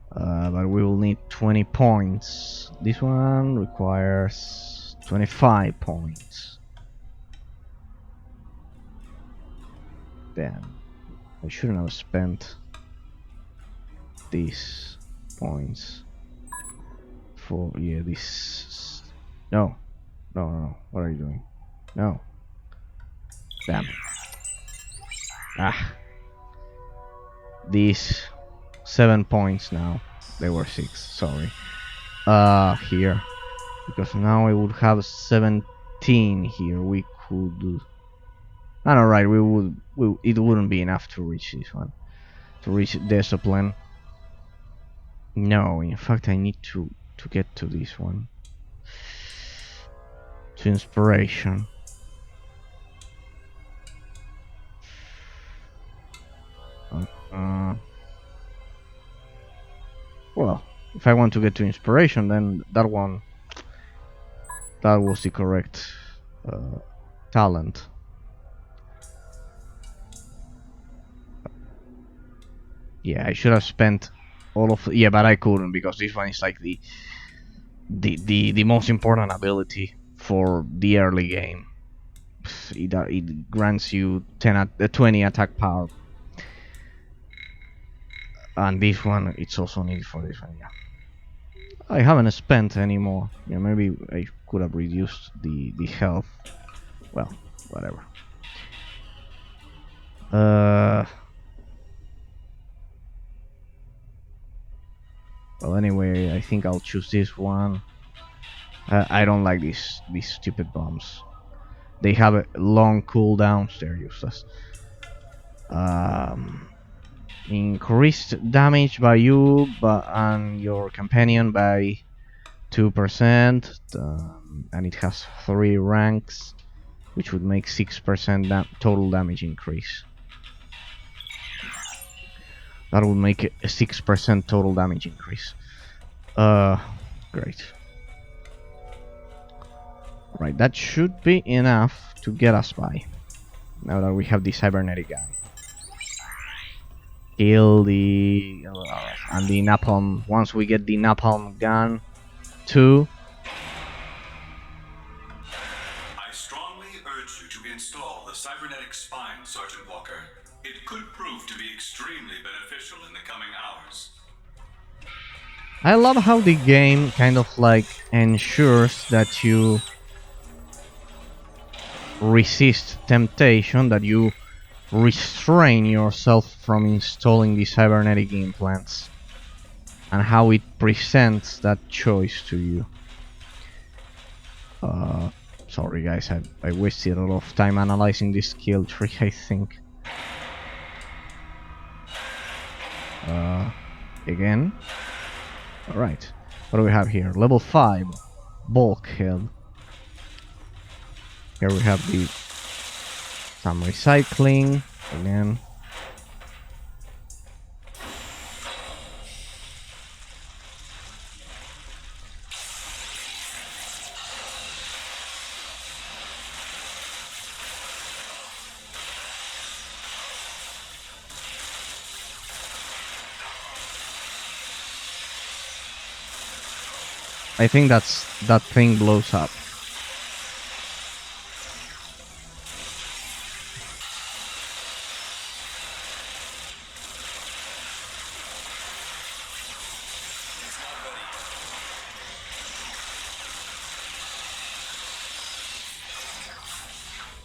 But we will need 20 points. This one requires 25 points. Damn. I shouldn't have spent these points for... Yeah, this... No. What are you doing? No. Damn. These 7 points now. They were 6, sorry. Here. Because now I would have 17 here. We could... Alright, it wouldn't be enough to reach this one. to reach discipline. No, in fact, I need to get to this one. To inspiration. Well, if I want to get to inspiration, then that one, that was the correct talent. Yeah, I should have spent all of. Yeah, but I couldn't because this one is like the most important ability for the early game. It grants you 20 attack power, and this one it's also needed for this one. Yeah, I haven't spent anymore. Yeah, maybe I could have reduced the health. Well, whatever. Well, anyway, I think I'll choose this one. I don't like these stupid bombs. They have a long cooldowns. They're useless. Increased damage by you and your companion by 2%, and it has 3 ranks, which would make 6% total damage increase. That would make a 6% total damage increase. Great. Right, that should be enough to get us by. Now that we have the cybernetic guy. Kill the... and the napalm. Once we get the napalm gun too. I strongly urge you to install the cybernetic spine, Sergeant Walker. It could prove to be extremely beneficial in the coming hours. I love how the game kind of like ensures that you resist temptation, that you restrain yourself from installing the cybernetic implants, and how it presents that choice to you. Sorry guys, I wasted a lot of time analyzing this skill tree, I think. Again. Alright, what do we have here? Level 5, bulkhead. Here we have some recycling again. I think that thing blows up.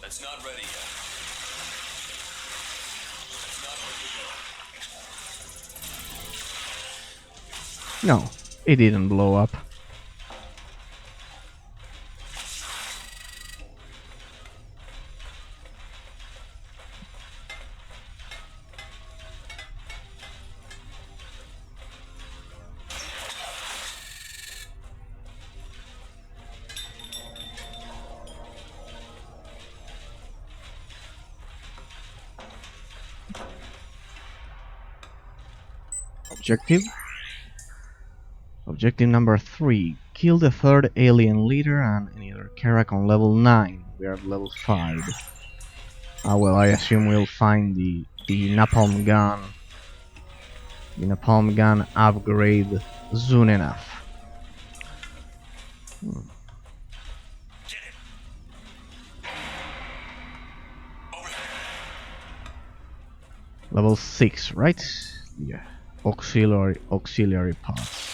It's not ready yet. It's not ready yet. No, it didn't blow up. Objective number 3. Kill the 3rd alien leader and any other Karak on level 9. We are at level 5. Ah well, I assume we'll find the napalm gun. The napalm gun upgrade soon enough. Level 6, right? Yeah. Auxiliary parts.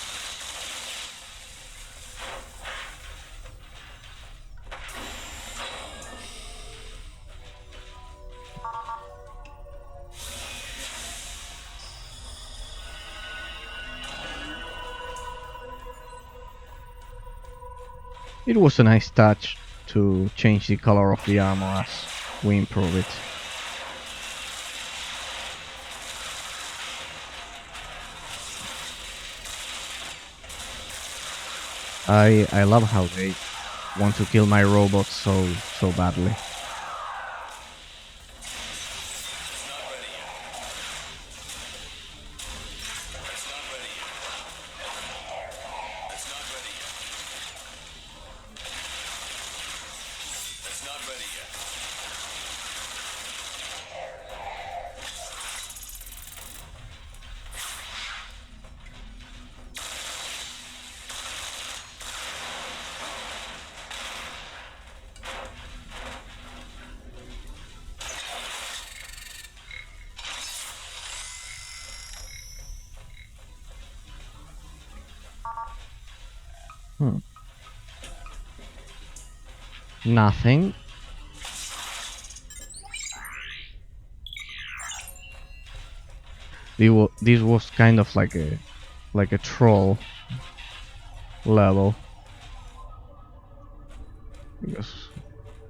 It was a nice touch to change the color of the armor as we improve it. I love how they want to kill my robots so badly. Nothing. This was kind of like a troll level because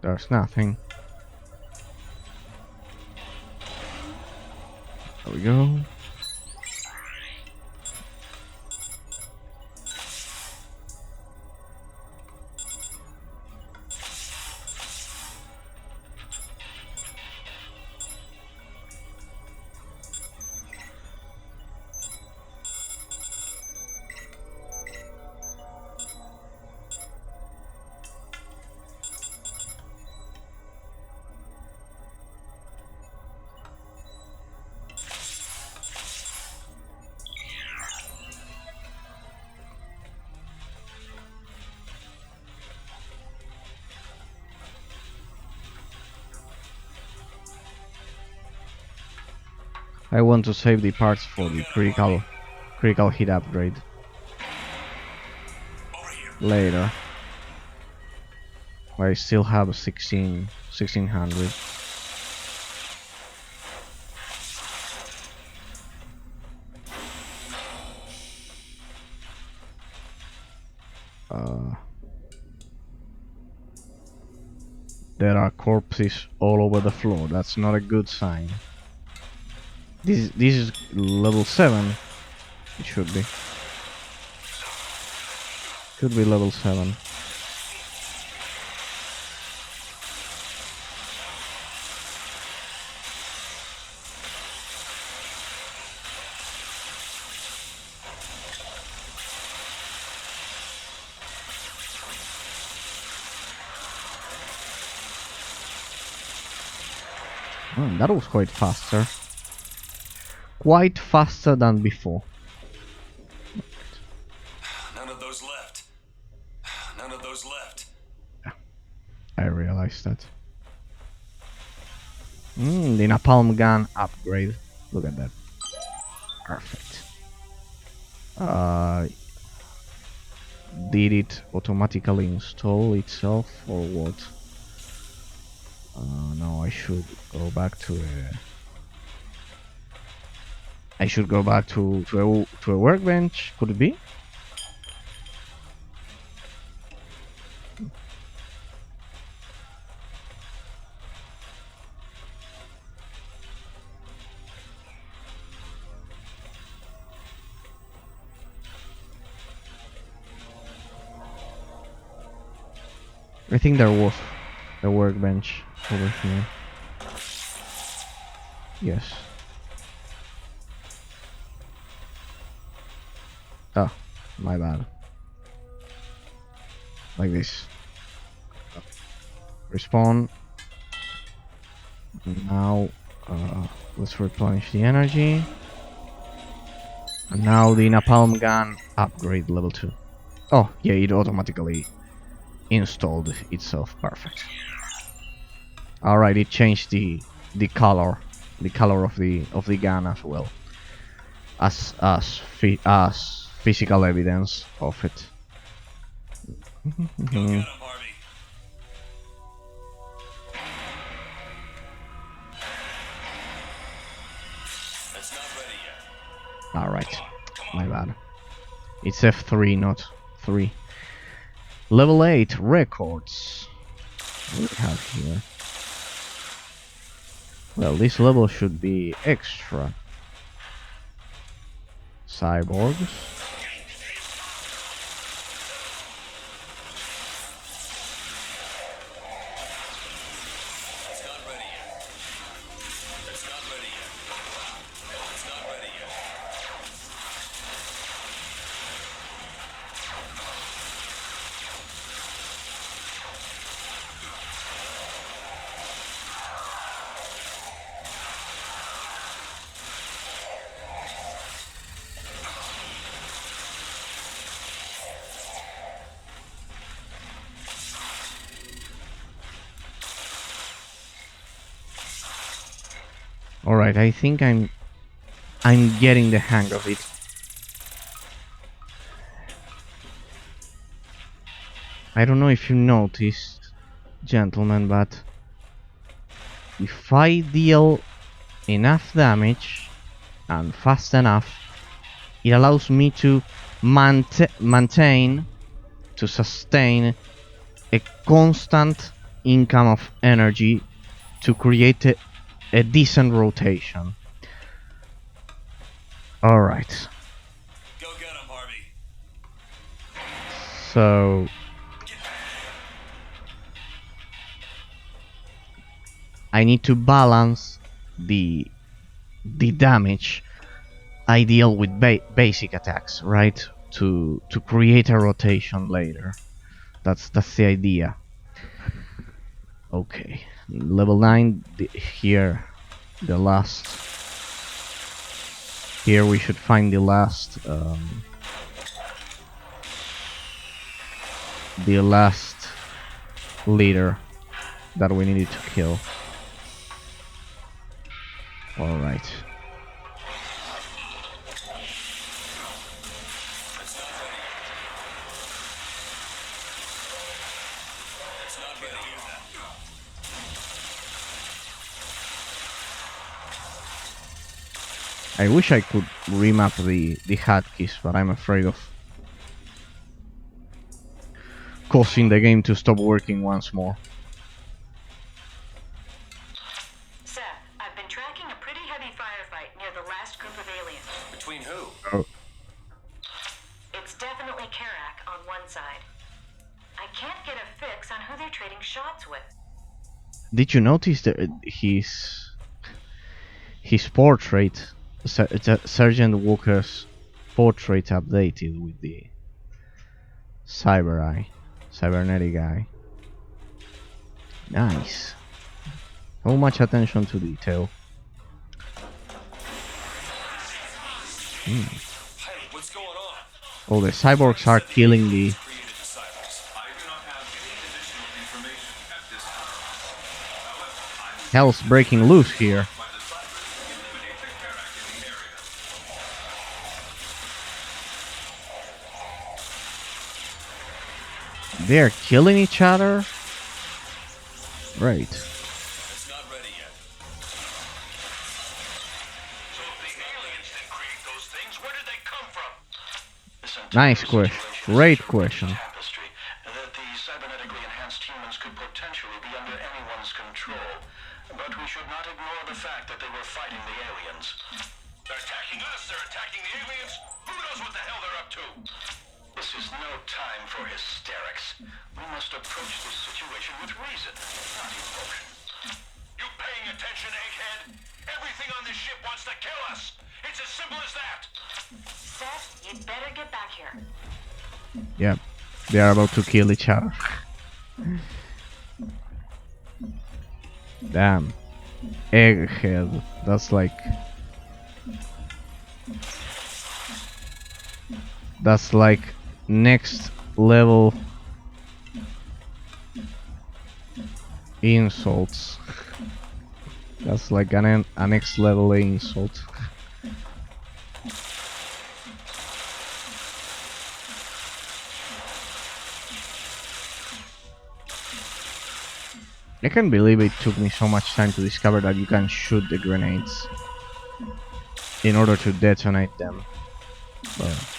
there's nothing. There we go. I want to save the parts for the critical hit upgrade later. I still have 1600. There are corpses all over the floor. That's not a good sign. This is level 7. It should be. Could be level 7. That was quite faster. Quite faster than before. None of those left. None of those left. I realized that. The napalm gun upgrade. Look at that. Perfect. Did it automatically install itself or what? No, I should go back to a workbench. Could it be? I think there was a workbench over here. Yes. Oh, my bad. Like this. Respawn. Now, let's replenish the energy. And now the napalm gun upgrade level 2. Oh, yeah, it automatically installed itself. Perfect. Alright, it changed the color of the gun as well as physical evidence of it. Go get him, Harvey. It's not ready yet. Alright, my bad. It's F3, not 3. Level 8 records. What do we have here? Well, this level should be extra. Cyborgs. All right, I think I'm getting the hang of it. I don't know if you noticed, gentlemen, but if I deal enough damage and fast enough, it allows me to maintain, to sustain a constant income of energy to create a decent rotation. Alright. Go get him, Harvey. So I need to balance the damage I deal with basic attacks, right? To create a rotation later. That's the idea. Okay, level 9. Here we should find the last leader that we needed to kill. All right. I wish I could remap the hotkeys, but I'm afraid of causing the game to stop working once more. Seth, I've been tracking a pretty heavy firefight near the last group of aliens. Between who? Oh. It's definitely Karak on one side. I can't get a fix on who they're trading shots with. Did you notice that his portrait, Sergeant Walker's portrait, updated with the cybernetic eye? Nice. So much attention to detail. Hey, what's going on? Oh, the cyborgs are killing the. I do not have any additional information at this time. However, I'm Hell's breaking loose here. by the cybers to eliminate the Karak in the area. They're killing each other? Right. It's not ready yet. So if the aliens didn't create those things, where did they come from? Nice question. Great question. Tapestry that the cybernetically enhanced humans could potentially be under anyone's control. But we should not ignore the fact that they were fighting the aliens. They're attacking us, they're attacking the aliens. Who knows what the hell they're up to? This is no time for hysterics. We must approach this situation with reason, not emotion. You paying attention, egghead? Everything on this ship wants to kill us. It's as simple as that. Seth, you'd better get back here. Yep. They are about to kill each other. Damn. Egghead. That's like. That's like next level insults. That's like a next level insult. I can't believe it took me so much time to discover that you can shoot the grenades in order to detonate them. But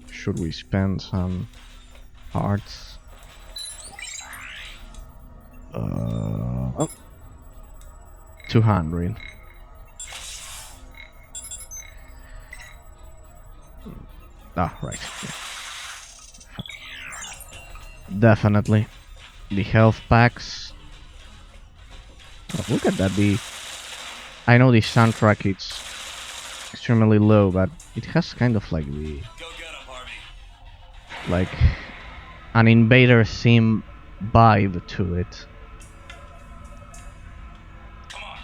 should we spend some hearts? Oh. 200. Ah, right. Yeah. Definitely. The health packs. Oh, look at that. I know the soundtrack it's extremely low, but it has kind of like Go get him, Harvey. like an invader sim vibe to it. Come on.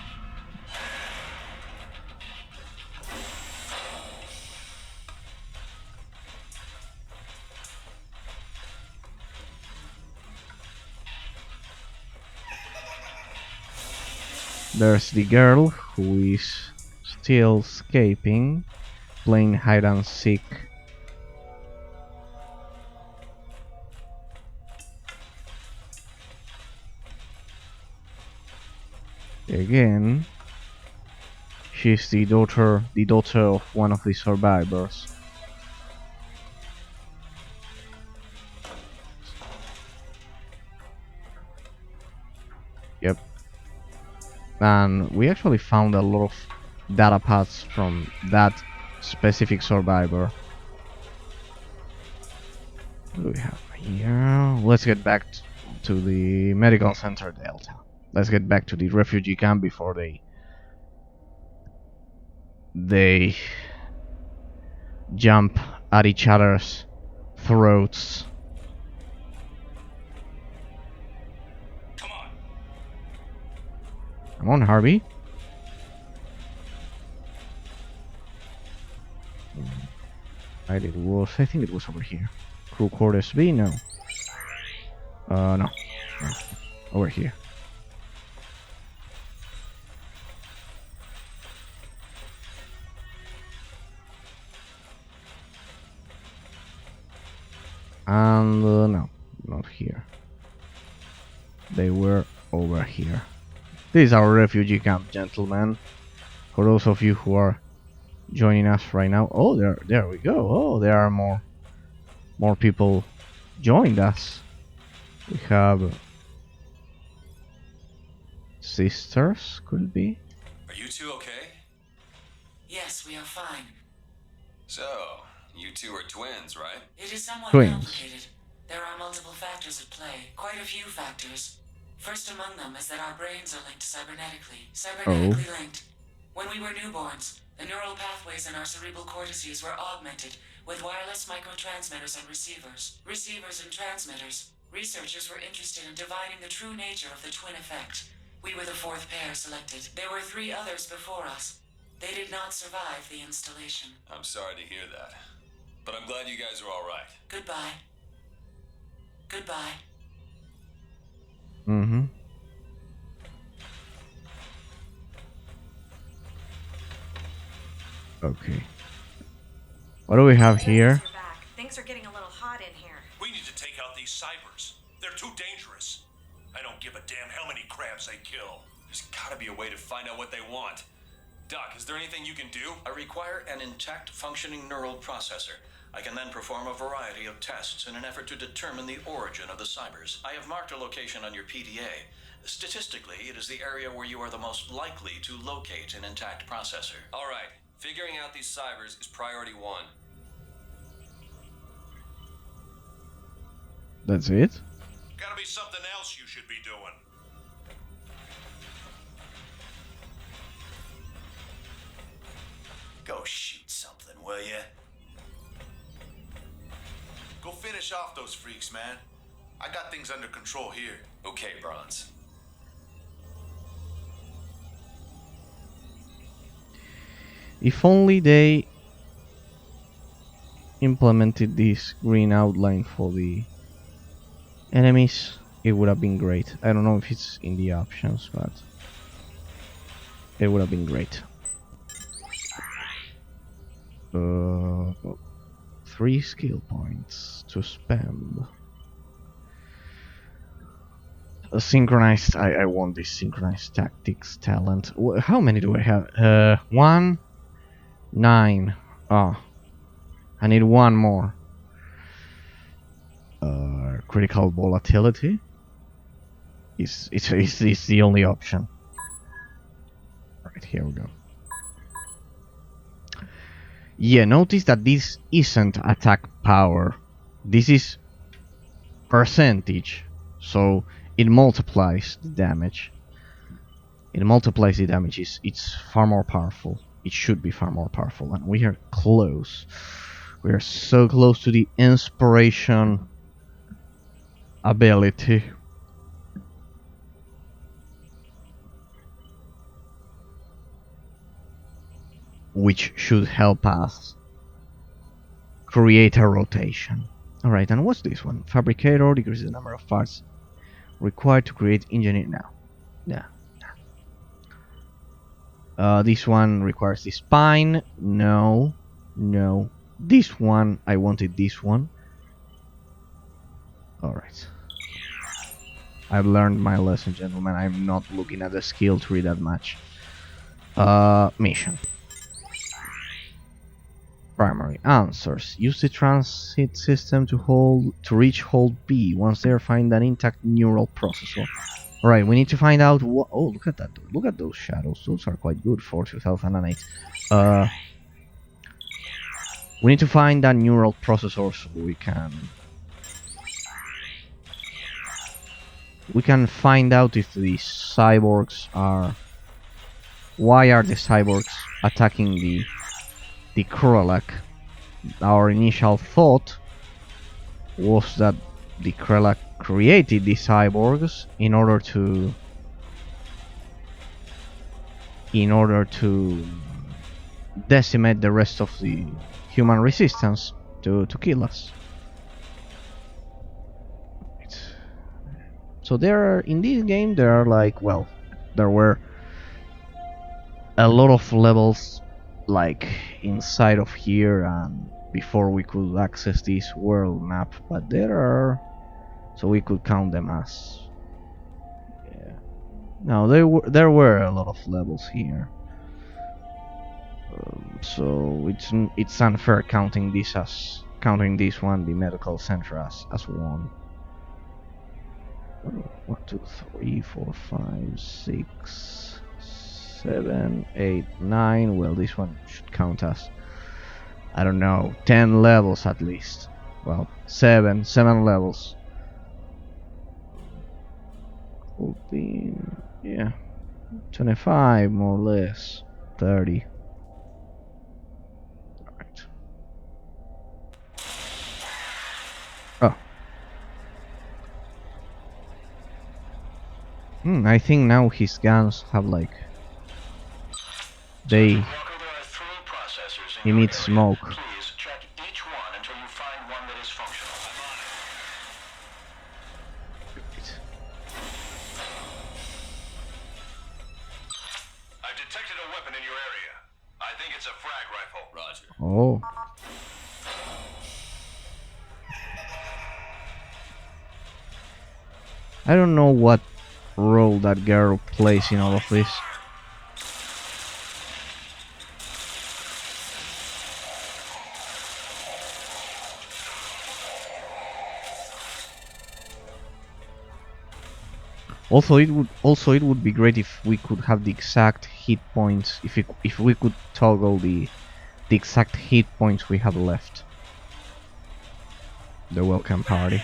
There's the girl who is still escaping, playing hide and seek. Again, she's the daughter of one of the survivors. Yep. And we actually found a lot of data paths from that specific survivor. What do we have here? Let's get back to the medical center Delta. Let's get back to the refugee camp before they jump at each other's throats. Come on. Come on, Harvey. Right, I think it was over here. Crew quarters B? No. No. Over here. And no, not here. They were over here. This is our refugee camp, gentlemen. For those of you who are joining us right now. Oh, there we go. Oh, there are more people joined us. We have sisters, could it be? Are you two okay? Yes, we are fine. So, you two are twins, right? It is somewhat Twins. complicated. There are multiple factors at play. Quite a few factors. First among them is that our brains are linked cybernetically. Cybernetically linked. When we were newborns, the neural pathways in our cerebral cortices were augmented with wireless microtransmitters and receivers. Receivers and transmitters. Researchers were interested in divining the true nature of the twin effect. We were the fourth pair selected. There were 3 others before us. They did not survive the installation. I'm sorry to hear that. But I'm glad you guys are alright. Goodbye. Goodbye. Mm-hmm. Okay. What do we have here? You're back. Things are getting a little hot in here. We need to take out these cybers. They're too dangerous. I don't give a damn how many crabs they kill. There's gotta be a way to find out what they want. Doc, is there anything you can do? I require an intact functioning neural processor. I can then perform a variety of tests in an effort to determine the origin of the cybers. I have marked a location on your PDA. Statistically, it is the area where you are the most likely to locate an intact processor. Alright, figuring out these cybers is priority 1. That's it? Gotta be something else you should be doing. Go shoot something, will ya? Go finish off those freaks, man. I got things under control here. Okay, Bronze. If only they implemented this green outline for the enemies, it would have been great. I don't know if it's in the options, but it would have been great. 3 skill points to spend. Synchronized. I want this synchronized tactics talent. How many do I have? 1, 9. Oh, I need 1 more. Critical volatility. It's the only option. Right, here we go. Yeah, notice that this isn't attack power. This is percentage. So it multiplies the damage. It multiplies the damage. It's far more powerful. It should be far more powerful. And we are close. We are so close to the inspiration ability. Which should help us create a rotation. Alright, and what's this one? Fabricator decreases the number of parts required to create engineer now. Yeah. This one requires the spine. No. No. This one, I wanted this one. Alright. I've learned my lesson, gentlemen. I'm not looking at the skill tree that much. Mission. Primary answers. Use the transit system to reach hold B once they find an intact neural processor. Alright, we need to find out what. Oh, look at that. Look at those shadows. Those are quite good for 2008. We need to find that neural processor so we can find out if the cyborgs are. Why are the cyborgs attacking the Krelak? Our initial thought was that the Krelak created the cyborgs in order to decimate the rest of the human resistance to kill us. So in this game there are like, well, there were a lot of levels like inside of here and before we could access this world map, but there are, so we could count them as, yeah. Now there were a lot of levels here, so it's unfair counting this one, the medical center, as one. 1, 2, 3, 4, 5, 6, 7, 8, 9. Well, this one should count as, I don't know, 10 levels at least. Well, 7 levels. Could be, yeah, 25 more or less, 30. Alright. Oh. I think now his guns have like, they emit smoke. Please check each one until you find one that is functional. I've detected a weapon in your area. I think it's a frag rifle. Roger. Oh. I don't know what role that girl plays in all of this. Also, it would be great if we could have the exact hit points. If we could toggle the exact hit points we have left. The welcome party.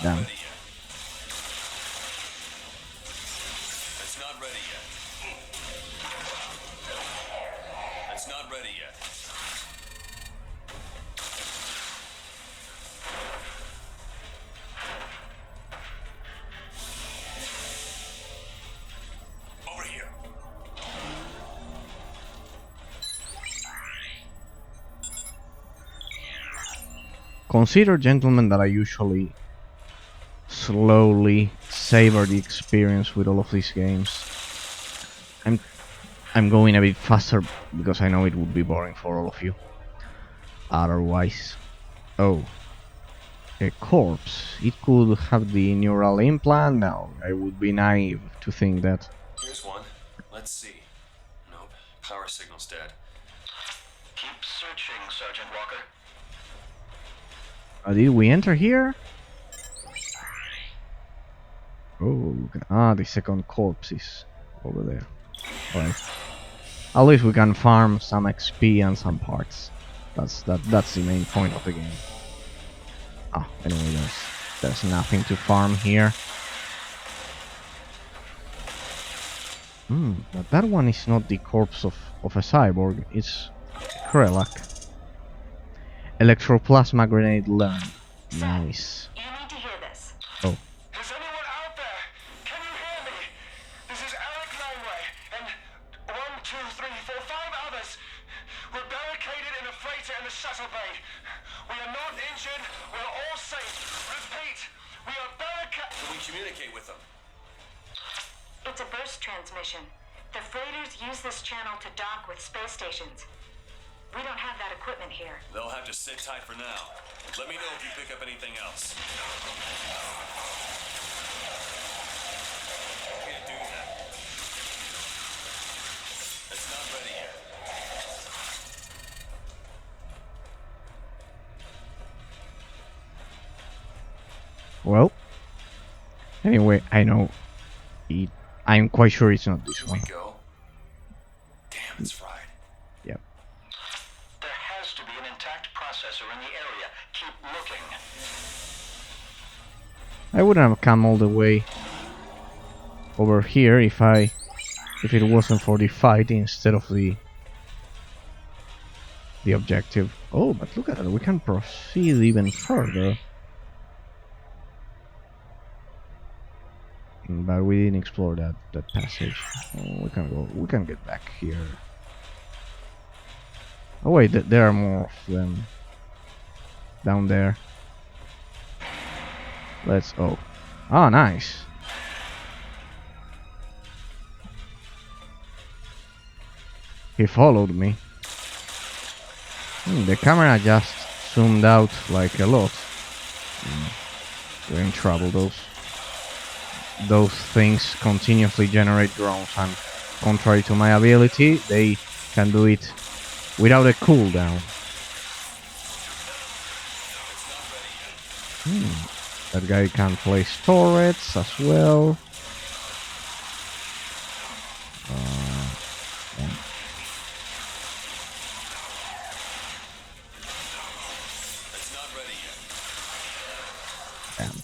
Damn. It's not ready yet. It's not ready yet. Over here. Consider, gentlemen, that I usually slowly savor the experience with all of these games. I'm going a bit faster because I know it would be boring for all of you. Otherwise, oh, a corpse. It could have the neural implant. No, I would be naive to think that. Here's one. Let's see. Nope. Power signal's dead. Keep searching, Sergeant Walker. Did we enter here? Oh, the second corpse is over there. Alright. At least we can farm some XP and some parts. That's the main point of the game. Anyway, there's nothing to farm here. But that one is not the corpse of a cyborg, it's Krelak. Electroplasma grenade learned. Nice. You need to hear this. Oh. Is anyone out there? Can you hear me? This is Alec Langway and 1, 2, 3, 4, 5 others. We're barricaded in a freighter in the shuttle bay. We are not injured. We are all safe. Repeat, we are barricaded. Can we communicate with them? It's a burst transmission. The freighters use this channel to dock with space stations. We don't have that equipment here. They'll have to sit tight for now. Let me know if you pick up anything else. Can't do that. It's not ready yet. Well. Anyway, I know. I'm quite sure it's not this one. Here we go. Damn, it's fried. Yep. There has to be an intact processor in the area. Keep looking. I wouldn't have come all the way over here if it wasn't for the fight instead of the objective. Oh, but look at that, we can proceed even further. But we didn't explore that passage. Oh, we can get back here. Oh wait, there are more of them down there. Nice. He followed me. The camera just zoomed out like a lot. We're in trouble. Those things continuously generate drones, and contrary to my ability, they can do it without a cooldown. That guy can place turrets as well. It's not ready yet. Damn.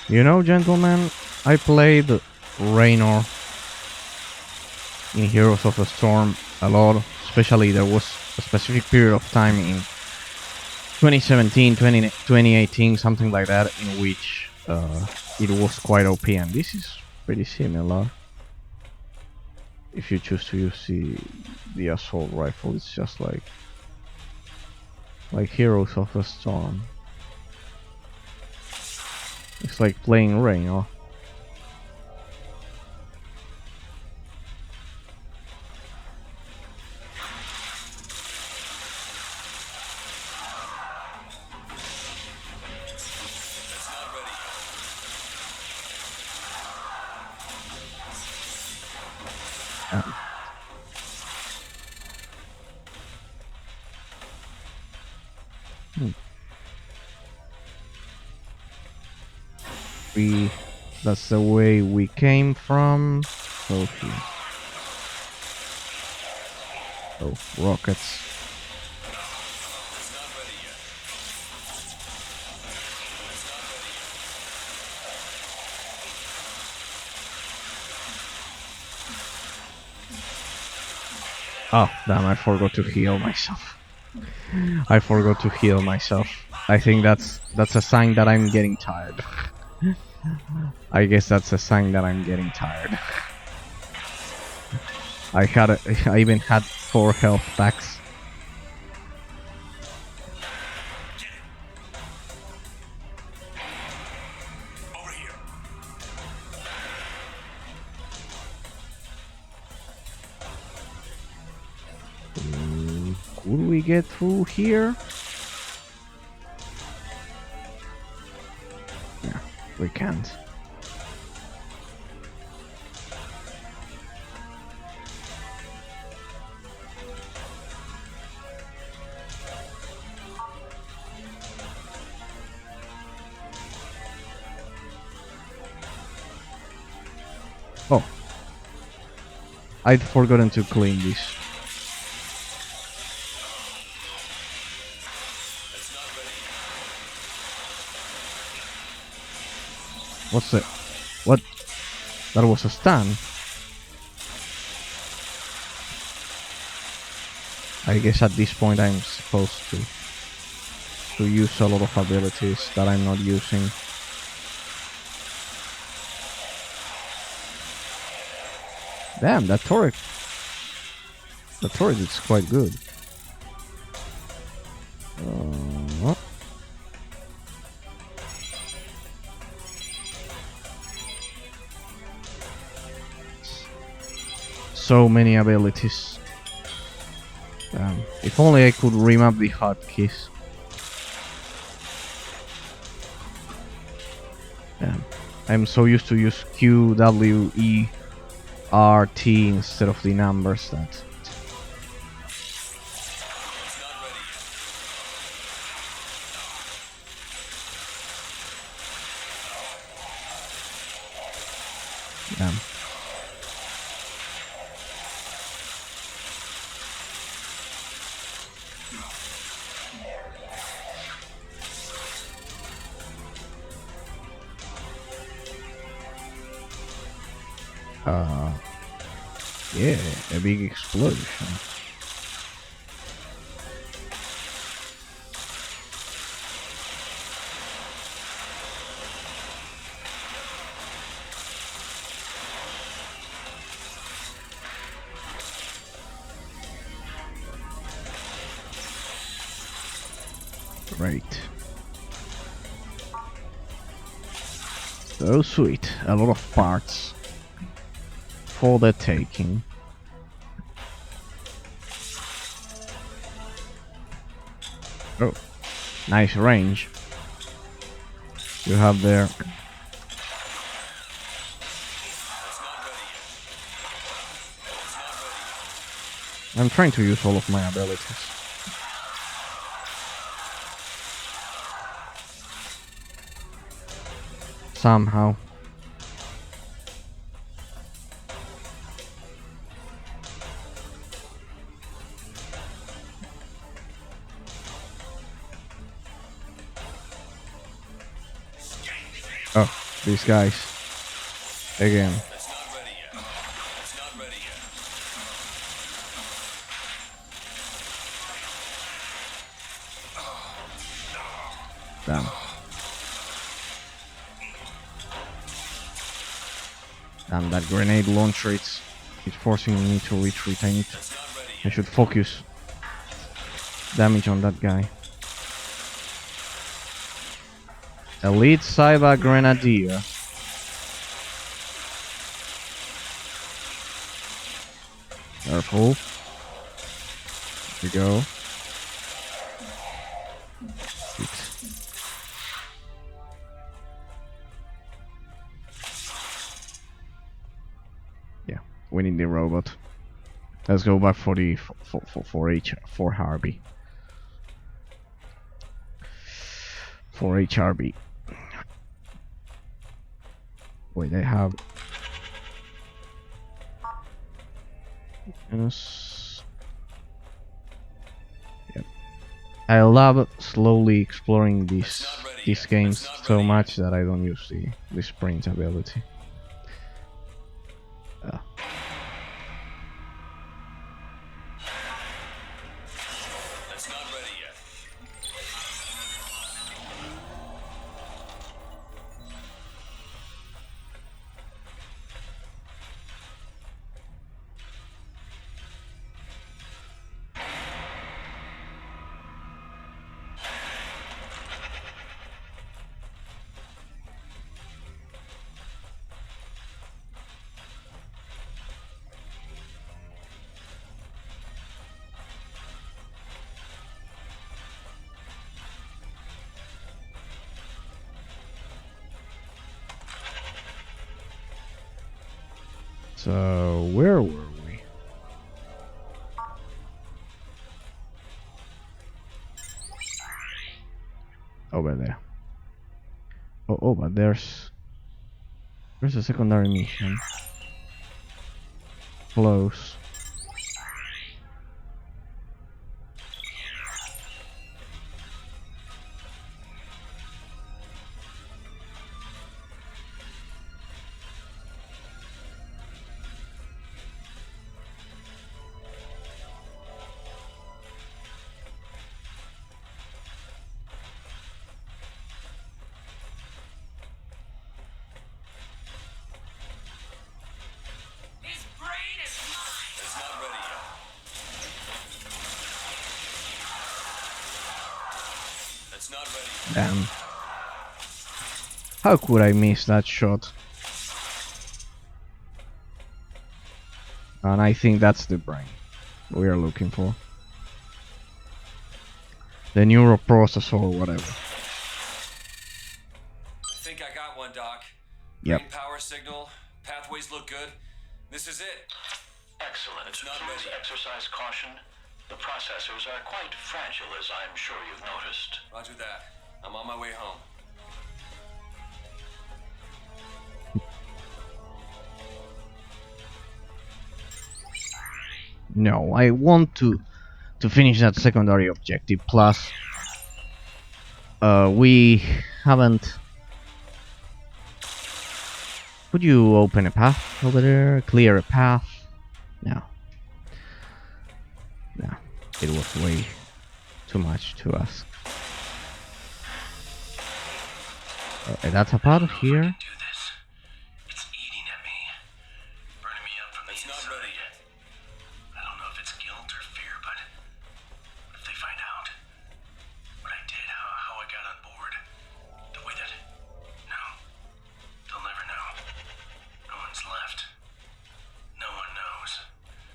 You know, gentlemen, I played Raynor in Heroes of the Storm a lot. Especially there was a specific period of time in 2017, 2018, something like that, in which it was quite OP, and this is pretty similar. If you choose to use the assault rifle, it's just like Heroes of the Storm. It's like playing Raynor. That's the way we came from. Okay. Oh, rockets. Oh, damn, I forgot to heal myself. I forgot to heal myself. I think that's a sign that I'm getting tired. I guess that's a sign that I'm getting tired. I even had 4 health packs. Over here. Could we get through here? Yeah, we can't. Oh, I'd forgotten to clean this. What's it? What? That was a stun. I guess at this point I'm supposed to use a lot of abilities that I'm not using. Damn, that turret. The turret is quite good. So many abilities. If only I could remap the hotkeys. I'm so used to use Q, W, E, R, T instead of the numbers that... Damn. Yeah, a big explosion. Right. So sweet. A lot of parts for the taking. Oh, nice range you have there. I'm trying to use all of my abilities. Somehow. Oh, these guys. Again. Damn. Damn, that grenade launcher, it's forcing me to retreat. I should focus damage on that guy. Elite Cyber Grenadier. Careful. Here we go. Yeah, we need the robot. Let's go back for the for Harvey. For HRB. Wait, I have. Yes. Yep. I love slowly exploring these games so much that I don't use the sprint ability. So, where were we? Over there. Oh, but there's a secondary mission. Close. It's not ready yet. It's not ready yet. Damn. How could I miss that shot? And I think that's the brain we are looking for. The neuroprocessor or whatever. I think I got one, Doc. Yep. Brain power signal. Pathways look good. This is it. Excellent. It's not Please ready. exercise caution. The processors are quite fragile, as I'm sure you've noticed. Roger that. I'm on my way home. No, I want to finish that secondary objective. Plus, we haven't. Could you open a path over there? Clear a path? No. No, it was way too much to ask. That's a path here. Do this. It's eating at me. Burning me up from the It's not inside. ready yet. I don't know if it's guilt or fear, but if they find out what I did, how I got on board, the way that... No. They'll never know. No one's left. No one knows.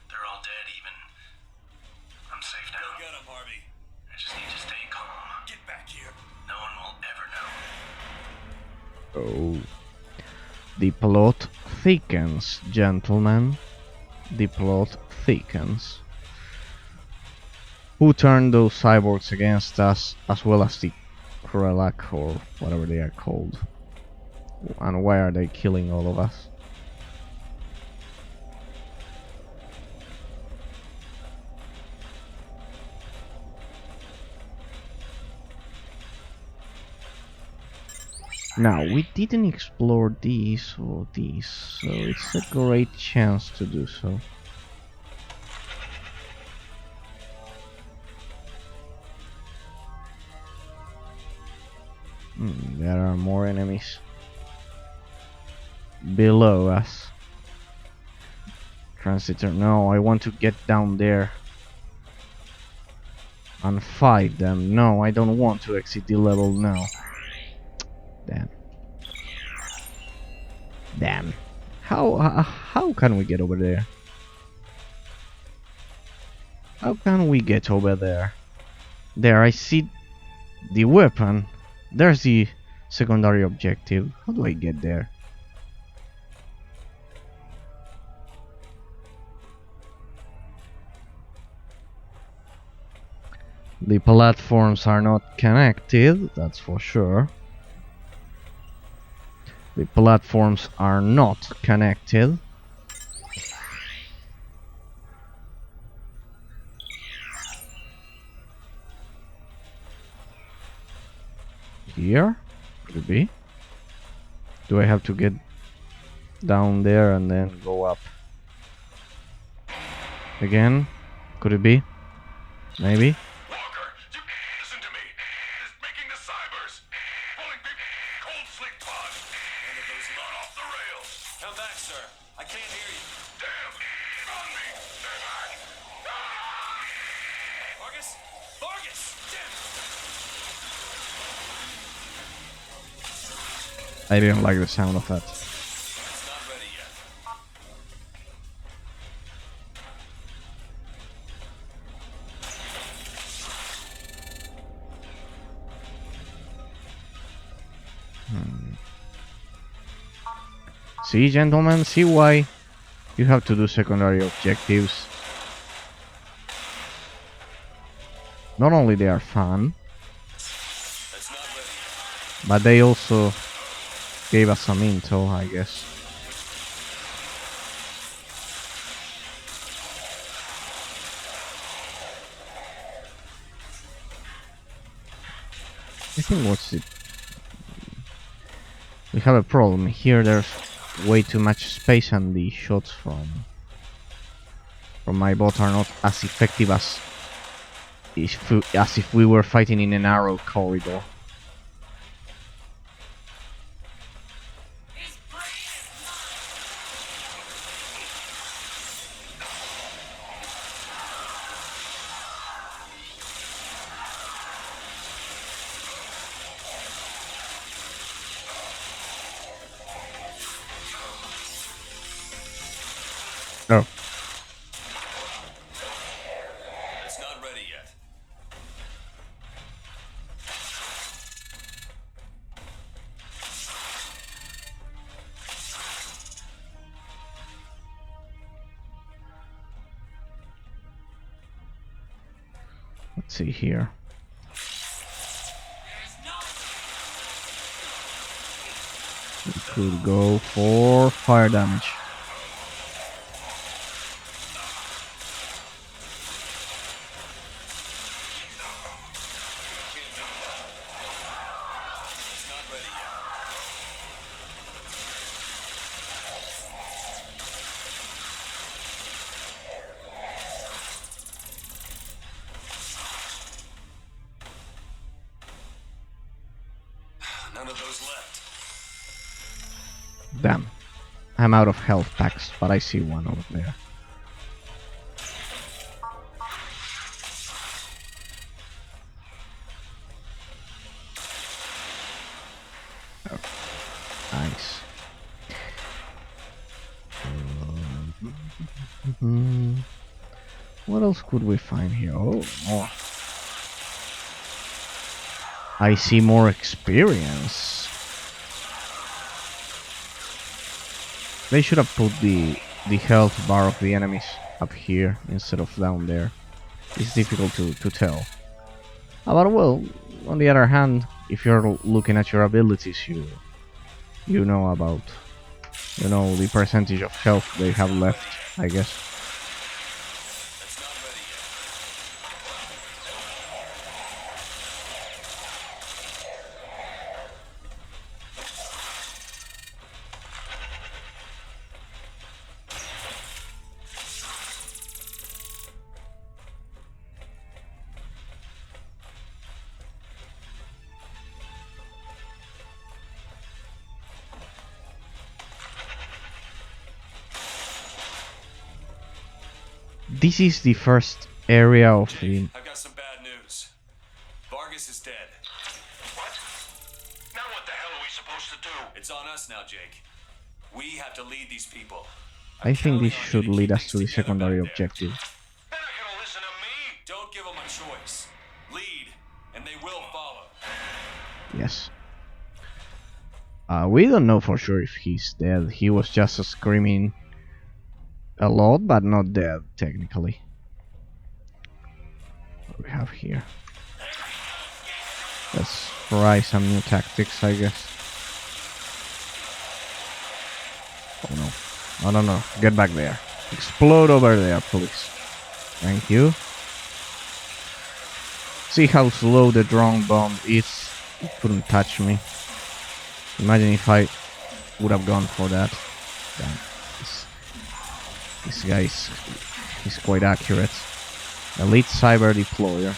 They're all dead even. I'm safe now. Go get him, Harvey. I just need to stay calm. Get back here. No one will ever know. Oh. The plot thickens, gentlemen. The plot thickens. Who turned those cyborgs against us, as well as the Krelak, or whatever they are called? And why are they killing all of us? Now, we didn't explore these or these, so it's a great chance to do so. There are more enemies below us. Transitor, no, I want to get down there and fight them. No, I don't want to exit the level now. Damn. Damn. How can we get over there? How can we get over there? There, I see the weapon. There's the secondary objective. How do I get there? The platforms are not connected, that's for sure. The platforms are not connected. Here? Could it be? Do I have to get down there and then go up? Again? Could it be? Maybe? Walker, you listen to me. It's making the cybers. Pulling people. Cold sleep pod. One of those not off the rails. Come back, sir. I can't hear you. Damn. On me. They're back. Ah! Vargas? Vargas! Damn. I didn't like the sound of that. It's not ready yet. See, gentlemen, see why You have to do secondary objectives. Not only they are fun, That's not ready. but they also gave us some intel, I guess. I think what's it? We have a problem here. There's way too much space, and the shots from my bot are not as effective as if we were fighting in a narrow corridor. Oh. It's not ready yet. Let's see here. We could go for fire damage. It's not ready yet. None of those left. Damn. I'm out of health packs, but I see one over there. Oh, nice. What else could we find here? Oh, more. I see more experience. They should have put the health bar of the enemies up here instead of down there. It's difficult to tell. But well, on the other hand, if you're looking at your abilities, you know about the percentage of health they have left, I guess. That's not ready yet. This is the first area of the... I've got some bad news. Vargas is dead. What? Now what the hell are we supposed to do? It's on us now, Jake. We have to lead these people. I think this Counting on you should to lead keep us to the things together secondary back there. objective. They're not gonna listen to me. Don't give them a choice. Lead, and they will follow. Yes. We don't know for sure if he's dead. He was just screaming a lot, but not dead, technically. What do we have here? Let's try some new tactics, I guess. Oh no. Oh no, no. Get back there. Explode over there, please. Thank you. See how slow the drone bomb is? It couldn't touch me. Imagine if I would have gone for that. Damn. This guy is quite accurate. Elite cyber deployer.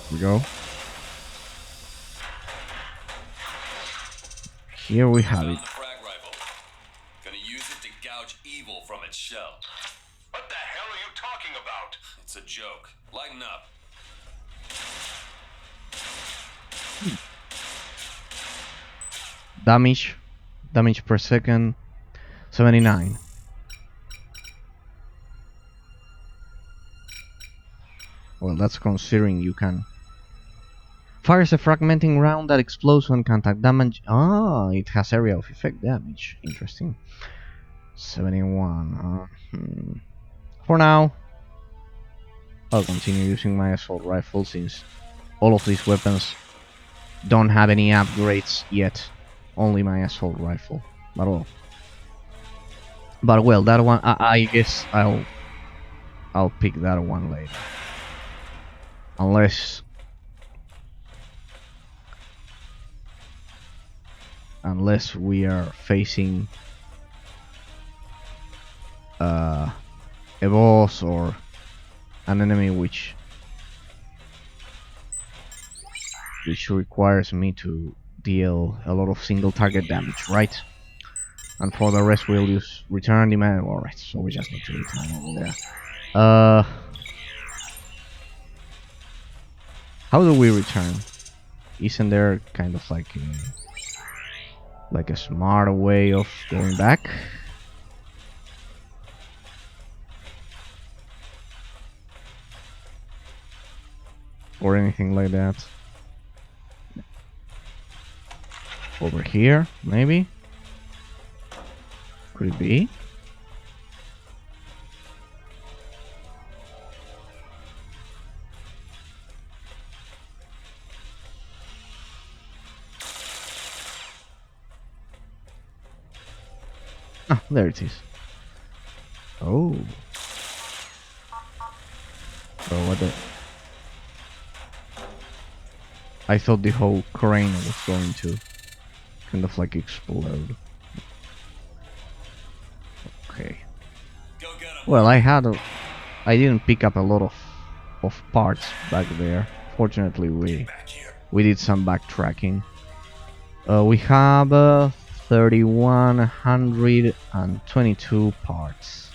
Here we go. Here we have it. Found the frag rifle. Gonna use it to gouge evil from its shell. What the hell are you talking about? It's a joke. Lighten up. Damage per second, 79. Well, that's considering you can. Fires a fragmenting round that explodes when contact damage. Ah, it has area of effect damage. Interesting. 71. For now, I'll continue using my assault rifle since all of these weapons don't have any upgrades yet. Only my assault rifle. But well, that one I guess I'll pick that one later. Unless we are facing a boss or an enemy which requires me to deal a lot of single target damage, right? And for the rest we'll use return demand. Alright, so we just need to return over there. How do we return? Isn't there kind of like a smart way of going back? Or anything like that? Over here, maybe? Could it be? Ah, there it is. Oh. Oh, what the... I thought the whole crane was going to kind of like explode. Okay. Well, I didn't pick up a lot of parts back there. Fortunately, we did some backtracking. We have 3,122 parts.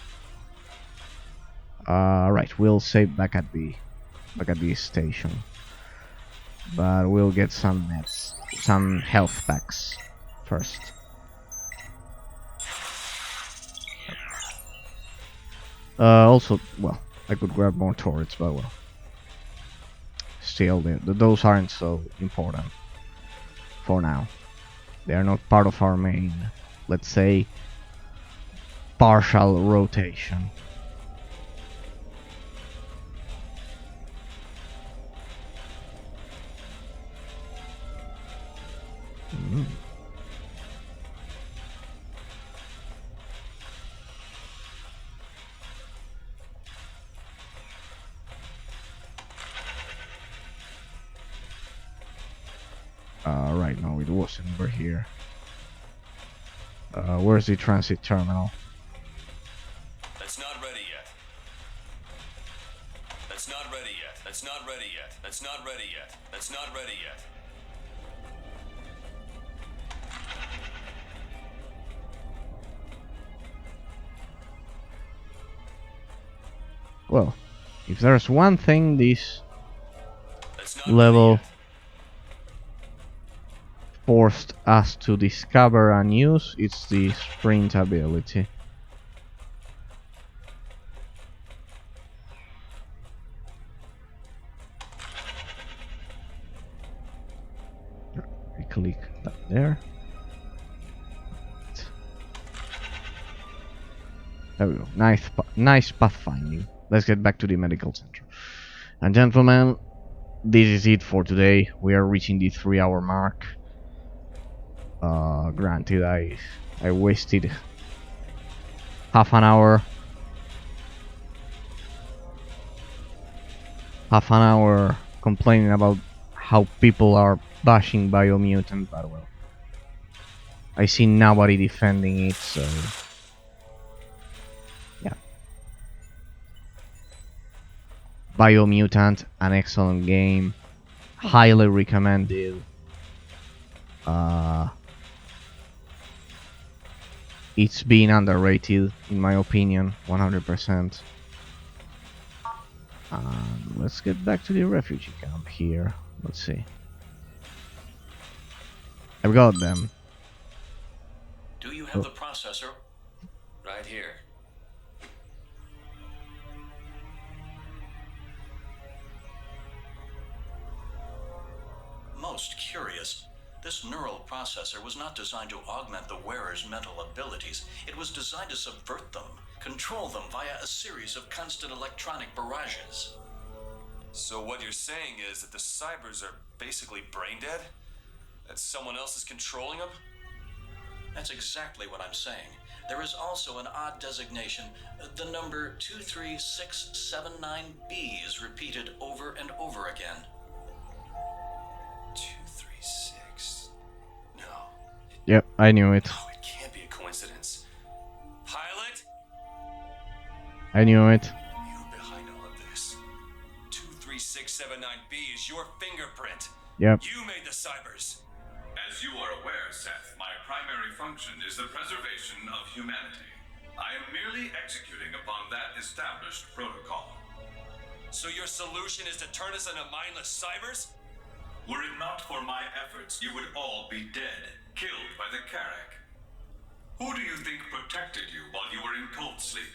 Right, we'll save back at the station, but we'll get some health packs first. Also, well, I could grab more turrets, but well, still, those aren't so important for now. They are not part of our main, let's say, partial rotation. Right, no, it wasn't over here. Where's the transit terminal? That's not ready yet. That's not ready yet. That's not ready yet. That's not ready yet. That's not ready yet. Well, if there's one thing this level forced us to discover and use, it's the sprint ability. We click that there. There we go. Nice pathfinding. Let's get back to the medical center. And gentlemen, this is it for today. We are reaching the 3-hour mark. Granted, I wasted half an hour complaining about how people are bashing Biomutant, but well, I see nobody defending it, so yeah. Biomutant, an excellent game, highly recommended. It's been underrated, in my opinion, 100%. Let's get back to the refugee camp here. Let's see. I've got them. Do you have the processor? Right here. Most curious. This neural processor was not designed to augment the wearer's mental abilities. It was designed to subvert them, control them via a series of constant electronic barrages. So what you're saying is that the cybers are basically brain dead? That someone else is controlling them? That's exactly what I'm saying. There is also an odd designation. The number 23679B is repeated over and over again. 236. No. Yep, I knew it. No, it can't be a coincidence. Pilot? I knew it. You're behind all of this. 23679B is your fingerprint. Yep. You made the cybers. As you are aware, Seth, my primary function is the preservation of humanity. I am merely executing upon that established protocol. So your solution is to turn us into mindless cybers? Were it not for my efforts, you would all be dead, killed by the Carrack. Who do you think protected you while you were in cold sleep?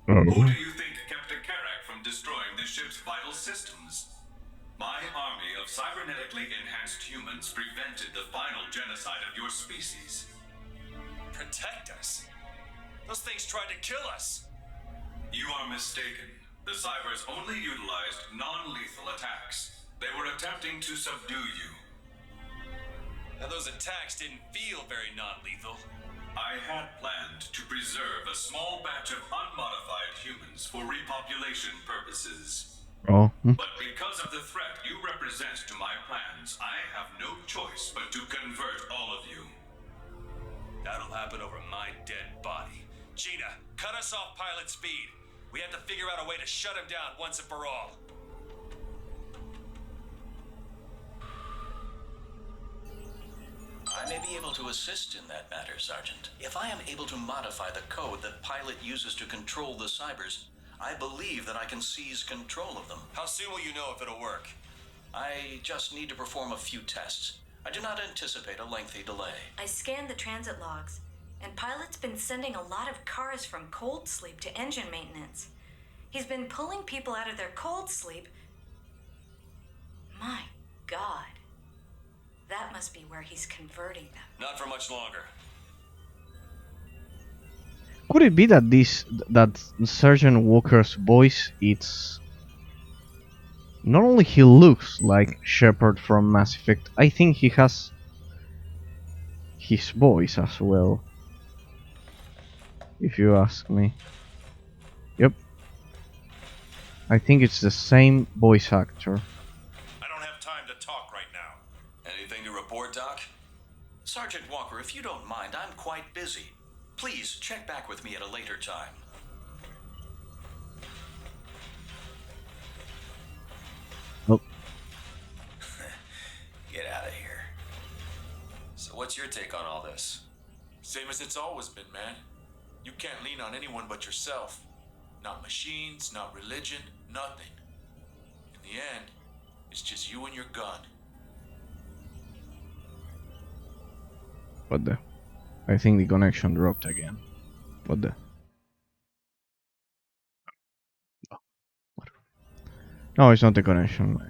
Who do you think kept the Carrack from destroying the ship's vital systems? My army of cybernetically enhanced humans prevented the final genocide of your species. Protect us? Those things tried to kill us. You are mistaken. The cybers only utilized non-lethal attacks. They were attempting to subdue you. Now those attacks didn't feel very non-lethal. I had planned to preserve a small batch of unmodified humans for repopulation purposes. Oh. But because of the threat you represent to my plans, I have no choice but to convert all of you. That'll happen over my dead body. Gina, cut us off pilot speed. We have to figure out a way to shut him down once and for all. I may be able to assist in that matter, Sergeant. If I am able to modify the code that Pilot uses to control the cybers, I believe that I can seize control of them. How soon will you know if it'll work? I just need to perform a few tests. I do not anticipate a lengthy delay. I scanned the transit logs, and Pilot's been sending a lot of cars from cold sleep to engine maintenance. He's been pulling people out of their cold sleep. My God. That must be where he's converting them. Not for much longer. Could it be that that Sergeant Walker's voice, it's not only he looks like Shepard from Mass Effect, I think he has his voice as well, if you ask me. Yep. I think it's the same voice actor. I don't have time to talk right now. Anything to report, Doc? Sergeant Walker, if you don't mind, I'm quite busy. Please check back with me at a later time. Oh. Get out of here. So what's your take on all this? Same as it's always been, man. You can't lean on anyone but yourself. Not machines, not religion, nothing. In the end, it's just you and your gun. What the? I think the connection dropped again. What the? Oh, whatever. No, it's not the connection.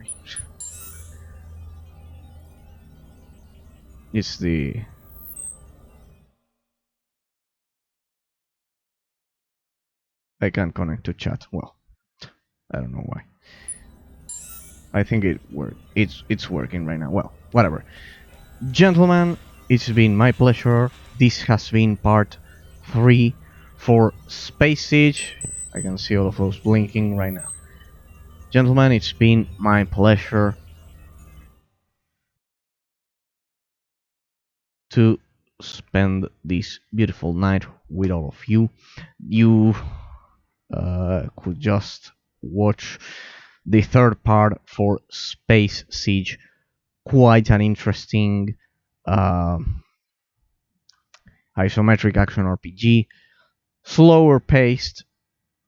It's the... I can't connect to chat. Well, I don't know why. I think it's working right now. Well, whatever. Gentlemen, it's been my pleasure. This has been part 3 for Space Siege. I can see all of those blinking right now. Gentlemen, it's been my pleasure to spend this beautiful night with all of you. You could just watch the third part for Space Siege. Quite an interesting isometric action RPG, slower paced,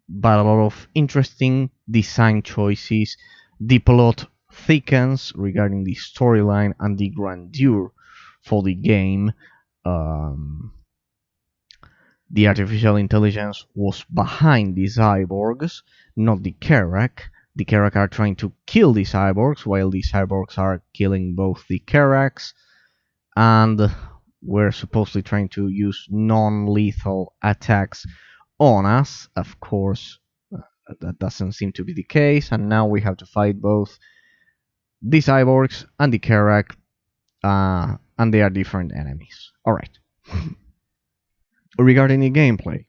but a lot of interesting design choices. The plot thickens regarding the storyline and the grandeur for the game. the artificial intelligence was behind the cyborgs, not the Kerak. The Kerak are trying to kill the cyborgs, while the cyborgs are killing both the Keraks, and we're supposedly trying to use non-lethal attacks on us. Of course, that doesn't seem to be the case, and now we have to fight both the cyborgs and the Kerak, and they are different enemies. Alright. Regarding the gameplay,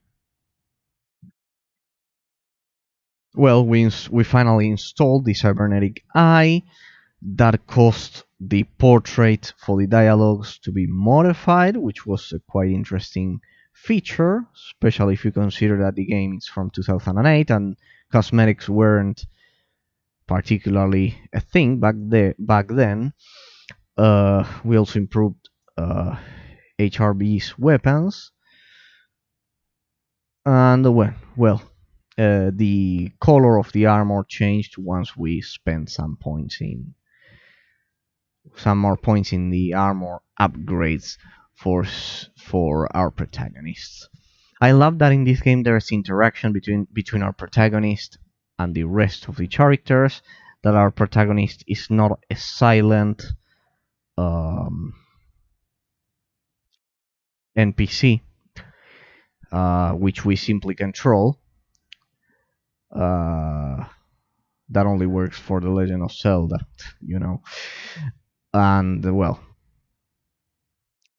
well, we finally installed the cybernetic eye that caused the portrait for the dialogues to be modified, which was a quite interesting feature, especially if you consider that the game is from 2008 and cosmetics weren't particularly a thing back then. We also improved HRB's weapons, and the color of the armor changed once we spent some more points in the armor upgrades for our protagonists. I love that in this game there's interaction between our protagonist and the rest of the characters. That our protagonist is not a silent NPC, which we simply control. That only works for The Legend of Zelda, you know. And well,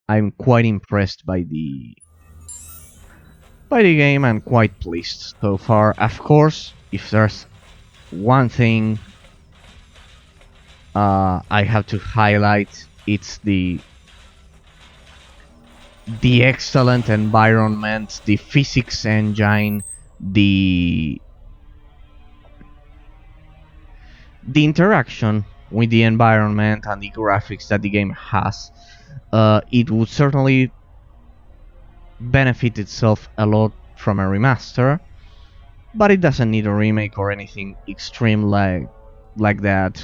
I'm quite impressed by the game and quite pleased so far. Of course, if there's one thing I have to highlight, it's the excellent environment, the physics engine, the interaction with the environment and the graphics that the game has. It would certainly benefit itself a lot from a remaster, but it doesn't need a remake or anything extreme like that.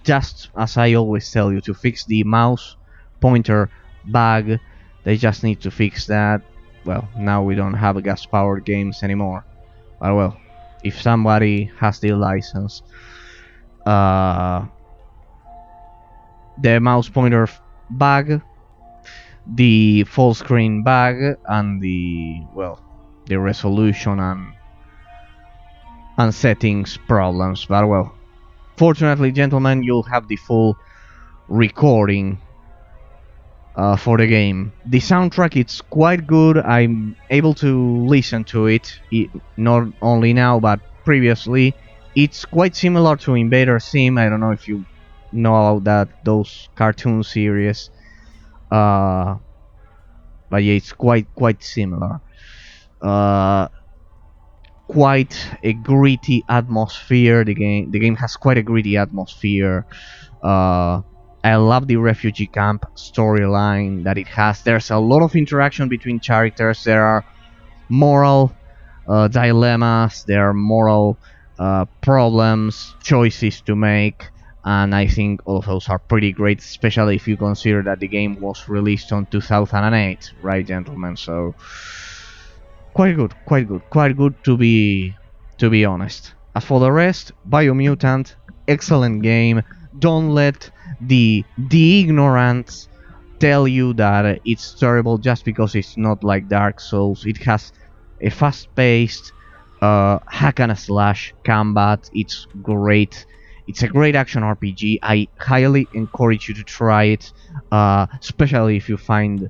Just as I always tell you, to fix the mouse pointer bug, they just need to fix that. Well, now we don't have gas powered games anymore, but well, if somebody has the license, the mouse pointer bug, the full screen bug, and the resolution and settings problems. But well, fortunately, gentlemen, you'll have the full recording for the game. The soundtrack, it's quite good. I'm able to listen to it, not only now but previously. It's quite similar to Invader Sim. I don't know if you know those cartoon series, but yeah, it's quite similar. Quite a gritty atmosphere. The game has quite a gritty atmosphere. I love the refugee camp storyline that it has. There's a lot of interaction between characters. There are moral dilemmas. There are moral problems, choices to make, and I think all of those are pretty great, especially if you consider that the game was released on 2008, right, gentlemen? So quite good to be honest. As for the rest, Biomutant, excellent game. Don't let the ignorance tell you that it's terrible just because it's not like Dark Souls. It has a fast-paced hack and slash combat. It's great. It's a great action RPG. I highly encourage you to try it, especially if you find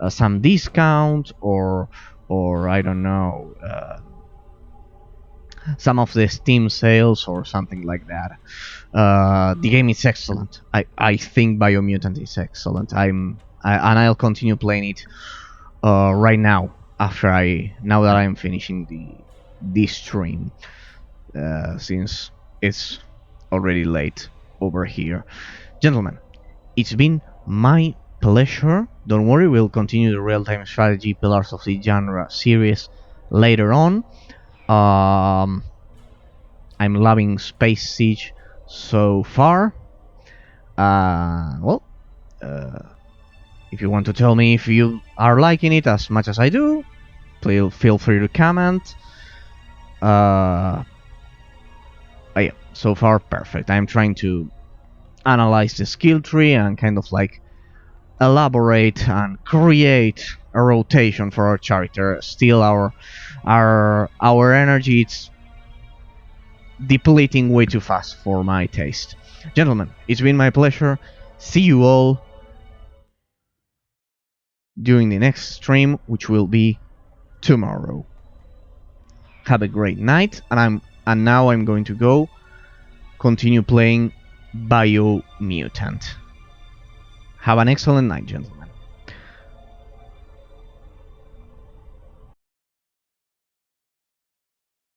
some discount or I don't know, some of the Steam sales or something like that. The game is excellent. I think Biomutant is excellent. And I'll continue playing it right now now that I'm finishing this stream, since it's already late over here. Gentlemen, it's been my pleasure. Don't worry, we'll continue the real-time strategy Pillars of the Genre series later on. I'm loving Space Siege so far. If you want to tell me if you are liking it as much as I do, please feel free to comment. Yeah, so far perfect. I'm trying to analyze the skill tree and kind of like elaborate and create a rotation for our character. Still, our energy it's depleting way too fast for my taste. Gentlemen, it's been my pleasure. See you all during the next stream, which will be tomorrow. Have a great night, and now I'm going to go continue playing Biomutant. Have an excellent night, gentlemen.